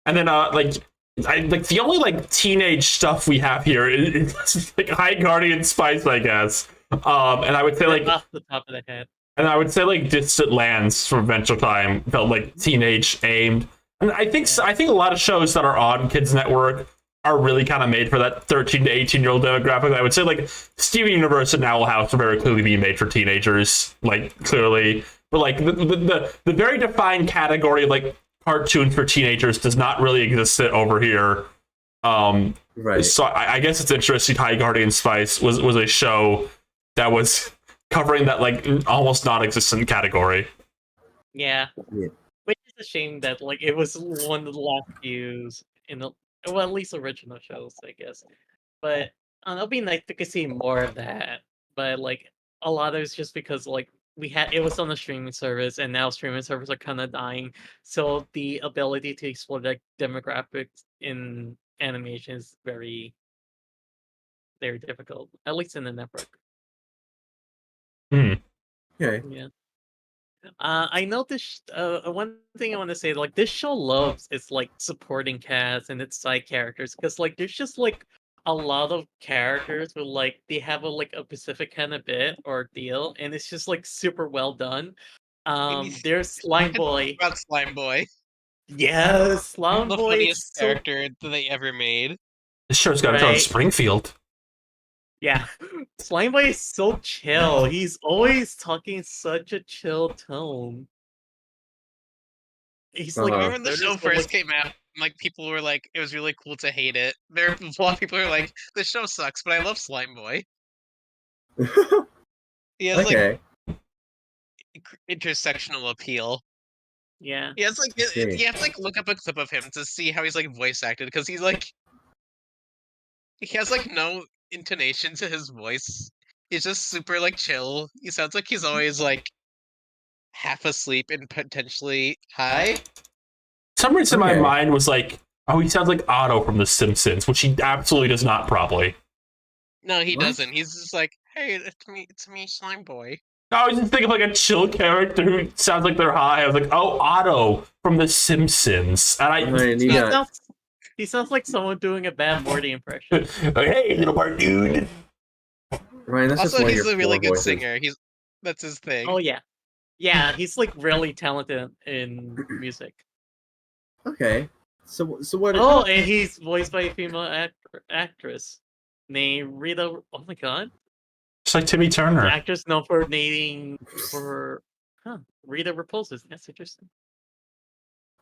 And then like the only like teenage stuff we have here is like High Guardian Spice, I guess. And I would say like off the top of the head. And I would say like Distant Lands from Adventure Time felt like teenage aimed. And I think a lot of shows that are on Kids Network are really kind of made for that 13 to 18-year-old demographic. I would say like Steven Universe and Owl House are very clearly being made for teenagers, like clearly. But like the very defined category of like cartoons for teenagers does not really exist over here. Right. So I guess it's interesting. High Guardian Spice was a show that was covering that like almost non-existent category. Yeah. Yeah. Which is a shame that like it was one of the last views in the at least original shows, I guess. But it'll be nice to see more of that. But like a lot of it's just because like it was on the streaming service, and now streaming servers are kind of dying. So the ability to explore like demographics in animation is very, very difficult, at least in the network. Okay. Yeah. I know this. One thing I want to say, like this show loves its like supporting cast and its side characters, because like there's just like a lot of characters who like they have a specific kind of bit or deal, and it's just like super well done. There's Slime Boy. About Slime Boy. Yes, Slime The Boy is funniest character that they ever made. This show's got to go in Right. Springfield. Yeah, Slime Boy is so chill. He's always talking in such a chill tone. He's like, Remember when the there's show just, first like- came out? Like people were like, it was really cool to hate it. There are a lot of people who are like, this show sucks, but I love Slime Boy. He has Okay. like intersectional appeal. Yeah. He has like See. you have to like look up a clip of him to see how he's like voice acted, because he's like he has like no intonation to his voice. He's just super like chill. He sounds like he's always like half asleep and potentially high. Some reason my Okay. mind was like, oh, he sounds like Otto from The Simpsons, which he absolutely does not. Probably. No, he What? doesn't. He's just like, hey, it's me, Slime Boy. I was just thinking of like a chill character who sounds like they're high. I was like, oh, Otto from The Simpsons, and Ryan, you He got sounds, he sounds like someone doing a bad Morty impression. hey, little part dude. Ryan. That's just Also, one of he's your a really four good voices. singer. That's his thing. Oh yeah, yeah. He's like really talented in music. Okay. So what? Oh, and he's voiced by a female actress named Rita. Oh my god, It's like Timmy the Turner. actress known for Rita Repulses. That's interesting.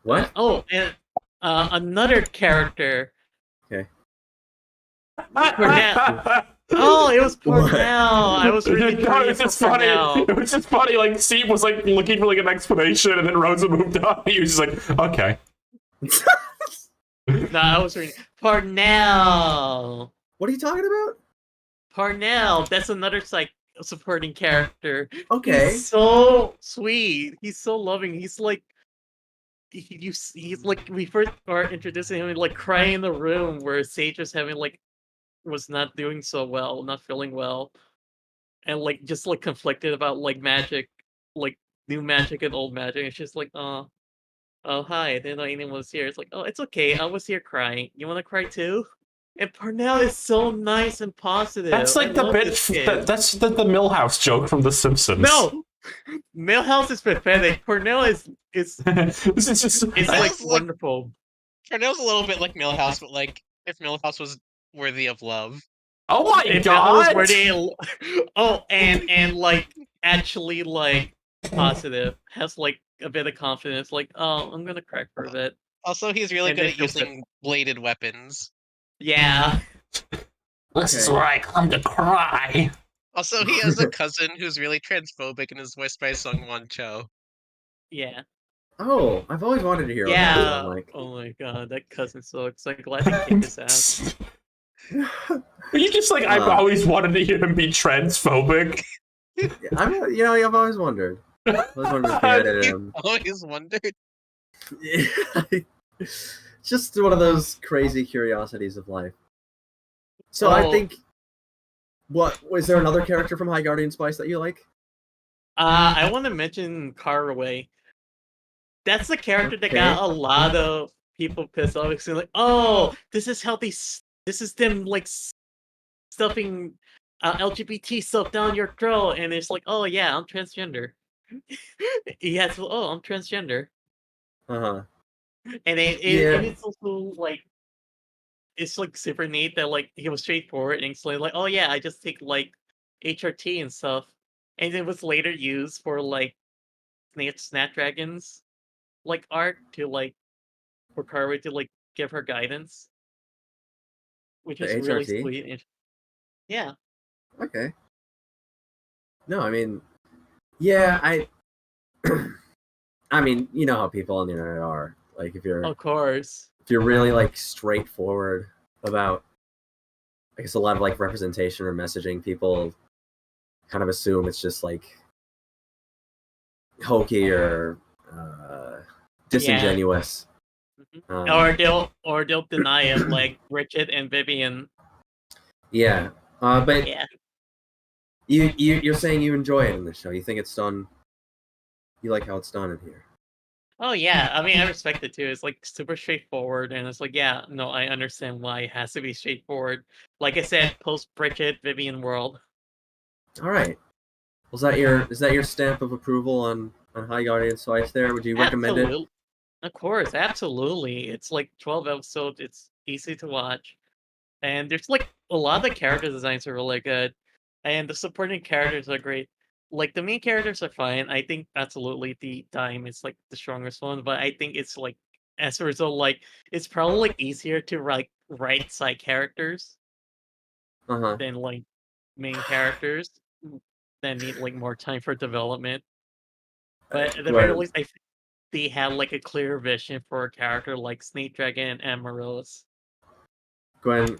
What? Oh, and another character. Okay. Oh, it was What? Parnell. I was really No, it rooting was for just funny. Parnell. It was just funny. Like, Steve was like looking for like an explanation, and then Rosa moved on. He was just like, okay. No, I was reading Parnell. What are you talking about? Parnell. That's another supporting character. Okay. He's so sweet. He's so loving. He's like, he's like, we first are introducing him like crying in the room where Sage was not doing so well, not feeling well, and like just like conflicted about like magic, like new magic and old magic. And she's like, oh hi, I didn't know anyone was here. It's like, oh, it's okay. I was here crying. You want to cry too? And Parnell is so nice and positive. That's I like the love bit. this kid. That's the Millhouse joke from The Simpsons. No, Millhouse is pathetic. Parnell is This is just. it's I like was like- wonderful. Parnell's a little bit like Millhouse, but like if Millhouse was worthy of love. Oh my If god! that was where oh, and like actually like positive, has like a bit of confidence. Like, oh, I'm gonna crack for a bit. Also, he's really And good then at feels it. using bladed weapons. Yeah. This is Okay. where I come to cry. Also, he has a cousin who's really transphobic and is voiced by Sung-Won Cho. Yeah. Oh, I've always wanted to hear what that Yeah. sound like. Oh my god, that cousin sucks. I'm glad they kicked his ass. Are you just like, I've always wanted to hear him be transphobic? I've always wondered. I've always wondered if they edited him. Always wondered. It's just one of those crazy curiosities of life. So I Oh. think, what was there another character from High Guardian Spice that you like? I want to mention Caraway. That's the character that got a lot of people pissed off. Because like, oh, this is how this is them like stuffing LGBT stuff down your throat, and it's like, oh yeah, I'm transgender. Yes, oh, I'm transgender, Uh-huh. and and it's also like, it's like super neat that like he was straightforward and explained like, oh yeah, I just take like HRT and stuff, and it was later used for like Snapdragon's like art to like for Carver to like give her guidance, which The is really HRT? sweet. And, yeah, Okay. No, I mean, yeah, I mean, you know how people on the internet are. Like, if you're of course. really like straightforward about, I guess, a lot of like representation or messaging, people kind of assume it's just like hokey or disingenuous. Or they'll deny it like Richard and Vivian. Yeah, but Yeah. you're saying you enjoy it in the show. You think it's done. You like how it's done in here. Oh yeah, I mean I respect it too. It's like super straightforward, and it's like, yeah, no, I understand why it has to be straightforward. Like I said, post Bridget Vivian world. All right. Was that is that your stamp of approval on High Guardian Spice? There, would you recommend it? Absolutely. Of course, absolutely. It's like 12 episodes. It's easy to watch, and there's like a lot of the character designs are really good, and the supporting characters are great. Like the main characters are fine. I think absolutely the Dime is like the strongest one, but I think it's like as a result, like it's probably like easier to write side characters Uh huh. than like main characters that need like more time for development. But at the very least, I think they had like a clear vision for a character like Snake Dragon and Amaryllis. Gwen,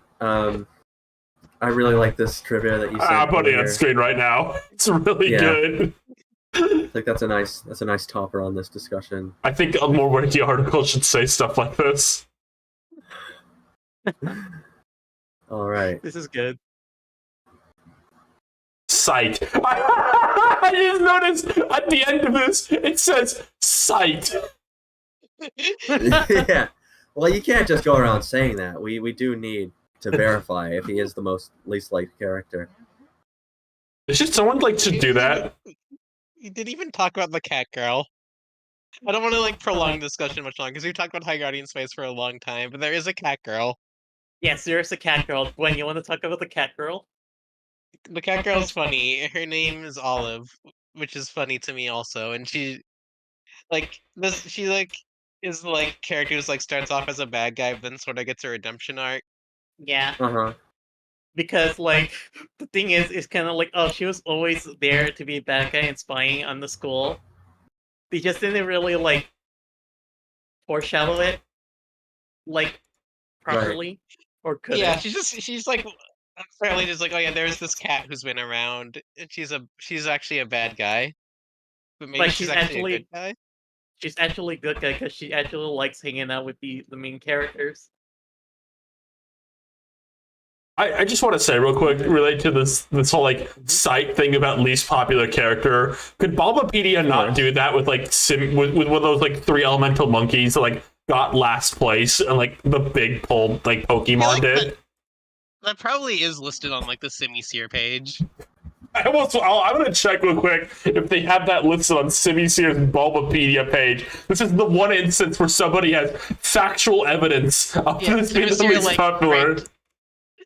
I really like this trivia that you sent. I'm putting it over on here. screen right now. It's really Yeah. good. I think that's a nice topper on this discussion. I think a more wiki article should say stuff like this. All right. This is good. Sight. I just noticed at the end of this, it says sight. Yeah. Well, you can't just go around saying that. We do need to verify if he is the least liked character. Should someone like to do that? You didn't even talk about the cat girl. I don't want to like prolong the discussion much longer because we've talked about High Guardian Space for a long time, but there is a cat girl. Yes, there's a cat girl. Gwen, you want to talk about the cat girl? The cat girl's funny. Her name is Olive, which is funny to me also, and she is like character who's like starts off as a bad guy, but then sort of gets a redemption arc. Yeah. Uh huh. because like the thing is kind of like, oh, she was always there to be a bad guy and spying on the school. They just didn't really like foreshadow it like properly, or could Yeah, it? she's like apparently just like, oh yeah, there's this cat who's been around, and she's actually a bad guy, but maybe Like she's she's actually a actually good guy. she's actually good guy because she actually likes hanging out with the main characters. I just want to say real quick, relate to this whole like site thing about least popular character. Could Bulbapedia not do that with like with one of those like 3 elemental monkeys that like got last place and like the big pull like Pokemon like did? That probably is listed on like the Semi-Seer page. I'm gonna check real quick if they have that listed on Semi-Seer's Bulbapedia page. This is the one instance where somebody has factual evidence of this being the least popular.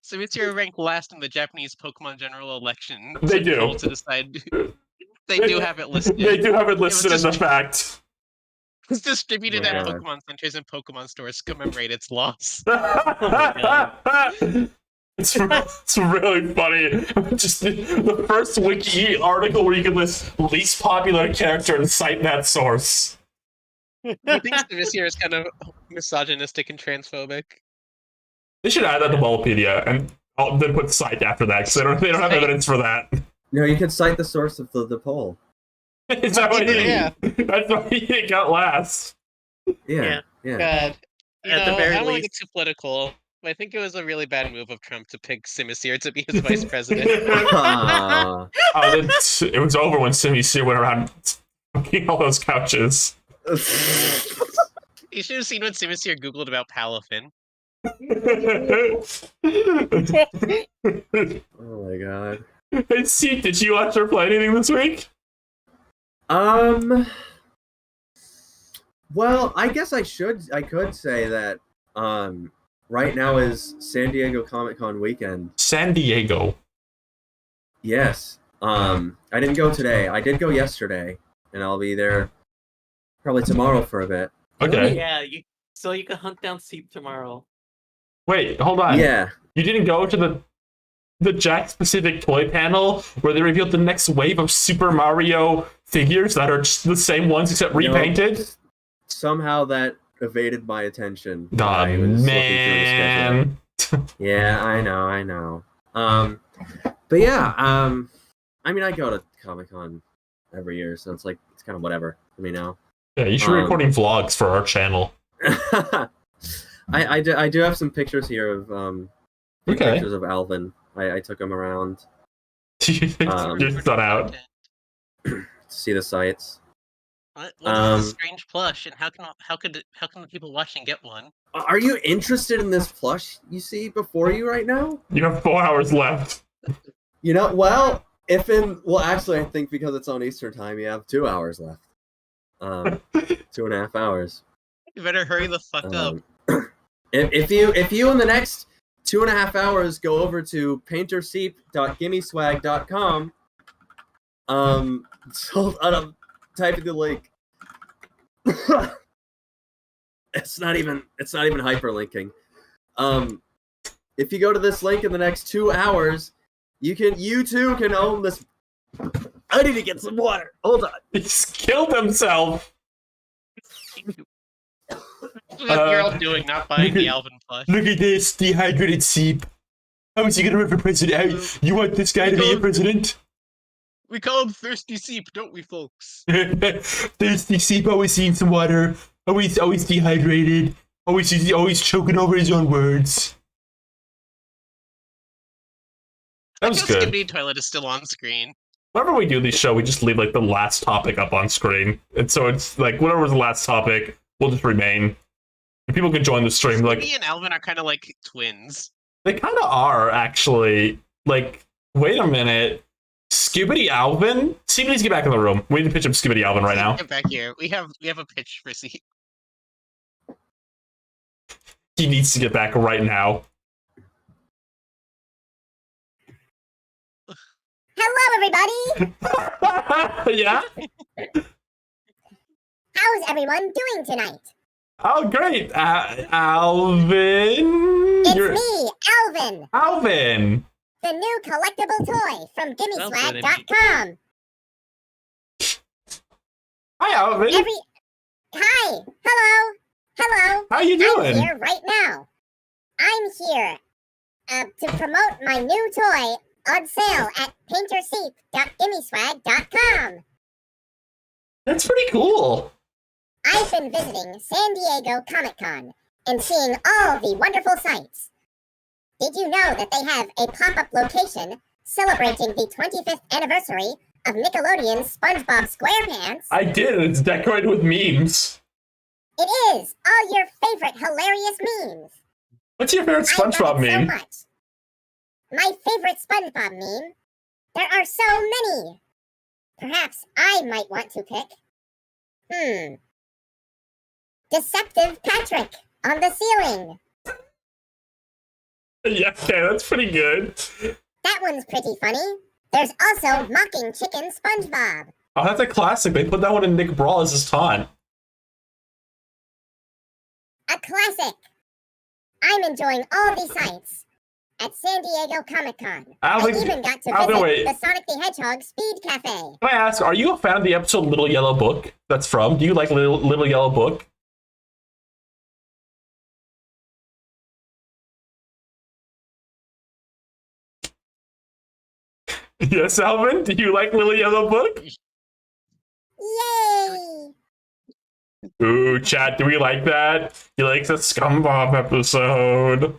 Semi-Seer ranked last in the Japanese Pokemon General Election. They do. To decide. They do have it listed. They do have it listed as a fact. It's distributed at God. Pokemon centers and Pokemon stores to commemorate its loss. It's really funny. Just the first wiki article where you can list least popular character and cite that source. I think Semi-Seer is kind of misogynistic and transphobic. They should add that to Bulbapedia and then put cite after that because they don't have evidence for that. No, you can cite the source of the poll. Is that what Yeah. That's why he got last. Yeah. God. At the I very don't want to least. get too political, but I think it was a really bad move of Trump to pick Semi-Seer to be his vice president. It was over when Semi-Seer went around fucking all those couches. You should have seen when Semi-Seer Googled about Palafin. Oh my god. Hey, see, did you watch or play anything this week? Well, I guess I could say that right now is San Diego Comic-Con weekend. San Diego. Yes. I didn't go today. I did go yesterday, and I'll be there probably tomorrow for a bit. Okay. Yeah, so you can hunt down Seep tomorrow. Wait, hold on. Yeah. You didn't go to the Jack Specific toy panel where they revealed the next wave of Super Mario figures that are just the same ones except repainted? Nope. Somehow that evaded my attention. Oh, I was looking through the man. schedule. Yeah, I know. But yeah, I mean, I go to Comic-Con every year, so it's kind of whatever for me now. Yeah, you should be recording vlogs for our channel. I do have some pictures here of pictures of Alvin. I took him around You're done out. to see the sights. What is this strange plush, and how can the people watching get one? Are you interested in this plush you see before you right now? You have 4 hours left. You know, actually, I think because it's on Eastern time, you have 2 hours left. 2.5 hours. You better hurry the fuck up. If you in the next 2.5 hours go over to painterseep.gimmeswag.com, type in the link. It's not even hyperlinking. If you go to this link in the next 2 hours, you too can own this. I need to get some water. Hold on. He's killed himself. What you're all doing, not buying the Alvin plush. Look at this dehydrated Seep. How is he gonna run for president? You want this guy to be a president? We call him Thirsty Seep, don't we, folks? Thirsty Seep always needs some water. Always dehydrated. Always choking over his own words. That was good. Skibidi Toilet is still on screen. Whenever we do this show, we just leave like the last topic up on screen, and so it's like whatever was the last topic will just remain. And people can join the stream. Like me and Alvin are kind of like twins. They kind of are actually. Like, wait a minute, Skibidi Alvin. Steve needs to get back in the room. We need to pitch him Skibidi Alvin right now. Get back here. We have a pitch for Seep. He needs to get back right now. Hello, everybody. Yeah? How's everyone doing tonight? Oh, great. Alvin? It's me, Alvin. Alvin. the new collectible toy from Sounds really neat. GimmeSwag.com. Hi, Alvin. Hi, hello. How you I'm doing? here right now. I'm here to promote my new toy on sale at painterseat.gimmeswag.com. That's pretty cool. I've been visiting San Diego Comic-Con and seeing all the wonderful sights. Did you know that they have a pop-up location celebrating the 25th anniversary of Nickelodeon's SpongeBob SquarePants? I did. It's decorated with memes. It is all your favorite hilarious memes. What's your favorite I love SpongeBob it meme? so much. My favorite SpongeBob meme? There are so many. Perhaps I might want to pick. Deceptive Patrick on the ceiling. Yeah, okay, that's pretty good. That one's pretty funny. There's also Mocking Chicken SpongeBob. Oh, that's a classic. They put that one in Nick Brawls' taunt. A classic. I'm enjoying all these sights at San Diego Comic-Con. I even got to visit wait. the Sonic the Hedgehog Speed Cafe. Can I ask, are you a fan of the episode Little Yellow Book that's from? Do you like Little Yellow Book? Yes, Alvin? Do you like Little Yellow Book? Yay! Ooh, chat, do we like that? He likes the SpongeBob episode.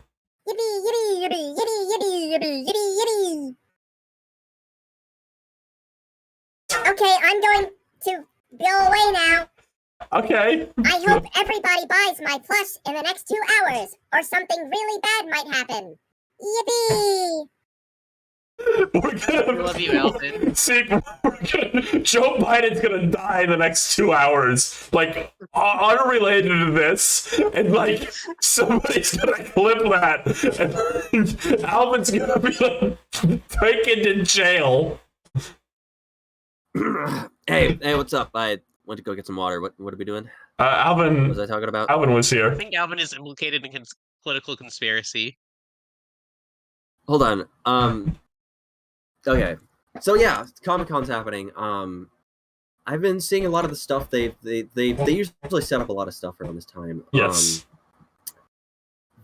Yippee, yippee, yippee, yippee, yippee, yippee, yippee, yippee. Okay, I'm going to go away now. Okay. I hope everybody buys my plush in the next 2 hours, or something really bad might happen. Yippee! We're gonna love you, Alvin. See, Joe Biden's gonna die in the next 2 hours, like unrelated to this, and like somebody's gonna clip that, and Alvin's gonna be like taken to jail. Hey, what's up? I went to go get some water. What are we doing? What Alvin was I talking about? was I here. think Alvin is implicated in political conspiracy. Hold on. Okay. So yeah, Comic-Con's happening. I've been seeing a lot of the stuff they usually set up a lot of stuff around this time. Yes.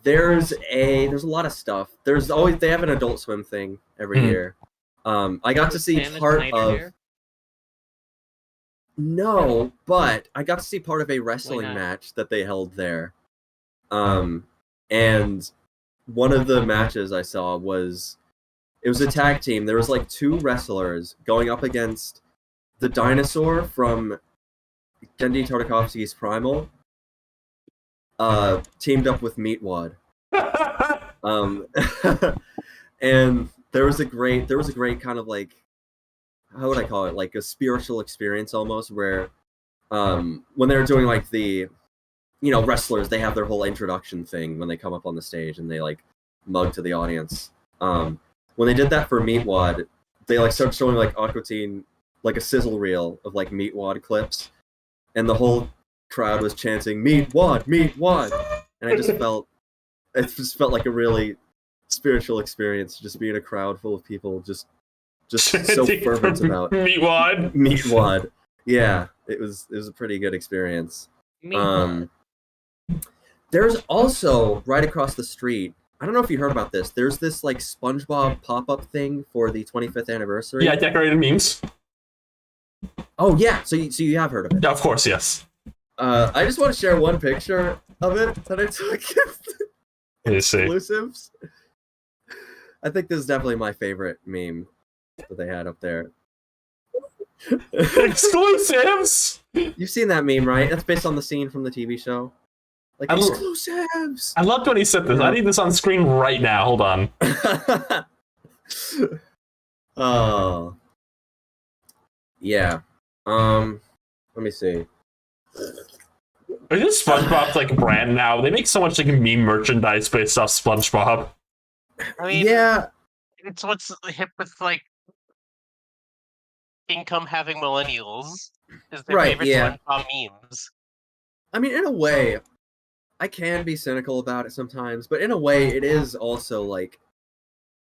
There's a lot of stuff. There's always they have an Adult Swim thing every year. I got to see part of. No, but I got to see part of a wrestling match that they held there. And one of the matches I saw was a tag team. There was like 2 wrestlers going up against the dinosaur from Gendy Tartakovsky's Primal, teamed up with Meatwad. And there was a great kind of like, how would I call it, like a spiritual experience almost, where when they were doing like the, wrestlers, they have their whole introduction thing when they come up on the stage and they like mug to the audience. When they did that for Meatwad, they like started showing like Aqua Teen, like a sizzle reel of like Meatwad clips, and the whole crowd was chanting Meatwad, Meatwad, and it just felt like a really spiritual experience, just being a crowd full of people just so fervent about Meatwad. Yeah, it was a pretty good experience. There's also right across the street, I don't know if you heard about this, there's this like SpongeBob pop-up thing for the 25th anniversary. Yeah, decorated memes. Oh yeah, so you have heard of it. Yeah, of course, yes. I just want to share one picture of it that I took. Let's see. Exclusives. I think this is definitely my favorite meme that they had up there. Exclusives! You've seen that meme, right? That's based on the scene from the TV show. Like, exclusives! I loved when he said this. Yeah. I need this on screen right now. Hold on. Oh. Yeah. Let me see. Is this SpongeBob's like brand now? They make so much like meme merchandise based off SpongeBob. I mean, Yeah. it's what's hip with like income having millennials is their Right, favorite yeah. SpongeBob memes. I mean, in a way, I can be cynical about it sometimes, but in a way, it is also like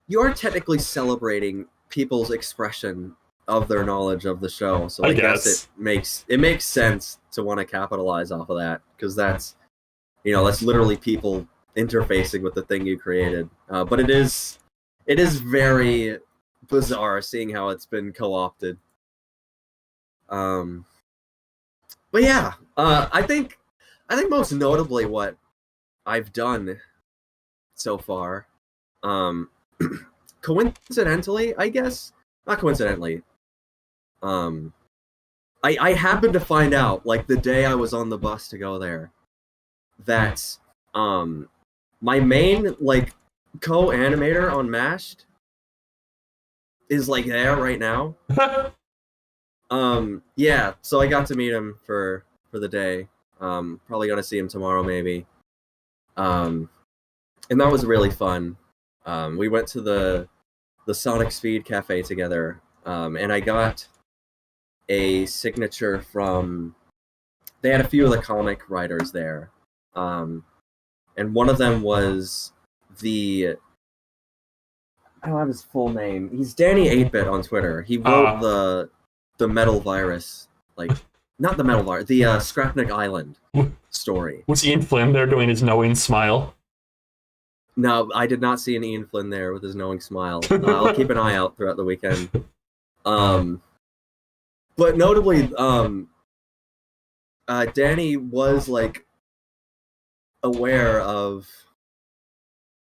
you are technically celebrating people's expression of their knowledge of the show. So I guess it makes sense to want to capitalize off of that, because that's literally people interfacing with the thing you created. But it is very bizarre seeing how it's been co-opted. But yeah, I think most notably what I've done so far, coincidentally, I guess, not coincidentally, I happened to find out, like, the day I was on the bus to go there, that my main, like, co-animator on Mashed is, like, there right now. Yeah, so I got to meet him for the day. Probably gonna see him tomorrow, maybe. And that was really fun. We went to the Sonic Speed Cafe together, and I got a signature from... They had a few of the comic writers there. And one of them was I don't have his full name. He's Danny 8-Bit on Twitter. He wrote the Metal Virus, like, not the Metal Virus, the Scrapnik Island story. Was Ian Flynn there doing his knowing smile? No, I did not see an Ian Flynn there with his knowing smile. I'll keep an eye out throughout the weekend. But notably, Danny was, like, aware of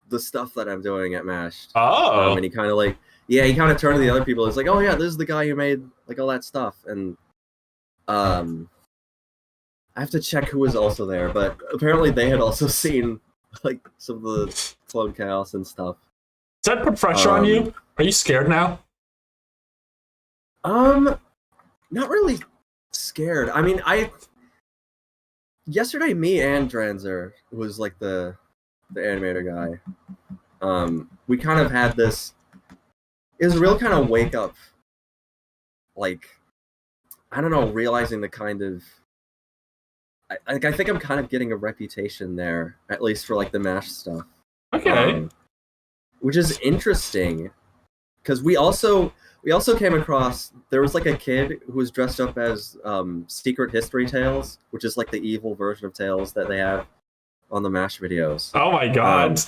the stuff that I'm doing at Mashed. Oh. And he kind of, like, he kind of turned to the other people. He's like, oh yeah, this is the guy who made, like, all that stuff. And I have to check who was also there, but apparently they had also seen, like, some of the Clone Chaos and stuff. Does that put pressure on you? Are you scared now? Not really scared. I mean, yesterday, me and Dranzer, who was, like, the animator guy, we kind of had this... It was a real kind of wake up, like, I don't know, realizing the kind of... I think I'm kind of getting a reputation there, at least for, like, the MASH stuff. Okay. Which is interesting, because we also came across, there was, like, a kid who was dressed up as Secret History Tales, which is, like, the evil version of Tales that they have on the MASH videos. Oh my god.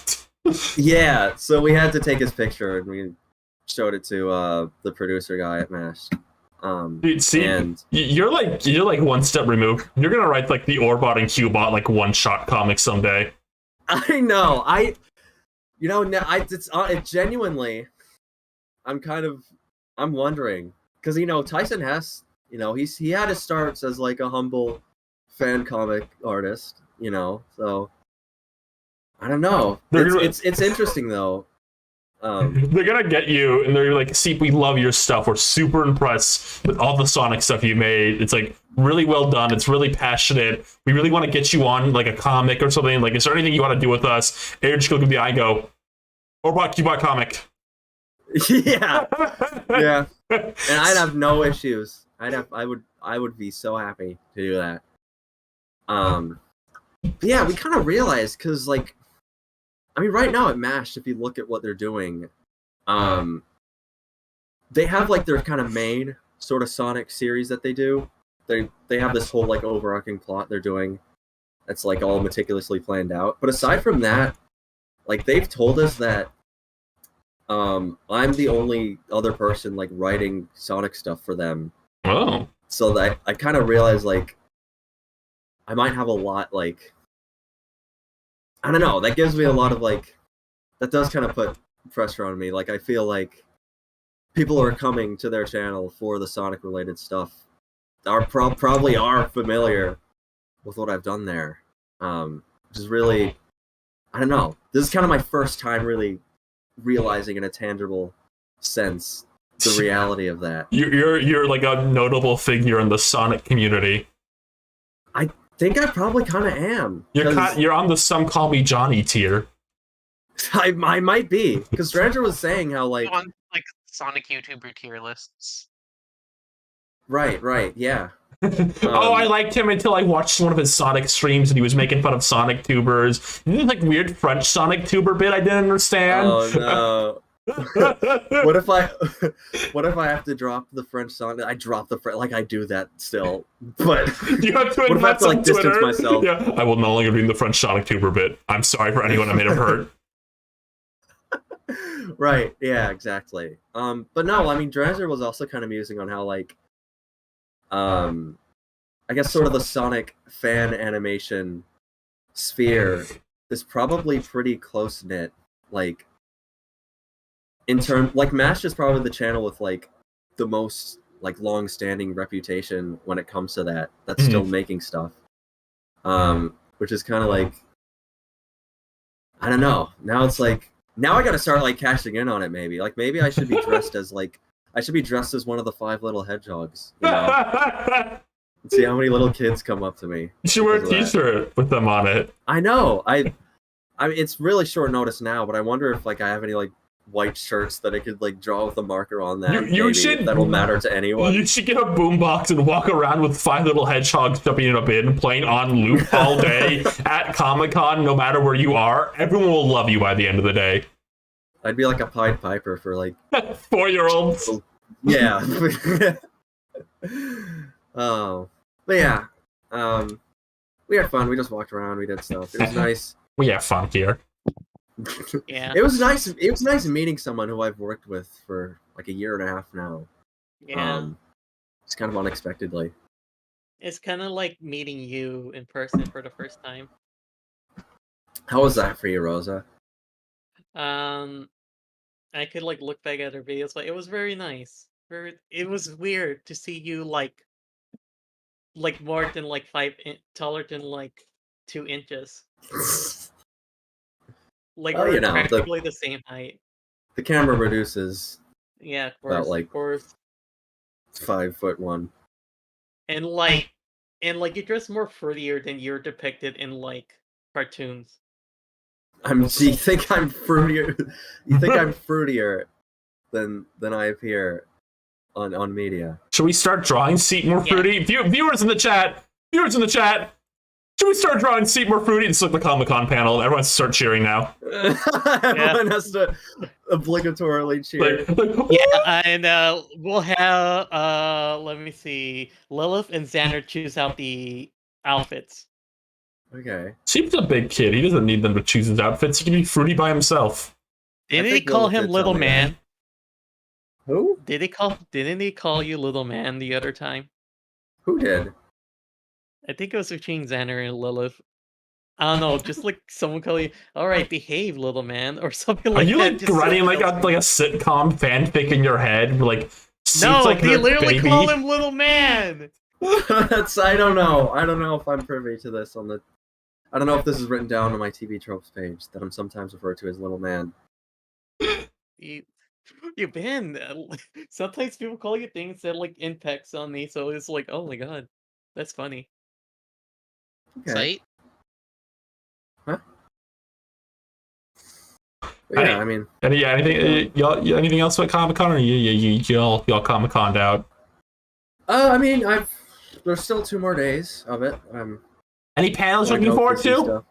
Yeah, so we had to take his picture, and we showed it to the producer guy at MASH. Dude, see, you're like one step removed. You're gonna write, like, the Orbot and Qbot, like, one-shot comic someday. I know. It's genuinely, I'm wondering, because, Tyson Hess, he had his starts as, like, a humble fan comic artist, so I don't know. It's interesting though. They're gonna get you, and they're like, "See, we love your stuff. We're super impressed with all the Sonic stuff you made. It's, like, really well done. It's really passionate. We really want to get you on, like, a comic or something. Like, is there anything you want to do with us?" And you're just gonna look at the eye and go, "Orbot, Qbot comic." Yeah, yeah. And I'd have no issues. I would be so happy to do that. But yeah, we kind of realized, because, like, I mean, right now at MASH, if you look at what they're doing, they have, like, their kind of main sort of Sonic series that they do. They have this whole, like, overarching plot they're doing that's, like, all meticulously planned out. But aside from that, like, they've told us that I'm the only other person, like, writing Sonic stuff for them. Oh. So that I kind of realized, like, I might have a lot, like, I don't know, that gives me a lot of, like, that does kind of put pressure on me. Like, I feel like people are coming to their channel for the Sonic related stuff, probably are familiar with what I've done there. Which is really, I don't know, this is kind of my first time really realizing in a tangible sense the reality of that. You're like a notable figure in the Sonic community. I think I probably kind of am. You're on the Some Call Me Johnny tier. I might be, because Stranger was saying how, like, on, like, Sonic YouTuber tier lists. Right, yeah. I liked him until I watched one of his Sonic streams and he was making fun of Sonic tubers. He did, like, weird French Sonic tuber bit I didn't understand. Oh no. What if I have to drop the French song? I drop the French, like I do that still, but You have to what if I have to like distance Twitter? myself? Yeah, I will no longer be in the French Sonic Tuber bit. I'm sorry for anyone I may have hurt. Right, yeah, exactly. But no, I mean, Dresser was also kind of musing on how like, I guess sort of the Sonic fan animation sphere is probably pretty close knit. Like, in term, like MASH is probably the channel with like the most like long-standing reputation when it comes to that. That's still making stuff. Which is kind of like, I don't know. Now it's like, now I gotta start like cashing in on it. Maybe I should be dressed as like, I should be dressed as one of the 5 little hedgehogs. You know? See how many little kids come up to me. You should wear a t-shirt with them on it. I know. I mean, it's really short notice now, but I wonder if like I have any like white shirts that I could like draw with a marker on that. You should. That'll matter to anyone. You should get a boombox and walk around with 5 little hedgehogs jumping in a bin, playing on loop all day at Comic-Con, no matter where you are. Everyone will love you by the end of the day. I'd be like a Pied Piper for like 4-year-olds. Yeah. Oh, but yeah. We had fun. We just walked around. We did stuff. It was nice. We have fun here. Yeah. It was nice. It was nice meeting someone who I've worked with for like a year and a half now. Yeah. It's kind of unexpectedly. It's kind of like meeting you in person for the first time. How was that for you, Rosa? I could like look back at her videos, but it was very nice. It was weird to see you like more than like taller than like 2 inches. Like Oh, we're you know, practically the same height. The camera reduces Yeah, of course. about like Of course. 5'1". And like you dress more fruitier than you're depicted in like cartoons. You think I'm fruitier? You think I'm fruitier than I appear on media? Should we start drawing Seat more fruity? Viewers in the chat! Should we start drawing Seat more fruity? It's like the Comic-Con panel. Everyone start cheering now. Everyone has to obligatorily cheer. Yeah, and we'll have let me see, Lilith and Xander choose out the outfits. Okay. Seat's a big kid. He doesn't need them to choose his outfits. He can be fruity by himself. Didn't he think call Lilith him did Little tell me Man? Who? Didn't he call you Little Man the other time? Who did? I think it was between Xander and Lilith. I don't know, just like someone call you, all right, behave, little man, or something Are like you that. like just running so like a sitcom fanfic in your head? Like no, like they the literally baby. call him Little Man. I don't know. I don't know if I'm privy to this I don't know if this is written down on my TV tropes page that I'm sometimes referred to as Little Man. You've been. Sometimes people call you things that like impacts on me, so it's like, oh my god, that's funny. Okay. Sight? Huh? But yeah, I mean, anything else about Comic-Con, or y'all Comic-Con'd out? I mean, there's still 2 more days of it. Any panels Like, looking forward to? stuff.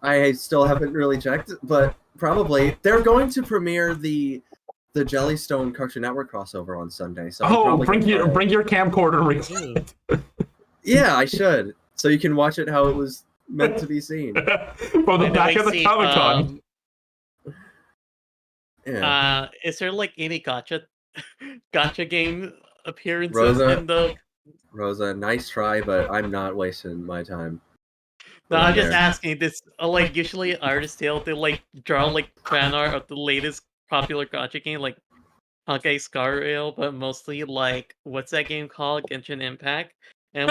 I still haven't really checked, but probably they're going to premiere the Jellystone Cartoon Network crossover on Sunday. So bring your camcorder and record. Yeah, I should. So you can watch it how it was meant to be seen. From the back of the Comic-Con. Yeah. Is there like any gotcha game appearances in the? Rosa, nice try, but I'm not wasting my time. No, I'm just asking. This like usually Artist Tale they like draw like fan art of the latest popular gotcha game like Honkai Star Rail, but mostly like what's that game called? Genshin Impact. And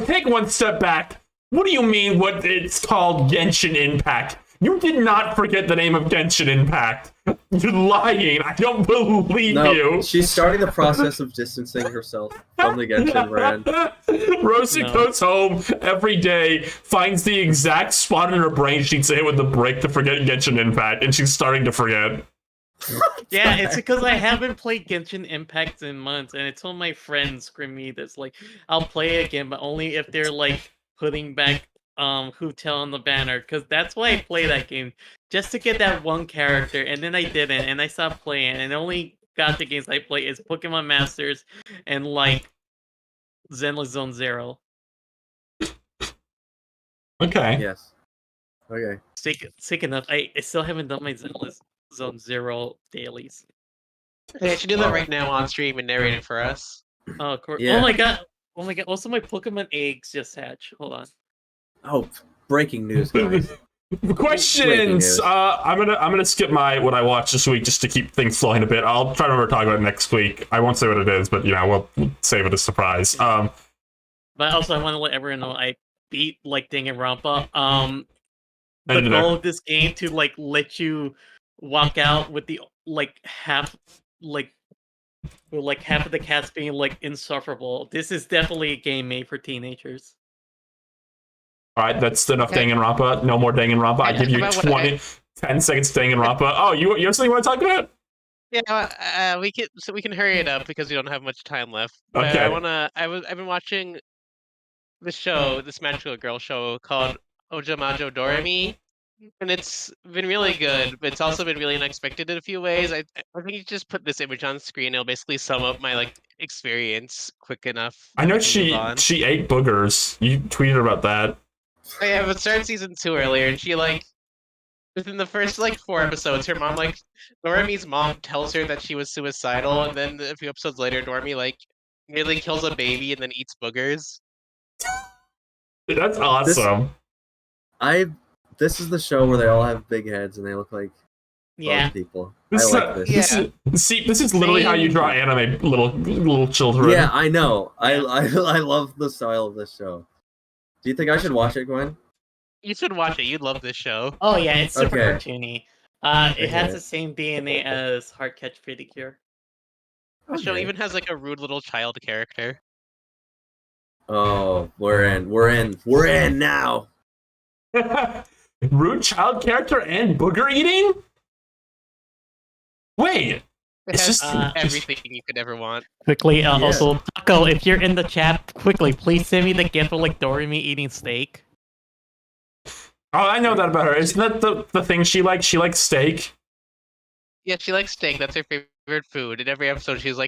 take one step back. What do you mean what it's called Genshin Impact? You did not forget the name of Genshin Impact. You're lying. I don't believe you. She's starting the process of distancing herself from the Genshin brand. Rosie goes home every day, finds the exact spot in her brain she needs to hit with the break to forget Genshin Impact, and she's starting to forget. Yeah, it's because I haven't played Genshin Impact in months, and I told my friends, scream me, this like, I'll play it again, but only if they're like putting back Hotel on the banner, because that's why I play that game, just to get that one character, and then I didn't, and I stopped playing, and the only gacha games I play is Pokemon Masters and like Zenless Zone Zero. Okay. Yes. Okay. Sick enough, I still haven't done my Zenless Zone Zero dailies. Hey, I should do that right now on stream and narrate it for us. Oh, Yeah. oh my god! Oh my god! Also, my Pokemon eggs just hatched. Hold on. Oh, breaking news, guys. Questions. I'm gonna skip what I watched this week just to keep things flowing a bit. I'll try to talk about it next week. I won't say what it is, but we'll save it a surprise. But also, I want to let everyone know I beat like Danganronpa. The goal of this game to like let you walk out with the half of the cats being like insufferable. This is definitely a game made for teenagers. All right, that's enough Danganronpa. No more Danganronpa. I give you 10 seconds Danganronpa. Oh, you have something you want to talk about? Yeah, we can hurry it up because we don't have much time left. But Okay. I've been watching this magical girl show called Ojamajo Doremi, and it's been really good, but it's also been really unexpected in a few ways. I think you just put this image on screen, it'll basically sum up my experience quick enough. I know she ate boogers. You tweeted about that. Oh, yeah, but started season 2 earlier, and she within the first 4 episodes, her mom Doremi's mom tells her that she was suicidal, and then a few episodes later, Doremi nearly kills a baby and then eats boogers. That's awesome. This is the show where they all have big heads and they look like people. I like this. This is literally how you draw anime little children. Yeah, I know. I love the style of this show. Do you think I should watch it, Gwen? You should watch it. You'd love this show. Oh yeah, it's super Okay. cartoony. It has the same DNA as Heart Catch Pretty Cure. The show even has a rude little child character. Oh, we're in now. Rude child character and booger eating? Wait. It's just everything you could ever want. Quickly, also, Taco, if you're in the chat, quickly, please send me the gif of Doremi eating steak. Oh, I know that about her. Isn't that the thing she likes? She likes steak. Yeah, she likes steak. That's her favorite food. In every episode, she's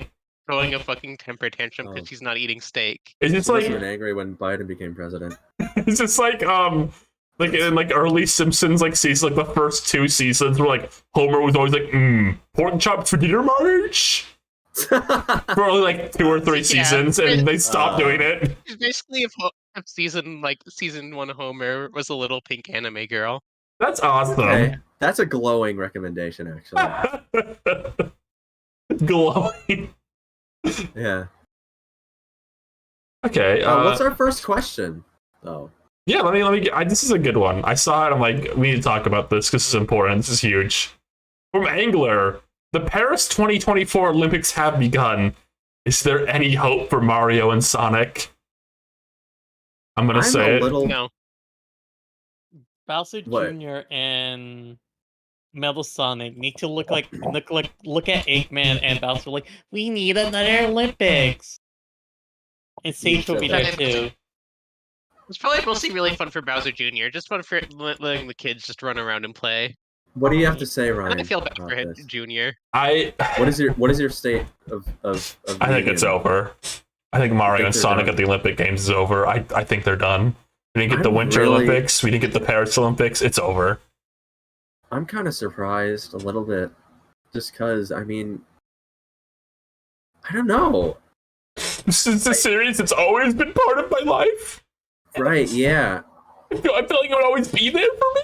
throwing a fucking temper tantrum because she's not eating steak. Is this She must have been angry when Biden became president. Is this in early Simpsons season, the first 2 seasons where Homer was always pork chops for dinner, Marge? For only 2 or 3 seasons, and they stopped doing it. It's basically if season 1 Homer was a little pink anime girl. That's awesome. Okay. That's a glowing recommendation, actually. Glowing. Yeah. Okay. What's our first question, though? Yeah, let me. This is a good one. I saw it. I'm we need to talk about this because it's important. This is huge. From Angler, the Paris 2024 Olympics have begun. Is there any hope for Mario and Sonic? I'm gonna say it. No. Bowser Jr. and Metal Sonic need to look at Eggman and Bowser we need another Olympics. And Sage will be there too. It's probably mostly really fun for Bowser Jr. Just fun for letting the kids just run around and play. What do you have to say, Ryan? I feel bad for him, Jr. What is your state of I think it's over. I think Mario and Sonic at the Olympic Games is over. I think they're done. We didn't get the Winter Olympics. We didn't get the Paris Olympics. It's over. I'm kind of surprised a little bit, just because I don't know. This is a series that's always been part of my life. Right? Yeah. I feel like it would always be there for me.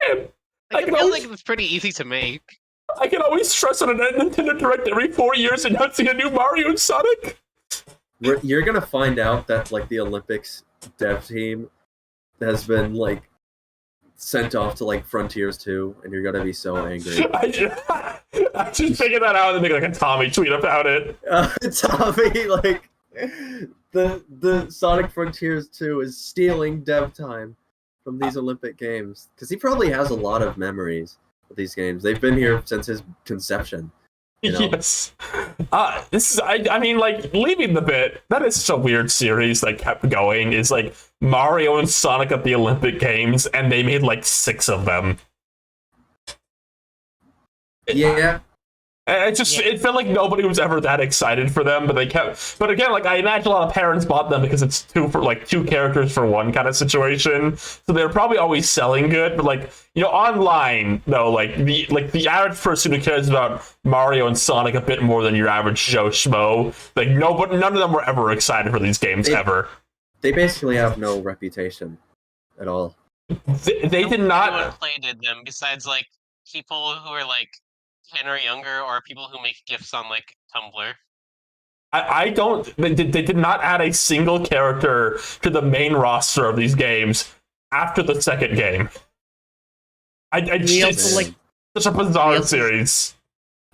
And I feel like it's pretty easy to make. I can always stress on a Nintendo Direct every 4 years announcing a new Mario and Sonic. You're gonna find out that the Olympics dev team has been sent off to Frontiers 2, and you're gonna be so angry. I just figured that out and make a Tommy tweet about it. Tommy, the Sonic Frontiers 2 is stealing dev time from these Olympic Games because he probably has a lot of memories of these games. They've been here since his conception. You know? Yes. This is, I mean, like, leaving the bit, that is such a weird series that kept going, is like Mario and Sonic at the Olympic Games, and they made like 6 of them. Yeah. It felt like nobody was ever that excited for them, but they kept. But again, like I imagine a lot of parents bought them because it's 2 characters for 1 kind of situation. So they're probably always selling good. But like online though, like the average person who cares about Mario and Sonic a bit more than your average Joe Schmo, like none of them were ever excited for these games ever. They basically have no reputation at all. They did not. Anyone played them besides like people who are like 10 or younger, or people who make GIFs on like Tumblr. I don't. They did not add a single character to the main roster of these games after the 2nd game. It's like such a bizarre series.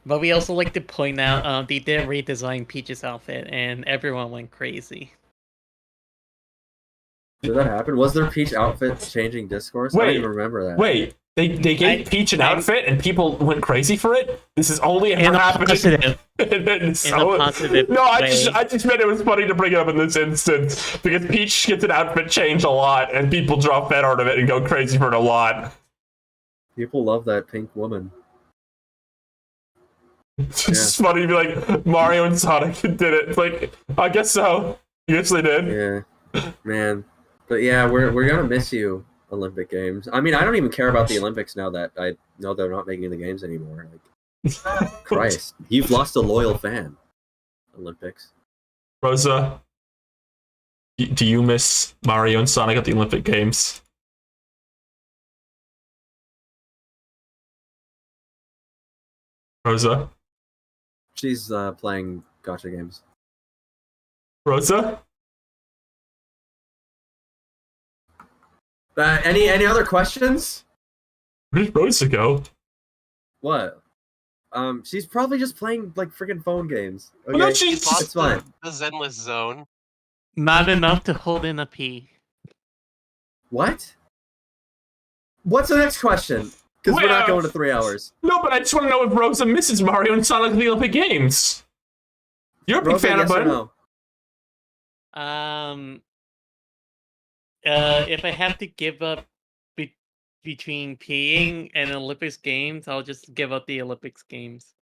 But we also like to point out they did redesign Peach's outfit, and everyone went crazy. Did that happen? Was there Peach outfit changing discourse? I don't even remember that. Wait. They gave Peach an outfit and people went crazy for it? This has only ever happened Positive. In a positive No, I way. just meant it was funny to bring it up in this instance because Peach gets an outfit change a lot and people draw fan art of it and go crazy for it a lot. People love that pink woman. It's just funny to be like, Mario and Sonic did it. It's like, I guess so. I guess they did. Yeah, man. But yeah, we're gonna miss you, Olympic Games. I mean, I don't even care about the Olympics now that I know they're not making the games anymore. Like, Christ, you've lost a loyal fan. Olympics. Rosa, do you miss Mario and Sonic at the Olympic Games? Rosa? She's playing gacha games. Rosa? Any other questions? Where did Rosa go? What? She's probably just playing like freaking phone games. Okay, No, it's fine. The Zenless Zone. Not enough to hold in a pee. What? What's the next question? Because we're not going to 3 hours. No, but I just want to know if Rosa misses Mario and Sonic at the Olympic Games. You're a big Rosa, fan yes of or it. no? If I have to give up between peeing and Olympics games, I'll just give up the Olympics games.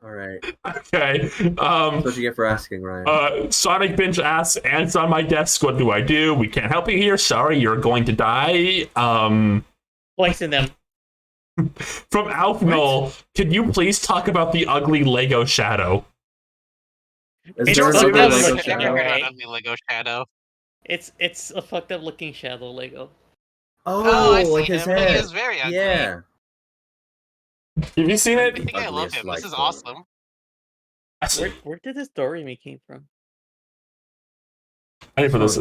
All right. Okay. That's what you get for asking, Ryan. Sonic Binge asks, ants on my desk, what do I do? We can't help you here. Sorry, you're going to die. Poison them. From Alf Null, could you please talk about the ugly Lego shadow? Is It's there fucked another up Lego looking, shadow? right? Ugly Lego shadow. It's a fucked up looking shadow Lego. Oh, I like see his him. He head. is very ugly. Yeah. Have you seen I it? think I love him. This is Ugliest awesome. Where did this story me came from? I didn't put this.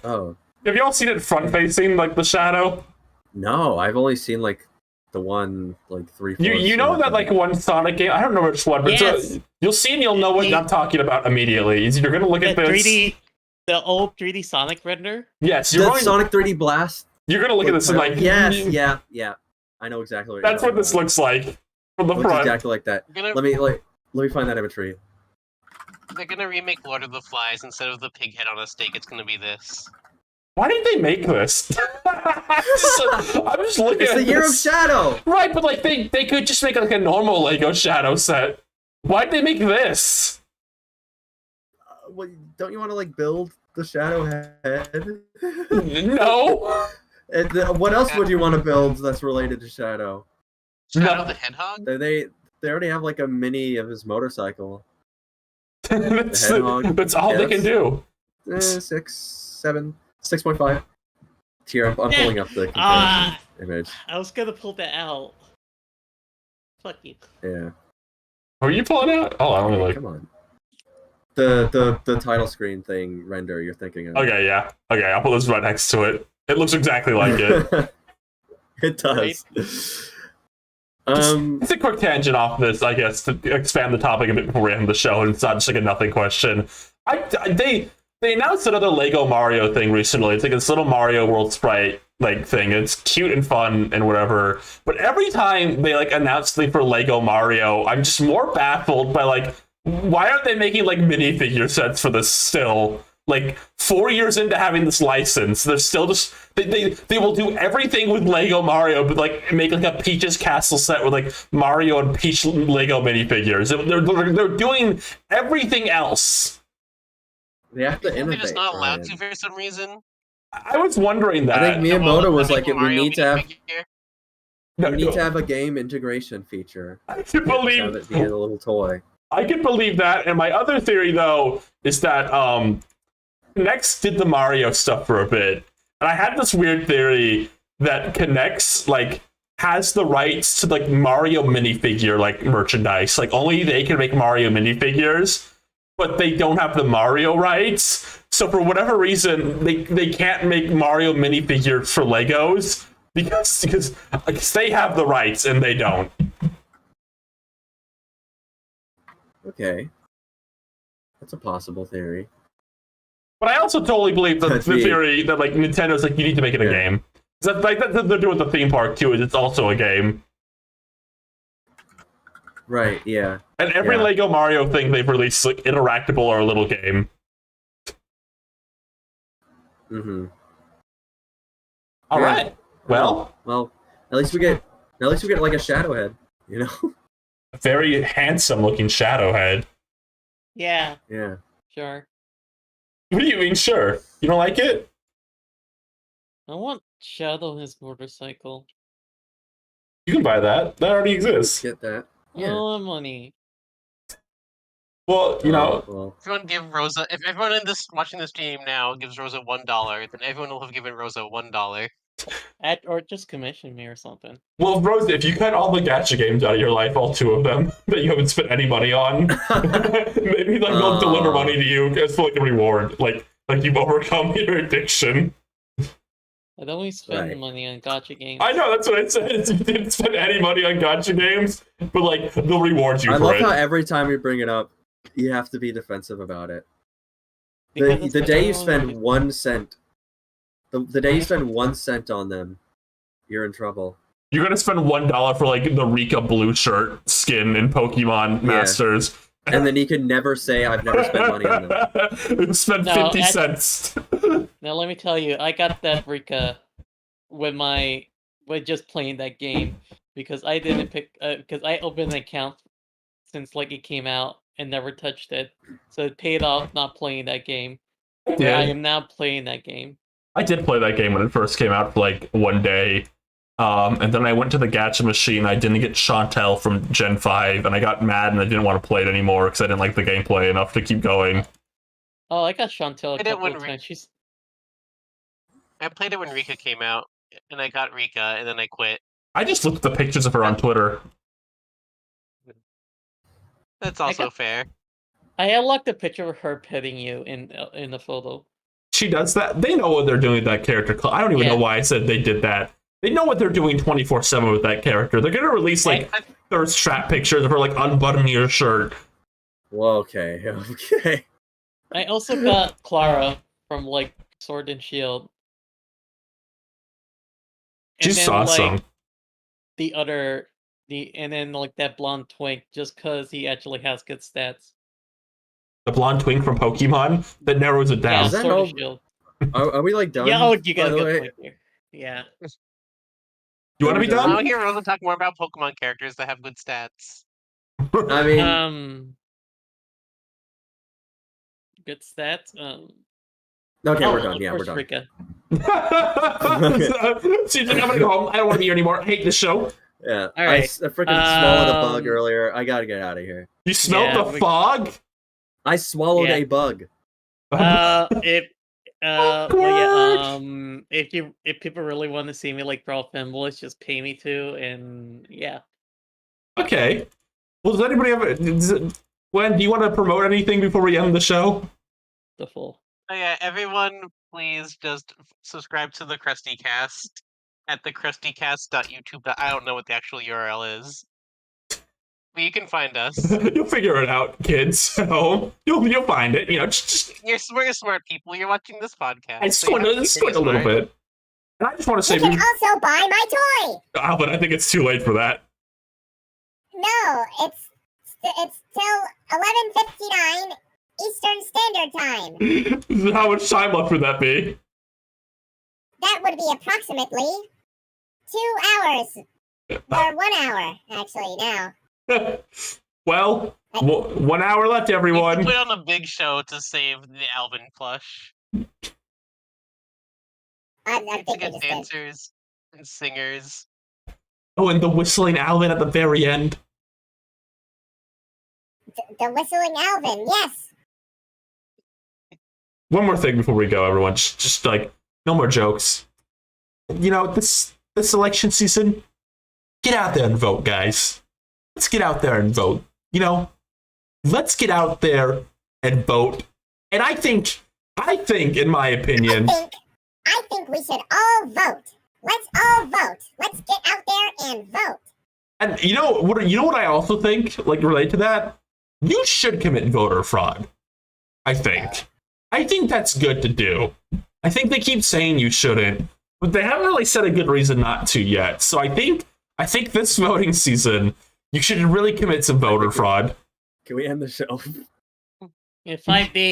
Oh. Have you all seen it front facing, like the shadow? No, I've only seen like the one like 3/4. You know that like one Sonic game. I don't know which one, but Yes. you'll see and you'll know what I'm talking about immediately. You're gonna look at The this. 3D, the old 3D Sonic render. Yes, you're the going. Sonic 3D Blast. You're gonna look at this and like. Yes, yeah. I know exactly what. That's you're what this talking looks like from the about. Looks front. exactly like that. Gonna- Let me find that imagery. They're gonna remake Lord of the Flies. Instead of the pig head on a stake, it's gonna be this. Why did they make this? I'm just looking It's at the Year of this. Shadow. Right, but like they could just make like a normal Lego Shadow set. Why'd they make this? What, don't you want to like build the Shadow head? No. What else would you want to build that's related to Shadow? Shadow the Hedgehog? They already have like a mini of his motorcycle. that's, hedgehog, that's all they can do. 6.5. Here, I'm pulling up the comparison image. I was gonna pull that out. Fuck you. Yeah. Are you pulling out? Oh, I only like. Come on. The title screen thing render you're thinking of. Okay, yeah. Okay, I'll put this right next to it. It looks exactly like it. It does. It's a quick tangent off this, I guess, to expand the topic a bit before we end the show, and it's not just like a nothing question. They they announced another Lego Mario thing recently. It's like this little Mario World sprite like thing. It's cute and fun and whatever. But every time they like announce something for Lego Mario, I'm just more baffled by like, why aren't they making like minifigure sets for this still? Like 4 years into having this license, they're still just they will do everything with Lego Mario, but like make like a Peach's Castle set with like Mario and Peach Lego minifigures. They're doing everything else. They have to They're innovate. just not allowed Brian. to for some reason. I was wondering that. I think Miyamoto was like, we Mario need to have minifigure. No, we need to have a game integration feature. I can Have believe it be a little toy. I can believe that. And my other theory though is that Connects did the Mario stuff for a bit, and I had this weird theory that Connects like has the rights to like Mario minifigure like merchandise. Like only they can make Mario minifigures, but they don't have the Mario rights. So for whatever reason, they can't make Mario minifigures for Legos because they have the rights and they don't. Okay. That's a possible theory. But I also totally believe the theory that like Nintendo's like, you need to make it a game. That like that they're doing with the theme park too. Is it's also a game. Right, yeah. And every Lego Mario thing they've released, like interactable or a little game. Mm-hmm. All Yeah. right. Well, at least we get like a shadow head, you know? a very handsome looking shadow head. Yeah, Yeah. sure. What do you mean? Sure, you don't like it? I want Shadow his motorcycle. You can buy that. That already exists. Get that. I Yeah. want money. Well, you know, Well, Everyone give Rosa. If everyone in this watching this stream now gives Rosa $1, then everyone will have given Rosa $1. Or just commission me or something. well, Rose, if you cut all the gacha games out of your life, all 2 of them that you haven't spent any money on, maybe like they'll deliver money to you as for like a reward, like you've overcome your addiction. I don't always spend Right. money on gacha games. I know, that's what I said. Is you didn't spend any money on gacha games, but like they'll reward you I for love it. how every time we bring it up, you have to be defensive about it. Because The it's day you what I spend wanted. 1 cent, the day you spend 1 cent on them, you're in trouble. You're gonna spend $1 for like the Rika blue shirt skin in Pokemon Masters. And then you can never say, I've never spent money on them. Spend No, 50 cents. Now let me tell you, I got that Rika with just playing that game because I didn't because I opened an account since like it came out and never touched it, so it paid off not playing that game. Yeah. I am now playing that game. I did play that game when it first came out for like one day. And then I went to the gacha machine. I didn't get Chantel from Gen 5, and I got mad and I didn't want to play it anymore because I didn't like the gameplay enough to keep going. Oh, I got Chantel I a did couple when of times. I played it when Rika came out, and I got Rika, and then I quit. I just looked at the pictures of her on Twitter. That's also fair. I unlocked a picture of her petting you in the photo. She does that. They know what they're doing with that character. I don't even know why I said they did that. They know what they're doing 24/7 with that character. They're gonna release like thirst trap pictures of her like unbuttoning her shirt. Well, okay, okay. I also got Clara from like Sword and Shield. She's then, awesome. And then like that blonde twink, just cause he actually has good stats. The blonde twink from Pokemon that narrows it down. Yeah, Is that Sword all- and Shield. Are we like done? Yeah, oh, you by got a the good way? point here. Yeah. You want to be I done? want to hear Rosa talk more about Pokemon characters that have good stats. I mean, Good stats. okay, we're oh, done. of Yeah, course, we're done. Rika. She's like, I'm gonna go home. I don't want to be here anymore. I hate this show. Yeah, All right. I freaking swallowed a bug Um, earlier. I gotta get out of here. You smelled Yeah, the fog? I swallowed Yeah. a bug. Well, Awkward. if people really want to see me like brawl fanboys, just pay me to, and yeah. Okay. Well, does anybody have Gwen, do you want to promote anything before we end the show? The full. Oh yeah, everyone, please just subscribe to the Krusty Cast at thekrustycast.youtube. I don't know what the actual URL is, but you can find us. You'll figure it out, kids at home. You'll find it. You know, just You're smart people. You're watching this podcast. I so you have to be squint pretty a little smart. bit. And I just want to say, You can also buy my toy. Alvin, I think it's too late for that. No, it's till 11:59 Eastern Standard Time. How much time left would that be? That would be approximately 2 hours. Or 1 hour, actually, now. Well, 1 hour left, We everyone. put on a big show to save the Alvin plush. I To think we get just did. dancers and singers. Oh, and the whistling Alvin at the very end. The whistling Alvin, yes. One more thing before we go, everyone. Just like, no more jokes. You know, this election season, get out there and vote, guys. Let's get out there and vote. You know, let's get out there and vote. And I think, in my opinion, I think we should all vote. Let's all vote. Let's get out there and vote. and you know what I also think, like, relate to that? You should commit voter fraud. I think that's good to do. I think they keep saying you shouldn't, but they haven't really said a good reason not to yet. So I think this voting season, you should really commit some voter fraud. Can we end the show? In 5 days.